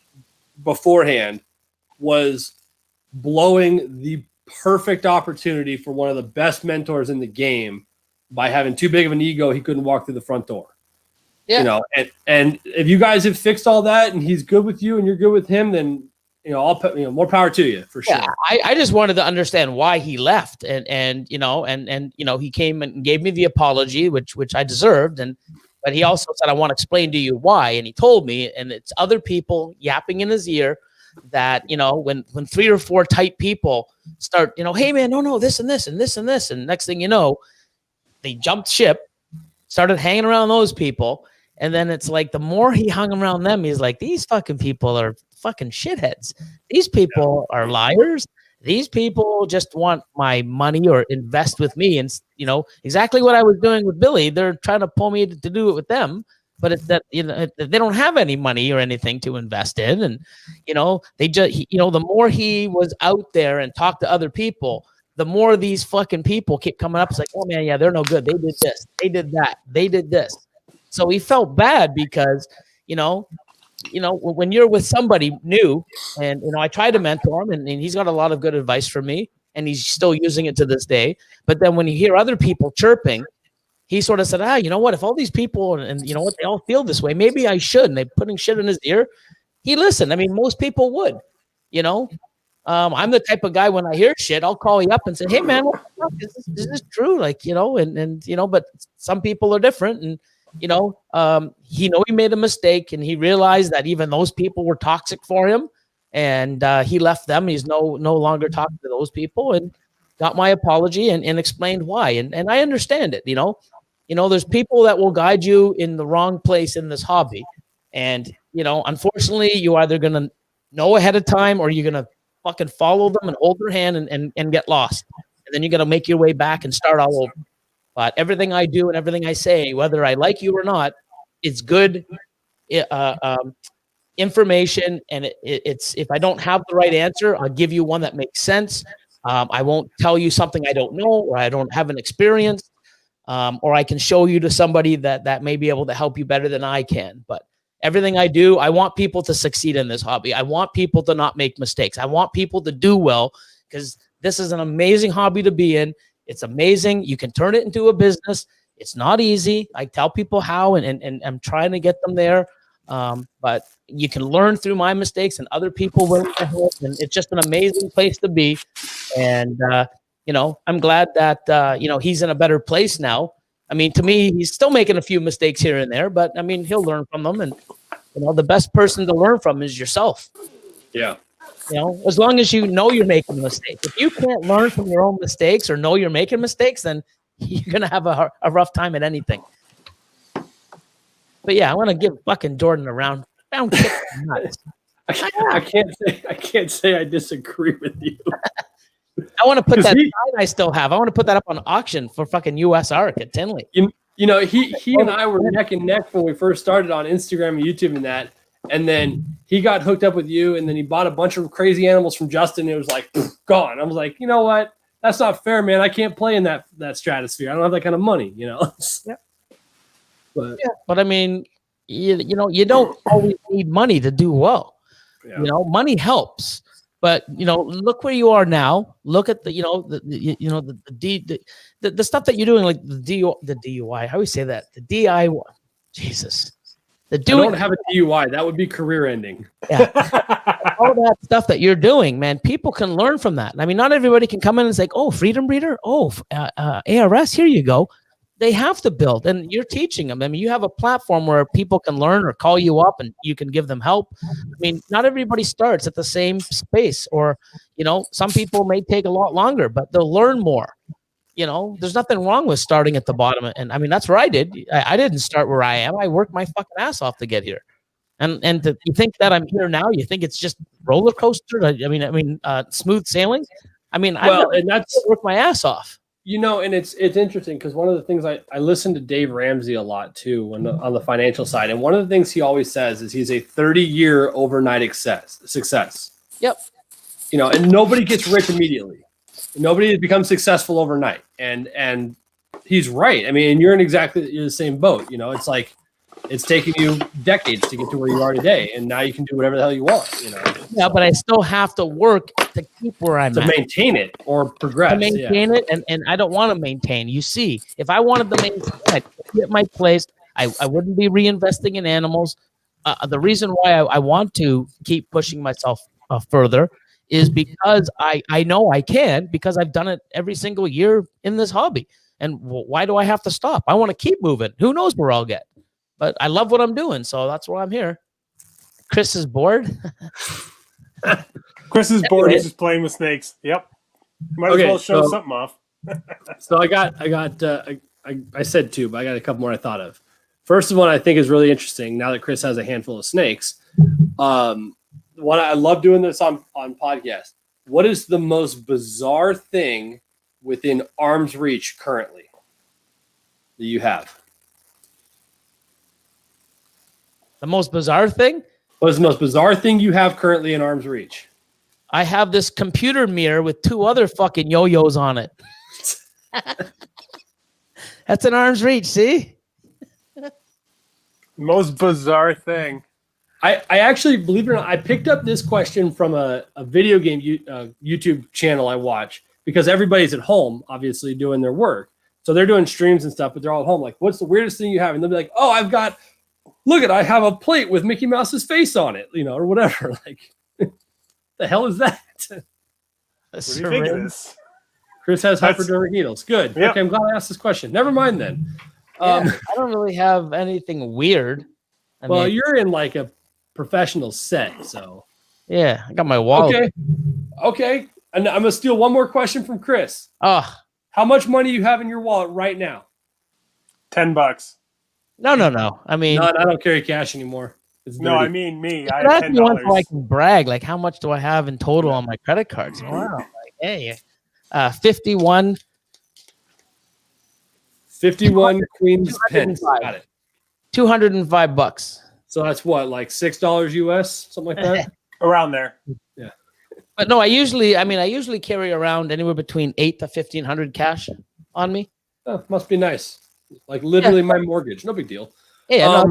beforehand was blowing the perfect opportunity for one of the best mentors in the game by having too big of an ego. He couldn't walk through the front door. Yeah. And if you guys have fixed all that and he's good with you and you're good with him, then I'll put more power to you for sure. Yeah, I just wanted to understand why he left, and he came and gave me the apology, which I deserved, but he also said, I want to explain to you why, and he told me, and it's other people yapping in his ear that when 3 or 4 tight people start, hey man, no, this and this and this and this, and next thing you know, they jumped ship, started hanging around those people, and then it's like the more he hung around them, he's like, these fucking people are fucking shitheads. These people are liars. These people just want my money or invest with me, and exactly what I was doing with Billy. They're trying to pull me to do it with them. But it's that they don't have any money or anything to invest in, and they just the more he was out there and talked to other people, the more these fucking people keep coming up. It's like, oh man, yeah, they're no good. They did this, they did that, they did this. So he felt bad because when you're with somebody new, and I tried to mentor him, and he's got a lot of good advice for me, and he's still using it to this day. But then when you hear other people chirping, he sort of said, you know what, if all these people and you know what, they all feel this way, maybe I should. And they're putting shit in his ear. He listened. I mean, most people would, I'm the type of guy, when I hear shit, I'll call you up and say, hey man, what the fuck? Is this true? Like, but some people are different. And, he made a mistake, and he realized that even those people were toxic for him, and he left them. He's no longer talking to those people, and got my apology and explained why. And I understand it, there's people that will guide you in the wrong place in this hobby. And, unfortunately, you're either going to know ahead of time, or you're going to fucking follow them and hold their hand and get lost. And then you got to make your way back and start all over. But everything I do and everything I say, whether I like you or not, it's good information. And it's if I don't have the right answer, I'll give you one that makes sense. I won't tell you something I don't know, or I don't have an experience, or I can show you to somebody that may be able to help you better than I can. But everything I do, I want people to succeed in this hobby. I want people to not make mistakes. I want people to do well, because this is an amazing hobby to be in. It's amazing. You can turn it into a business. It's not easy. I tell people how, and I'm trying to get them there. But you can learn through my mistakes, and other people will help. And it's just an amazing place to be. And, I'm glad that, he's in a better place now. I mean, to me, he's still making a few mistakes here and there, but I mean, he'll learn from them. And, the best person to learn from is yourself. Yeah. You know, as long as you know you're making a mistake. If you can't learn from your own mistakes or know you're making mistakes, then you're gonna have a rough time at anything. But yeah, I want to give fucking Jordan a round kick in the nuts. I can't say I disagree with you. I want to put that sign I still have. I want to put that up on auction for fucking US ARC at Tinley. You know, he and I were neck and neck when we first started on Instagram and YouTube and that. And then he got hooked up with you, and then he bought a bunch of crazy animals from Justin. And it was like gone. I was like, you know what? That's not fair, man. I can't play in that stratosphere. I don't have that kind of money, you know. Yeah. But I mean, you know, you don't always need money to do well. Yeah. You know, money helps. But you know, look where you are now. Look at the, you know, the stuff that you're doing, like the DUI. How do we say that? The DIY. Jesus. I don't have a DUI. That would be career ending. Yeah. All that stuff that you're doing, man, people can learn from that. I mean, not everybody can come in and say, oh, Freedom Breeder. Oh, ARS, here you go. They have to build, and you're teaching them. I mean, you have a platform where people can learn or call you up and you can give them help. I mean, not everybody starts at the same space, or, you know, some people may take a lot longer, but they'll learn more. You know, there's nothing wrong with starting at the bottom. And I mean, that's where I did. I didn't start where I am. I worked my fucking ass off to get here. And you think that I'm here now? You think it's just roller coaster? I mean, smooth sailing? I mean, that's worked my ass off. You know, and it's interesting because one of the things I listen to Dave Ramsey a lot too on the financial side. And one of the things he always says is he's a 30-year overnight success. Yep. You know, and nobody gets rich immediately. Nobody becomes successful overnight, and he's right. I mean, you're in exactly the same boat. You know, it's like it's taking you decades to get to where you are today, and now you can do whatever the hell you want. You know. Yeah, but I still have to work to keep where I'm at. To maintain it or progress. To maintain it, and I don't want to maintain. You see, if I wanted to maintain, I'd get my place. I wouldn't be reinvesting in animals. The reason why I want to keep pushing myself further is because I know I can, because I've done it every single year in this hobby. And why do I have to stop? I want to keep moving. Who knows where I'll get? But I love what I'm doing, so that's why I'm here. Chris is bored. Chris is bored. He's just playing with snakes. Yep. Might as well show something off. So I said two, but I got a couple more I thought of. First one I think is really interesting now that Chris has a handful of snakes. One I love doing this on podcast. What is the most bizarre thing within arm's reach currently that you have? The most bizarre thing? What is the most bizarre thing you have currently in arm's reach? I have this computer mirror with two other fucking yo-yos on it. That's an arm's reach, see? Most bizarre thing. I actually, believe it or not, I picked up this question from a video game YouTube channel I watch, because everybody's at home, obviously, doing their work. So they're doing streams and stuff, but they're all at home. Like, what's the weirdest thing you have? And they'll be like, oh, I have a plate with Mickey Mouse's face on it, you know, or whatever. Like, the hell is that? What do you think of this? Chris has hypodermic needles. Good. Yep. Okay, I'm glad I asked this question. Never mind then. I don't really have anything weird. I mean, you're in like a professional set, so. Yeah, I got my wallet. Okay. And I'm gonna steal one more question from Chris. How much money you have in your wallet right now? $10. No. I mean, no, I don't carry cash anymore. No, I mean me. I have $10. So I can brag. Like, how much do I have in total on my credit cards? Wow. Like, hey, 51 Queen's pins. Got it. $205. So that's what, like $6 US, something like that? Around there. Yeah. But no, I usually carry around anywhere between $800 to $1,500 cash on me. Oh, must be nice. Like literally my mortgage. No big deal. Yeah,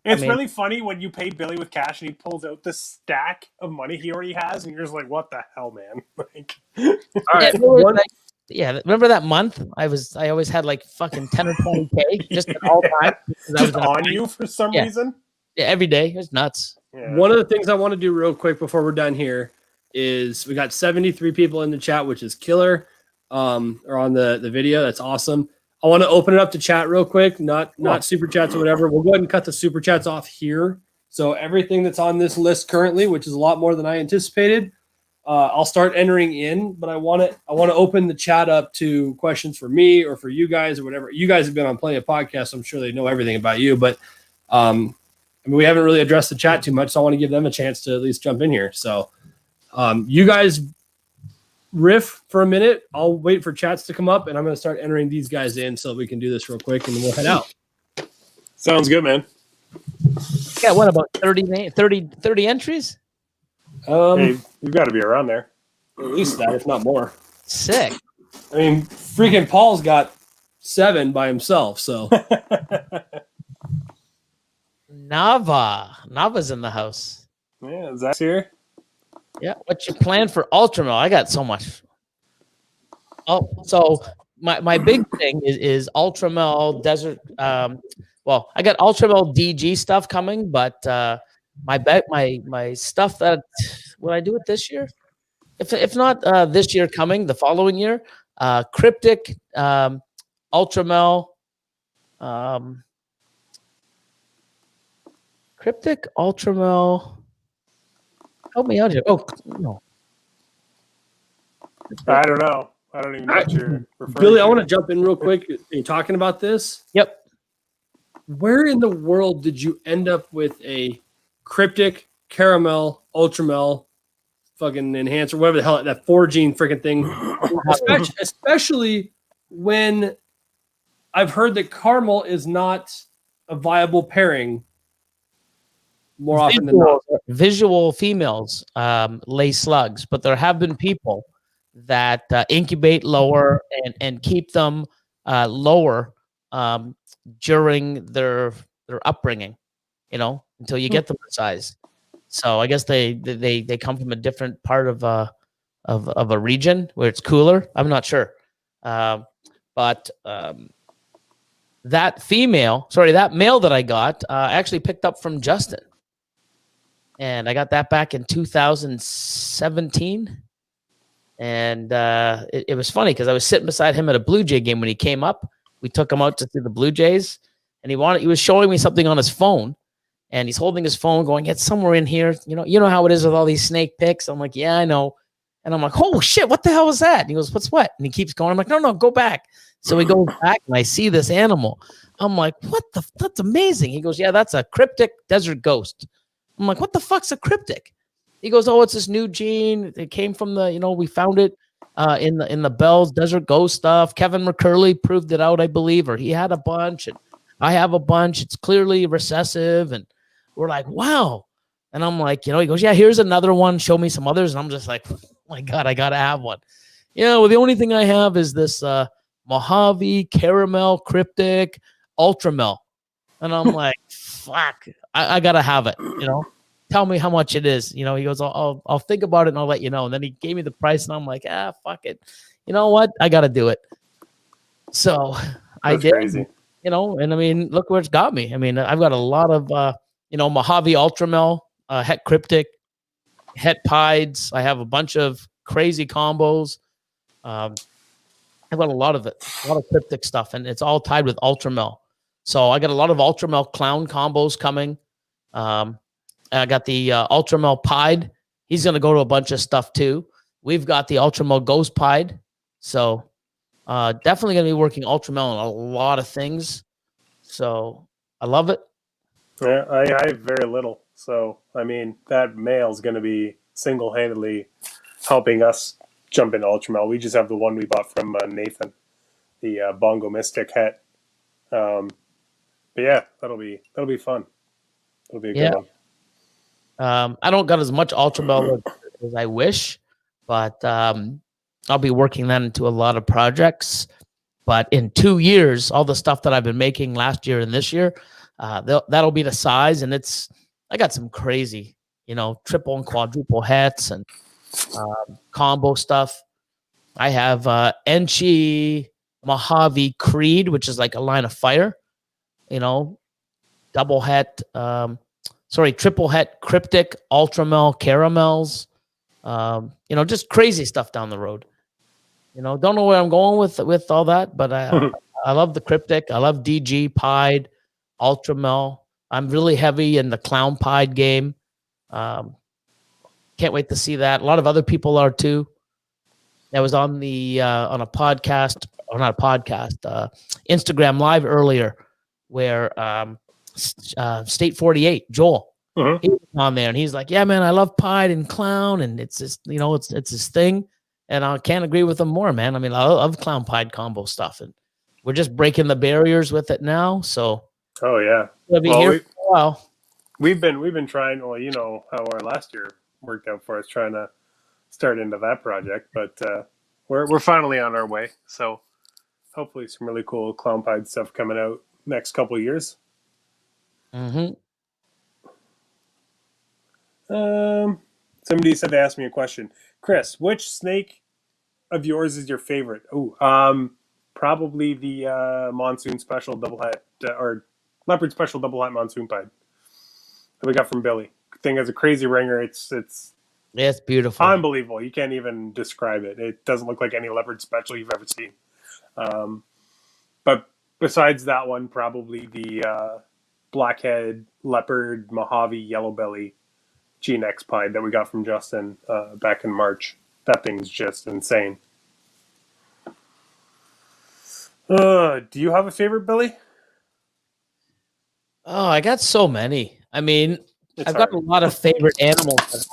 it's really funny when you pay Billy with cash and he pulls out this stack of money he already has, and you're just like, "What the hell, man?" Like, all right. Remember that month? I always had like fucking 10 or 20K just at all time. Just on you for some reason. Yeah, every day. It was nuts. Yeah. One of the things I want to do real quick before we're done here is we got 73 people in the chat, which is killer. Or on the video. That's awesome. I want to open it up to chat real quick, not super chats or whatever. We'll go ahead and cut the super chats off here So everything that's on this list currently, which is a lot more than I anticipated, I'll start entering in. But I want to open the chat up to questions for me or for you guys or whatever. You guys have been on plenty of podcasts. So I'm sure they know everything about you. But I mean, we haven't really addressed the chat too much, so I want to give them a chance to at least jump in here. So you guys riff for a minute. I'll wait for chats to come up, and I'm going to start entering these guys in so we can do this real quick, and then we'll head out. Sounds good, man. Yeah, what about 30 entries? Hey, you've got to be around there. At least that, if not more. Sick. I mean, freaking Paul's got 7 by himself, so. Nava's in the house. Yeah, is that here? Yeah. What's your plan for Ultramel? I got so much. Oh, so my big thing is Ultramel Desert. Well, I got Ultramel DG stuff coming, but my stuff that will I do it this year? If not this year coming, the following year, Cryptic, Ultramel, Cryptic, Ultramel. Help me out here. Oh no, I don't know. I don't even know what you're referring Billy, to. I want to jump in real quick. You're talking about this. Yep. Where in the world did you end up with a Cryptic, Caramel, Ultramel, fucking enhancer, whatever the hell, that 4-gene freaking thing? Especially when I've heard that caramel is not a viable pairing more often than not. Visual females lay slugs, but there have been people that incubate lower and keep them lower during their upbringing, until you get them the size. So I guess they come from a different part of a region where it's cooler. I'm not sure, but that male that I got, I actually picked up from Justin, and I got that back in 2017. And it was funny because I was sitting beside him at a Blue Jay game when he came up. We took him out to see the Blue Jays, and he was showing me something on his phone, and he's holding his phone going, it's somewhere in here. You know how it is with all these snake pics. I'm like, yeah, I know. And I'm like, oh shit, what the hell was that? And he goes, what's what? And he keeps going. I'm like, no, go back. So he goes back, and I see this animal. I'm like, that's amazing. He goes, yeah, that's a Cryptic desert ghost. I'm like, what the fuck's a Cryptic? He goes, oh, it's this new gene. It came from we found it in the Bell's Desert Ghost stuff. Kevin McCurley proved it out, I believe, or he had a bunch, and I have a bunch. It's clearly recessive, and we're like, wow. And I'm like, he goes, yeah, here's another one. Show me some others. And I'm just like, oh my God, I gotta have one. Well, the only thing I have is this Mojave Caramel Cryptic Ultramel, and I'm like, fuck, I gotta have it. Tell me how much it is. He goes, I'll think about it and I'll let you know. And then he gave me the price, and I'm like, fuck it. You know what? I got to do it. So I did, crazy. And I mean, look where it's got me. I mean, I've got a lot of, Mojave Ultramel, Het Cryptic, Het Pieds. I have a bunch of crazy combos. I've got a lot of it, a lot of cryptic stuff, and it's all tied with Ultramel. So I got a lot of Ultramel clown combos coming. I got the Ultramel Pied. He's going to go to a bunch of stuff too. We've got the Ultramel Ghost Pied. So definitely going to be working Ultramel on a lot of things. So I love it. Yeah, I have very little. So, I mean, that male's going to be single-handedly helping us jump into Ultramel. We just have the one we bought from Nathan, the Bongo Mystic Het. But yeah, that'll be fun. It'll be a good one. I don't got as much Ultramel as I wish, but I'll be working that into a lot of projects. But in 2 years, all the stuff that I've been making last year and this year, that'll be the size. And I got some crazy, triple and quadruple hets and combo stuff. I have Enchi Mojave Creed, which is like a line of fire, double het, triple het Cryptic, Ultramel Caramels, just crazy stuff down the road. Don't know where I'm going with all that, but I love the Cryptic. I love DG, Pied, Ultramel. I'm really heavy in the clown pied game. Can't wait to see that. A lot of other people are too. I was on the on a podcast, or not a podcast, Instagram Live earlier, where State 48 Joel, he was on there, and he's like, "Yeah, man, I love pied and clown, and it's just it's his thing." And I can't agree with him more, man. I mean, I love clown pied combo stuff, and we're just breaking the barriers with it now. So, oh yeah, we'll be here for a while. We've been trying. Well, you know how our last year worked out for us, trying to start into that project, but we're finally on our way. So hopefully, some really cool clown pied stuff coming out next couple of years. Somebody said to ask me a question. Chris, which snake of yours is your favorite? Probably the monsoon special double hat or leopard special double hat monsoon pied that we got from Billy. Thing has a crazy ringer. It's beautiful, unbelievable. You can't even describe it. It doesn't look like any leopard special you've ever seen. But besides that one, probably the blackhead leopard Mojave yellow belly GNX pied that we got from Justin back in March. That thing's just insane. Do you have a favorite, Billy? Oh, I got so many. I mean, I've got a lot of favorite animals.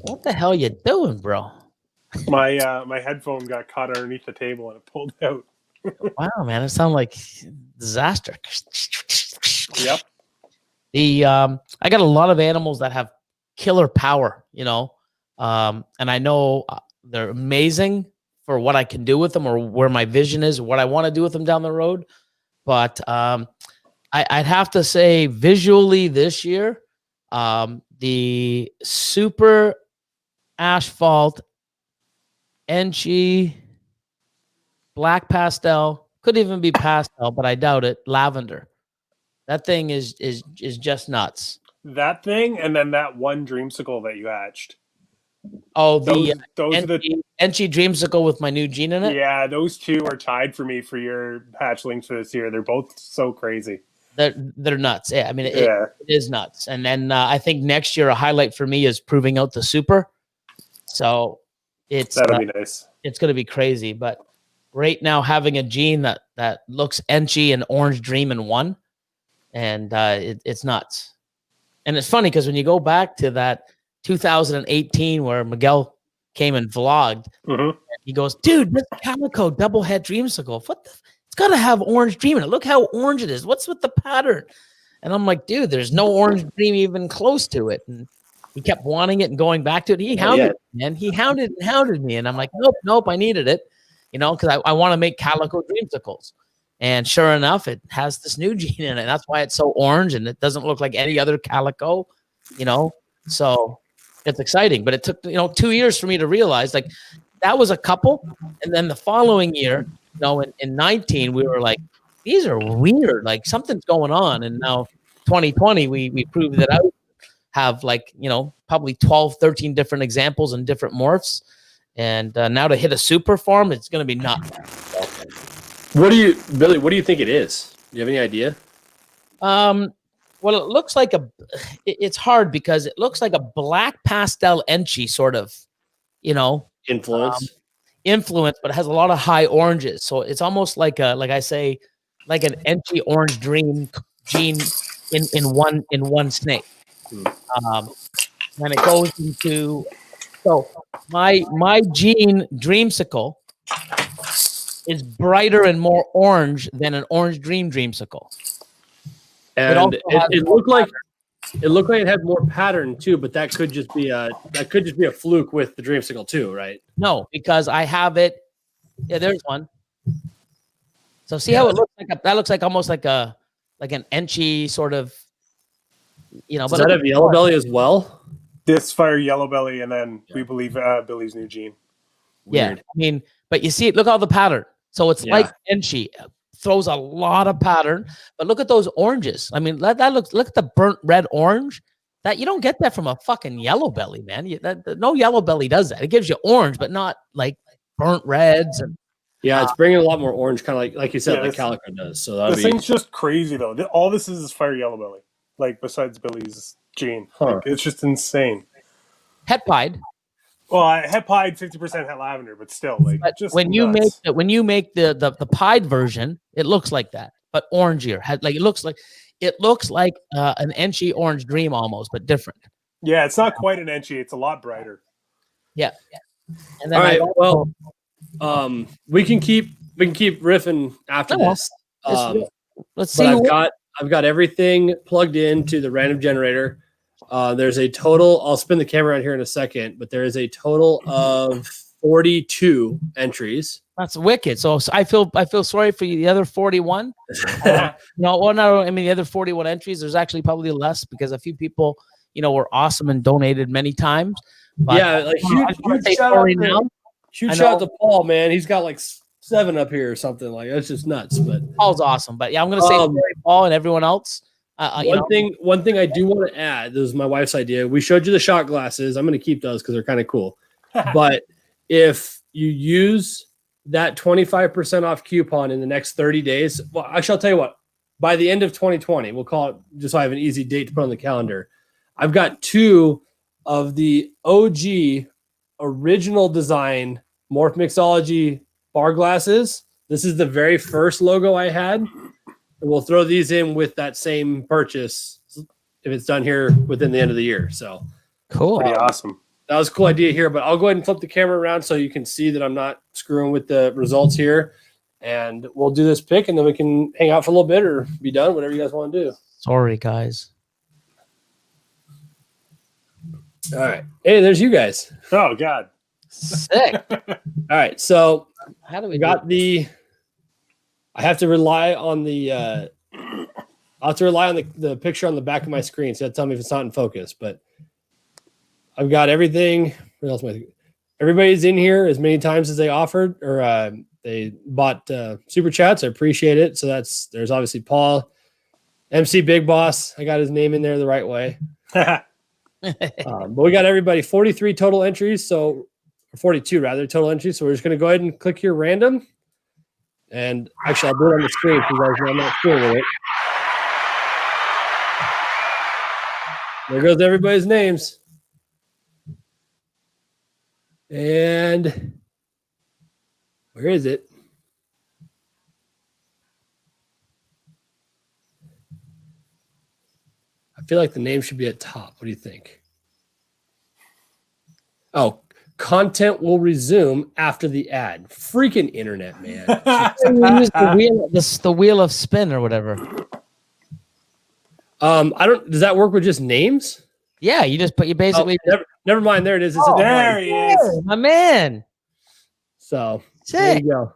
What the hell you doing, bro? My headphone got caught underneath the table and it pulled out. Wow, man, it sounded like disaster. Yep. I got a lot of animals that have killer power, and I know they're amazing for what I can do with them, or where my vision is, or what I want to do with them down the road. But I'd have to say, visually this year, the super asphalt Enchi black pastel, could even be pastel, but I doubt it, lavender. That thing is just nuts. That thing, and then that one dreamsicle that you hatched. Oh, those are the Enchi dreamsicle with my new gene in it. Yeah, those two are tied for me for your hatchlings for this year. They're both so crazy. They're nuts. Yeah, I mean, it is nuts. And then I think next year a highlight for me is proving out the super. So that'll be nice. It's going to be crazy. But right now, having a gene that looks Enchi and Orange Dream in one, and it's nuts. And it's funny because when you go back to that 2018 where Miguel came and vlogged, he goes, "Dude, this calico double head dreamsicle, it's got to have Orange Dream in it. Look how orange it is. What's with the pattern?" And I'm like, "Dude, there's no Orange Dream even close to it." And he kept wanting it and going back to it. He hounded me, man. He hounded me. And I'm like, nope, I needed it, because I want to make calico dreamsicles. And sure enough, it has this new gene in it. That's why it's so orange, and it doesn't look like any other calico, So it's exciting. But it took 2 years for me to realize, like, that was a couple. And then the following year, in 19, we were like, these are weird. Like, something's going on. And now 2020, we proved it out. Have probably 12, 13 different examples and different morphs. And now to hit a super farm, it's going to be nuts. Billy, what do you think it is? Do you have any idea? Well, it looks like it's hard because it looks like a black pastel Enchi sort of, influence, but it has a lot of high oranges. So it's almost like an Enchi Orange Dream gene in one snake. And it goes into, so my gene dreamsicle is brighter and more orange than an Orange Dream dreamsicle. And it looked like it had more pattern too, but that could just be a fluke with the dreamsicle too, right? No, because I have it. Yeah, there's one. So see how it looks like? That looks like almost like an Enchi sort of. Does that have yellow belly as well? This fire yellow belly, and then we believe Billy's new gene. Weird. Yeah, I mean, but you see, look at all the pattern. So it's like Enchi throws a lot of pattern, but look at those oranges. I mean, look at the burnt red orange. That you don't get that from a fucking yellow belly, man. No yellow belly does that. It gives you orange, but not like burnt reds. And Yeah, it's bringing a lot more orange, kind of like you said, Yeah, like this- Calico does. So that'll This be thing's just crazy though. All this is fire yellow belly. Like besides Billy's gene, Huh. like, it's just insane. Het pied. Well, I het pied 50% het lavender, but still, like, But just when you nuts. make the pied version, it looks like that, but orangier. Like it looks like an Enchi orange dream almost, but different. Yeah, it's not quite an Enchi. It's a lot brighter. Yeah. And all right. also- Well, we can keep riffing after No, this. let's But see. I've got everything plugged into the random generator. There's a total. I'll spin the camera out here in a second, but there is a total of 42 entries. That's wicked. So I feel sorry for you. The other 41. No, I mean the other 41 entries. There's actually probably less because a few people, were awesome and donated many times. But, Yeah, like huge shout out to Paul, man. He's got like 7 up here or something. Like that's just nuts. But Paul's awesome. But yeah, I'm gonna say sorry, Paul and everyone else. One thing I do want to add. This is my wife's idea. We showed you the shot glasses. I'm going to keep those because they're kind of cool. But if you use that 25% off coupon in the next 30 days, well, I shall tell you what. By the end of 2020, we'll call it just so I have an easy date to put on the calendar. I've got 2 of the OG original design Morph Mixology bar glasses. This is the very first logo I had. And we'll throw these in with that same purchase if it's done here within the end of the year. So cool. Pretty awesome. That was a cool idea here, but I'll go ahead and flip the camera around so you can see that I'm not screwing with the results here. And we'll do this pick, and then we can hang out for a little bit or be done, whatever you guys want to do. Sorry, guys. All right. Hey, there's you guys. Oh God. Sick. All right. So How do we got I have to rely on the the picture on the back of my screen. So tell me if it's not in focus, but I've got everything. What else am I? Everybody's in here as many times as they offered or they bought super chats. I appreciate it. So there's obviously Paul, MC Big Boss. I got his name in there the right way. But we got everybody 43 total entries. So 42 rather total entries. So we're just going to go ahead and click here random. And actually, I'll do it on the screen so you guys know I'm not screwing with it. There goes everybody's names. And where is it? I feel like the name should be at top. What do you think? Oh, content will resume after the ad. Freaking internet, man. use the wheel of spin or whatever? Does that work with just names? Yeah, you basically Never mind. There it is. It's Oh, at the There bottom. he is. my man. So there Sick. you go.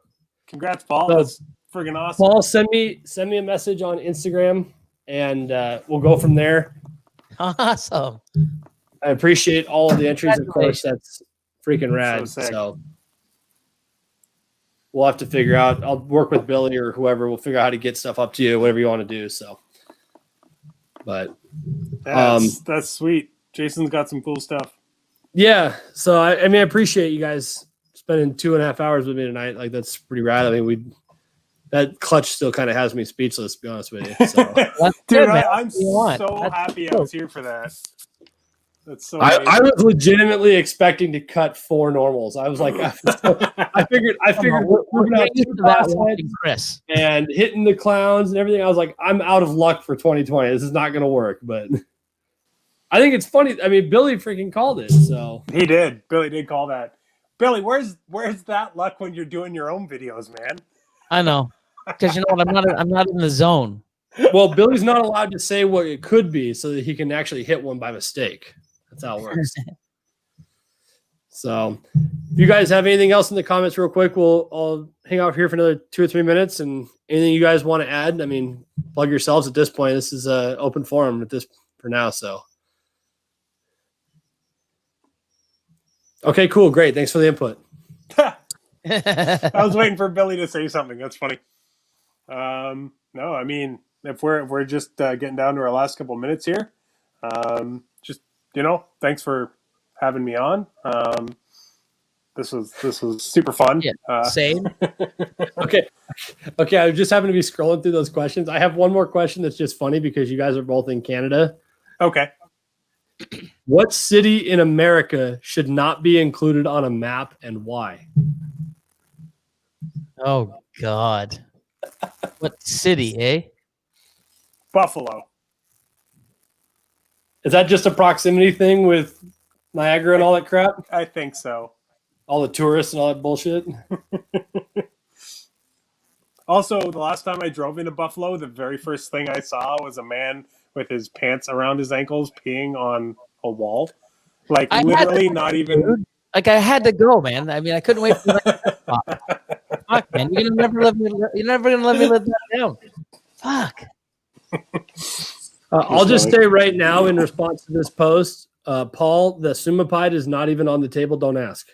Congrats, Paul. So- That's friggin' awesome. Paul, send me a message on Instagram, and we'll go from there. Awesome. I appreciate all of the entries, of course. That's freaking rad. So sick. So we'll have to figure out. I'll work with Billy or whoever. We'll figure out how to get stuff up to you, whatever you want to do. So, but That's sweet. Jason's got some cool stuff. yeah. So I mean, I appreciate you guys spending 2.5 hours with me tonight. Like that's pretty rad. I mean, that clutch still kind of has me speechless, to be honest with you. So. That's Dude, good, man. I'm What do you want? so That's happy I cool. was here for that. That's so I amazing. was legitimately expecting to cut 4 normals. I was like, I figured we're We're gonna have getting 2 to that boss watching heads Chris. and hitting the clowns and everything. I was like, I'm out of luck for 2020. This is not going to work. But I think it's funny. I mean, Billy freaking called it. So He did. Billy did call that. Billy, where's that luck when you're doing your own videos, man? I know, because you know what? I'm not in the zone. well, Billy's not allowed to say what it could be, so that he can actually hit one by mistake. That's how it works. So, if you guys have anything else in the comments, real quick, I'll hang out here for another 2 or 3 minutes. And anything you guys want to add, I mean, plug yourselves at this point. This is an open forum for now. So, okay, cool, great. Thanks for the input. I was waiting for Billy to say something. That's funny. No, I mean, if we're just getting down to our last couple minutes here, just thanks for having me on. This was super fun. Yeah. Same. Okay. I just happen to be scrolling through those questions. I have one more question that's just funny because you guys are both in Canada. Okay. What city in America should not be included on a map and why? Oh God. What city, eh? Buffalo. Is that just a proximity thing with Niagara and all that crap? I think so. All the tourists and all that bullshit? Also, the last time I drove into Buffalo, the very first thing I saw was a man with his pants around his ankles peeing on a wall. Like, literally not even... Like, I had to go, man. I mean, I couldn't wait for that. Fuck, man. You're never gonna let me live that down. Fuck. I'll just say right now in response to this post, Paul, the Suma Pied is not even on the table. Don't ask.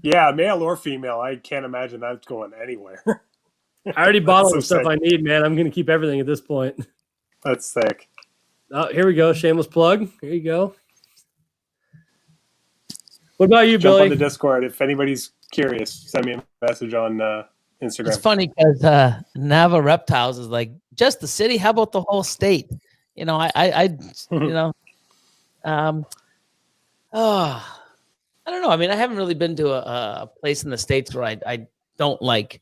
Yeah, male or female. I can't imagine that's going anywhere. I already bought all so the stuff sick. I need, man. I'm going to keep everything at this point. That's sick. Oh, here we go. Shameless plug. Here you go. What about you, Jump Billy? on the Discord. If anybody's curious, send me a message on Instagram. It's funny because Nava Reptiles is like, just the city. How about the whole state? You know, I I don't know. I mean, I haven't really been to a place in the States where I don't like.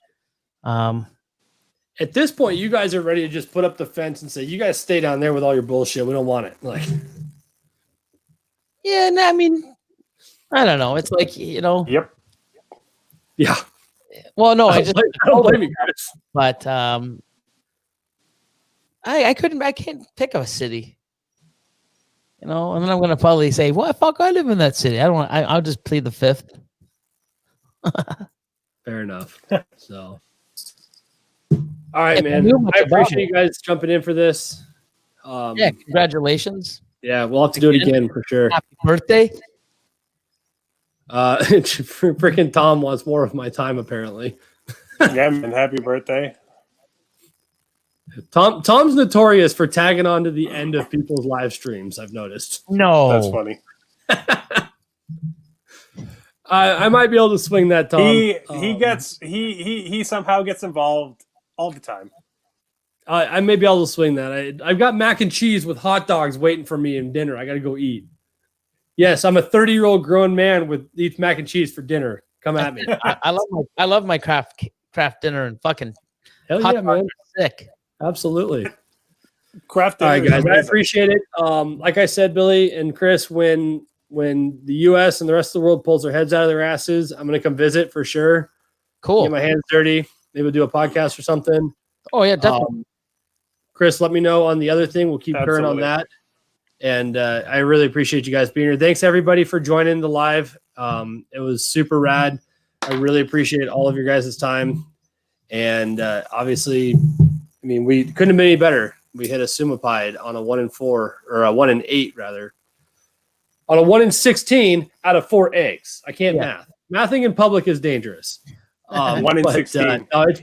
At this point, you guys are ready to just put up the fence and say, you guys stay down there with all your bullshit. We don't want it. Like, Yeah, no, I mean, I don't know. It's like, you know. Yep. yeah. Well, no, I don't blame you, Chris. But I can't pick a city. You know, and then I'm gonna probably say, "Well, fuck, I live in that city." I don't want. I'll just plead the fifth. Fair enough. So, all right, If man. I knew much I about appreciate you guys jumping in for this. Yeah, congratulations. Yeah, we'll have to do it again for sure. Happy birthday. Freaking Tom wants more of my time, apparently. Yeah, man. Happy birthday. Tom's notorious for tagging on to the end of people's live streams, I've noticed. No, That's funny. I might be able to swing that, Tom. He somehow gets involved all the time. I may be able to swing that. I've got mac and cheese with hot dogs waiting for me in dinner. I got to go eat. Yes, I'm a 30-year-old grown man with eats mac and cheese for dinner. Come at me. I love my craft dinner and fucking Hell hot yeah, dogs man. are sick. Absolutely. Craft All right, dinner is guys. I amazing. appreciate it. Like I said, Billy and Chris, when the U.S. and the rest of the world pulls their heads out of their asses, I'm going to come visit for sure. Cool. Get my hands dirty. Maybe we'll do a podcast or something. Oh yeah, definitely. Chris, let me know on the other thing. We'll keep current on Absolutely. that. And I really appreciate you guys being here. Thanks everybody for joining the live. It was super rad. I really appreciate all of your guys' time. And obviously, I mean, we couldn't have been any better. We hit a Suma Pied on a 1-4 or a 1-8 rather. On a 1-16 out of 4 eggs. I can't math. Mathing in public is dangerous. 1 in 16. No, it's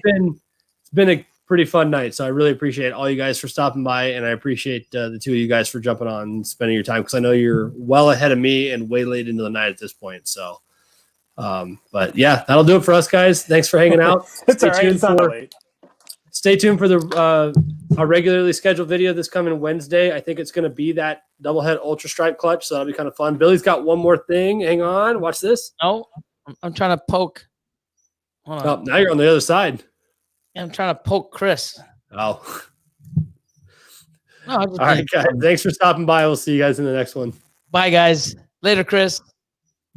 been a pretty fun night. So I really appreciate all you guys for stopping by, and I appreciate the two of you guys for jumping on and spending your time because I know you're well ahead of me and way late into the night at this point. So, but yeah, that'll do it for us, guys. Thanks for hanging out. It's all right. It's not late. Stay tuned for our regularly scheduled video this coming Wednesday. I think it's going to be that double head ultra stripe clutch, so that'll be kind of fun. Billy's got one more thing. Hang on, watch this. No, I'm trying to poke. Hold on. Oh, now you're on the other side. I'm trying to poke Chris. Oh, No, I'm just all right, guys. Thanks for stopping by. We'll see you guys in the next one. Bye, guys. Later, Chris.